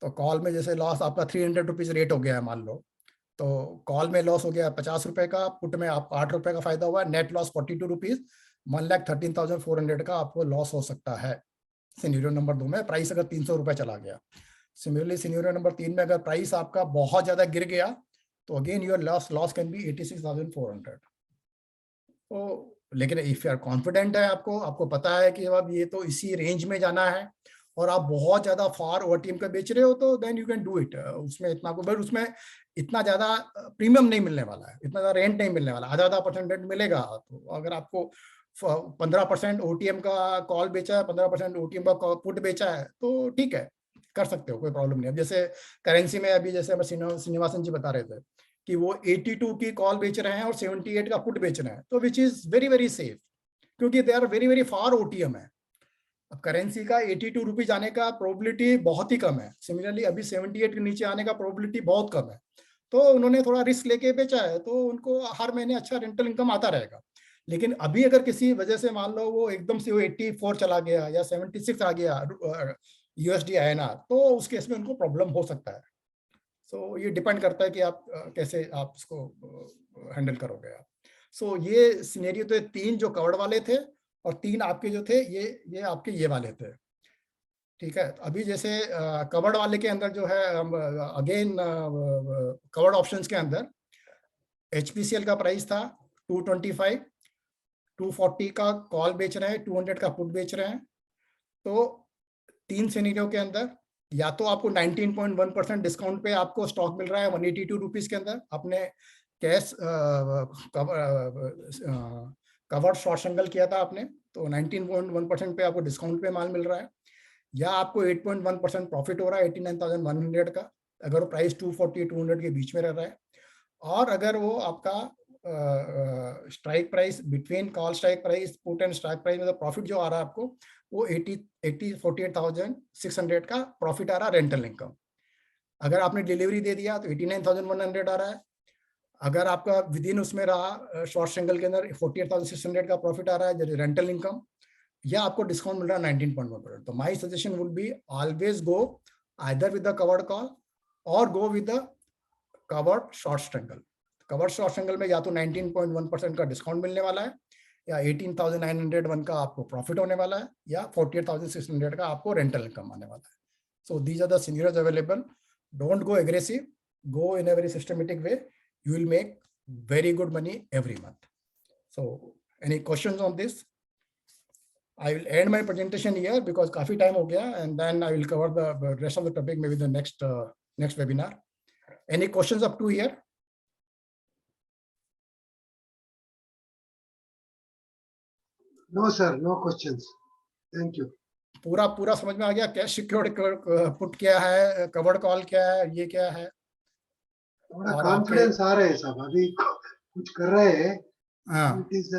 तो कॉल में जैसे लॉस आपका 300 रुपीज रेट हो गया है मान लो, तो कॉल में लॉस हो गया 50 रुपए का, पुट में आपको 8 रुपए का फायदा हुआ. नेट लॉस 42 रुपीज, 1,13,400 का आपको लॉस हो सकता है सिनेरियो नंबर 2 में, प्राइस अगर 300 रुपए चला गया. सिमिलरली सिनेरियो नंबर 3 में अगर प्राइस आपका बहुत ज्यादा गिर गया, तो again your loss can be 86,400. तो लेकिन इफ यू आर कॉन्फिडेंट है, आपको पता है कि अब ये तो इसी रेंज में जाना है और आप बहुत ज्यादा फार ओवरटीएम का बेच रहे हो तो then you can do it. उसमें इतना को, बट उसमें इतना ज्यादा प्रीमियम नहीं मिलने वाला है, इतना ज्यादा रेंट नहीं मिलने वाला, आधा % रेंट मिलेगा। तो अगर आपको 15% ओटीएम का कॉल बेचा है, 15% ओटीएम का पुट बेचा है तो ठीक है, कर सकते हो, कोई प्रॉब्लम नहीं। अब जैसे करेंसी में अभी जैसे श्रीनिवासन जी बता रहे थे कि वो 82 की कॉल बेच रहे हैं और 78 का पुट बेच रहे हैं, तो which is very very safe, क्योंकि they are very very far OTM है। अब करेंसी का 82 रुपीज आने का प्रोबेबिलिटी बहुत ही कम है, सिमिलरली अभी 78 के नीचे आने का प्रोबेबिलिटी बहुत कम है। तो उन्होंने थोड़ा रिस्क लेके बेचा है, तो उनको हर महीने अच्छा रेंटल इनकम आता रहेगा। लेकिन अभी अगर किसी वजह से मान लो वो एकदम से वो 84 चला गया या 76 आ गया USD INR, तो उस केस में उनको प्रॉब्लम हो सकता है। सो ये डिपेंड करता है कि आप कैसे आप उसको हैंडल करोगे आप। सो ये सिनेरियो तो 3 जो कवर्ड वाले थे और 3 आपके जो थे ये आपके ये वाले थे, ठीक है। अभी जैसे कवर्ड वाले के अंदर जो है अगेन कवर्ड ऑप्शंस के अंदर HPCL का प्राइस था 225, 240 का कॉल बेच रहे हैं, 200 का पुट बेच रहे हैं। तो 3 सिनेरियो के अंदर या तो आपको 19.1% डिस्काउंट पे आपको स्टॉक मिल रहा है 182 रुपीज के अंदर, आपने कैश कवर्ड शॉर्ट सिंगल किया था आपने, तो 19.1% पे आपको डिस्काउंट पे माल मिल रहा है, या आपको 8.1% प्रॉफिट हो रहा है 89,100 का, अगर वो प्राइस 240-200 के बीच में रह रहा है। और अगर वो आपका strike price between call strike price put and strike price में प्रॉफिट जो आ रहा है आपको वो 48,600 का प्रॉफिट आ रहा है रेंटल इनकम। अगर आपने डिलीवरी दे दिया तो 89,100 आ रहा है। अगर आपका विद इन उसमें रहा शॉर्ट सिंगल के अंदर 48,600 का प्रॉफिट आ रहा है रेंटल इनकम, या आपको डिस्काउंट मिल रहा है 19.1%। तो my suggestion would be always go either with the covered call और go with the covered short single. Covered short single में या तो 19.1% का डिस्काउंट मिलने वाला है, या 18,901 का आपको प्रॉफिट होने वाला है, या 48,600 का आपको रेंटल इनकम आने वाला है। So these are the scenarios available. Don't go aggressive, go in a very systematic way, you will make very good money every month. So any questions on this? I will end my presentation here because काफी time हो गया, and then I will cover the rest of the topic maybe the next webinar. Any questions up to here? No sir, no questions. Thank you. पूरा समझ में आ गया? Cash secured put क्या है, कवर्ड कॉल क्या है, ये क्या है? थोड़ा कॉन्फिडेंस आ रहा है सब, अभी कुछ कर रहे हैं। It is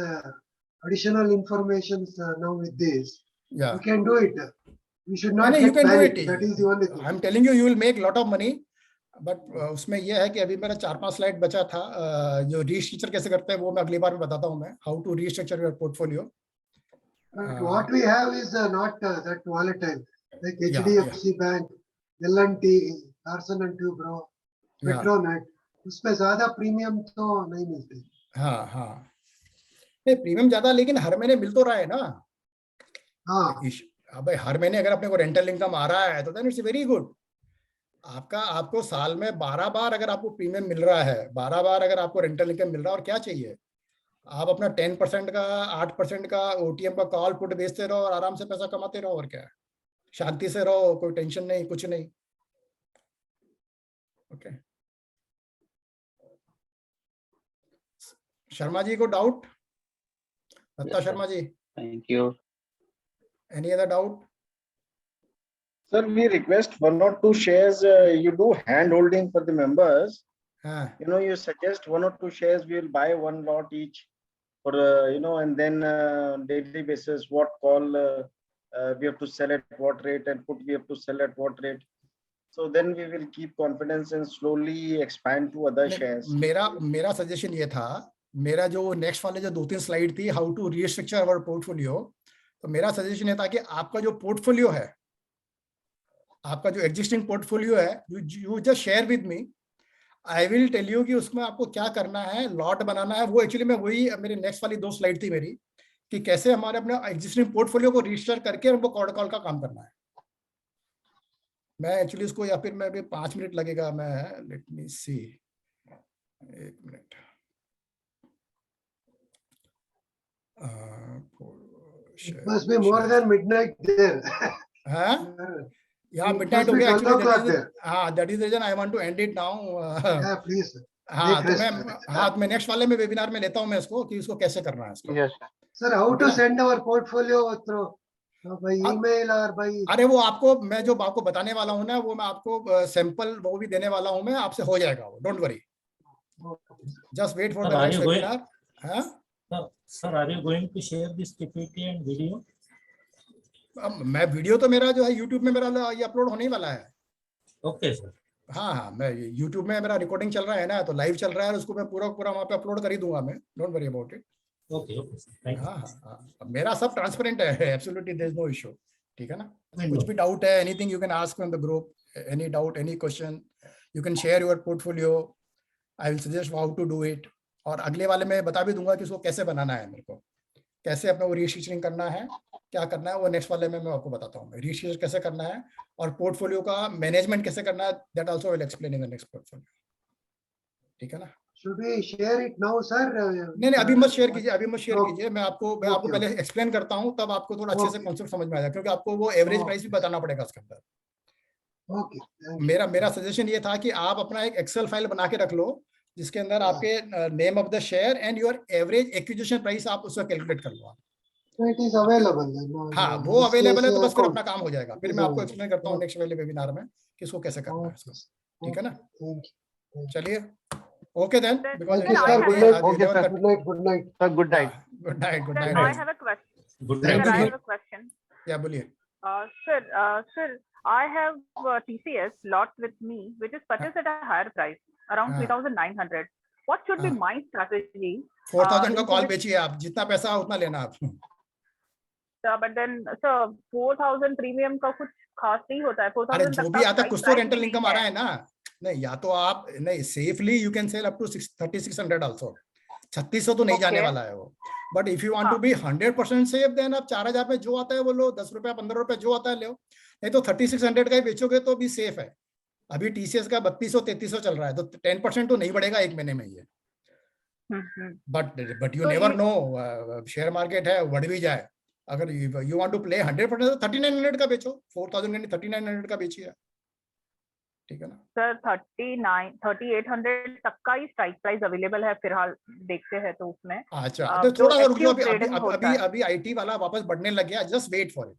additional information now with this. Yeah, we can do it. We should not you can panic. do it. That is the only thing. I'm telling you, you will make lot of money. But उसमें ये है कि अभी मेरा 4-5 slide बचा था, जो restructure कैसे करते हैं वो मैं अगली बार में बताता हूँ मैं, how to restructure your portfolio. But what we have is not that volatile, like HDFC Bank, L&T, Larsen & Toubro, Petronet, उसमें ज्यादा प्रीमियम तो नहीं मिलते। हाँ नहीं प्रीमियम ज्यादा, लेकिन हर महीने मिल तो रहा है ना। हाँ अब हर महीने अगर अपने को रेंटल इनकम आ रहा है तो देन इट्स वेरी गुड। आपको साल में 12 बार अगर आपको प्रीमियम मिल रहा है, 12 बार अगर आपको रेंटल इनकम मिल रहा है, और क्या चाहिए? आप अपना 10% का 8% का ओटीएम का कॉल पुट बेचते रहो और आराम से पैसा कमाते रहो, और क्या है, शांति से रहो, कोई टेंशन नहीं, कुछ नहीं। ओके शर्मा जी को डाउट? Datta Sharma ji, thank you. Any other doubt? Sir, we request 1 or 2 shares. You do hand holding for the members. You suggest 1 or 2 shares. We will buy 1 lot each for and then daily basis what call we have to sell at what rate, and put we have to sell at what rate. So then we will keep confidence and slowly expand to other shares. मेरा suggestion ये था, मेरा जो next वाले जो 2-3 slide थी how to restructure our portfolio, तो मेरा सजेशन ये था कि आपका जो पोर्टफोलियो है, आपका जो एग्जिस्टिंग पोर्टफोलियो है, you just share with me, I will tell you कि उसमें आपको क्या करना है, लॉट बनाना है। वो एक्चुअली में वही मेरी नेक्स्ट वाली 2 स्लाइड थी मेरी, कि कैसे हमारे अपने एग्जिस्टिंग पोर्टफोलियो को रजिस्टर करके हमको कॉर्ड कॉल का काम करना है। मैं एक्चुअली इसको, या फिर मैं अभी 5 मिनट लगेगा, मैं let me see, 1 minute, It must be more than midnight there. हाँ यहाँ मिडनाइट हो गया एक्चुअली, हाँ that is reason I want to end it now. Please हाँ तो मैं नेक्स्ट वाले में वेबिनार में लेता हूँ मैं इसको कि इसको कैसे करना है इसको। Sir how to send our portfolio through by email और बाय? अरे वो आपको मैं जो आपको बताने वाला हूँ ना, वो मैं आपको सैंपल वो भी देने वाला हूँ मैं, आपसे हो जाएगा वो, don't worry, just wait for the next webinar. हाँ sir, are you going to share this PPT and video? मैं वीडियो तो मेरा जो है यूट्यूब में मेरा ये अपलोड होने ही वाला है। Okay sir. हाँ मैं यूट्यूब में मेरा रिकॉर्डिंग चल रहा है ना, तो लाइव चल रहा है, उसको मैं पूरा वहाँ पे अपलोड कर ही दूंगा मैं, don't worry about it. Okay okay sir, thank you. हाँ मेरा सब ट्रांसपेरेंट है, absolutely there is no issue, ठीक है ना। कुछ भी डाउट है, anything you can ask on the group, any doubt, any question, you can share your portfolio, I will suggest how to do it. और अगले वाले में बता भी दूंगा कि उसको कैसे बनाना है, मेरे को कैसे अपना वो रीस्ट्रक्चरिंग करना है, क्या करना है, वो नेक्स्ट वाले में मैं आपको बताता हूँ, रीस्ट्रक्चर कैसे करना है और पोर्टफोलियो का मैनेजमेंट कैसे करना है, that also will explain in the next portfolio, ठीक है ना। Should we share it now, sir? नहीं अभी मत शेयर कीजिए, अभी मत शेयर कीजिए, मैं आपको पहले एक्सप्लेन करता हूँ, तब आपको थोड़ा अच्छे से कॉन्सेप्ट समझ में आएगा, क्योंकि आपको वो एवरेज प्राइस भी बताना पड़ेगा उसके अंदर। ओके, मेरा सजेशन ये था कि आप अपना एक एक्सेल फाइल बना के रख लो, जिसके अंदर आपके name of the share and your average acquisition price आप उसका कैलकुलेट कर लो। It is available. हाँ वो अवेलेबल है, तो बस फिर अपना काम हो जाएगा। फिर मैं आपको एक्सप्लेन करता हूँ नेक्स्ट वाले वेबिनार में कि इसको कैसे करना है इसको, ठीक है ना। चलिए okay then, because good night good night. I have a question. Good Sir, I night. have a question. क्या बोलिए। Sir, I have TCS lot with me, which is purchased at a higher price, around 3,900. What should be my strategy? 4,000 का call बेचिए आप, जितना पैसा उतना लेना आप। But then, sir, 4,000 प्रीमियम का कुछ खास नहीं होता है। 4,000 अरे जो भी आता है कुछ तो रेंटल इनकम आ रहा है ना। नहीं या तो आप नहीं safely you can sell up to 3,600 also, 3,600 तो नहीं जाने वाला है वो। But if you want to be 100% safe, then आप 4,000 में जो आता है वो लो, 10 रुपया 15 रुपया जो आता है लो, नहीं तो 3,600 का ही बेचोगे तो भी सेफ है। अभी टीसीएस का 3200-3300 चल रहा है, तो 10% तो नहीं बढ़ेगा एक महीने में ये। But you never know, share market है, बढ़ भी जाए। अगर यू वांट टू प्ले 100% तो 3,900 का बेचो, 4,000 नहीं 3,900 का बेचिए, ठीक है ना। सर 3,800 तक का ही स्ट्राइक प्राइस अवेलेबल है फिलहाल, देखते हैं तो उसमें। अच्छा तो थोड़ा सा रुक जाओ, अभी आईटी वाला वापस बढ़ने लग गया, just wait for it.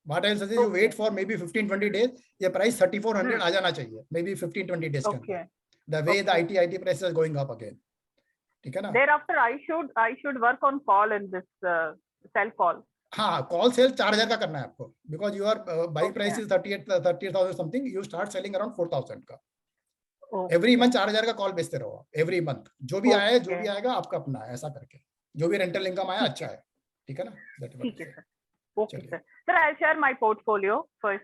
What I'll suggest you wait for maybe 15-20 days. ये प्राइस 3,400 आ जाना चाहिए, maybe 15-20 days के अंदर। The way the IT prices is going up again, ठीक है ना। Thereafter I should work on call in this sell call. हाँ call sell 4,000 का करना है आपको, because your buy price is 30,000 something, you start selling around 4,000 का। Every month 4,000 का कॉल बेचते रहो आप, every month जो भी आए जो भी आएगा आपका अपना है, ऐसा करके जो भी रेंटल इनकम आया अच्छा है, ठीक है ना। ठीक है sir, okay sir. Sir, I'll share my portfolio first.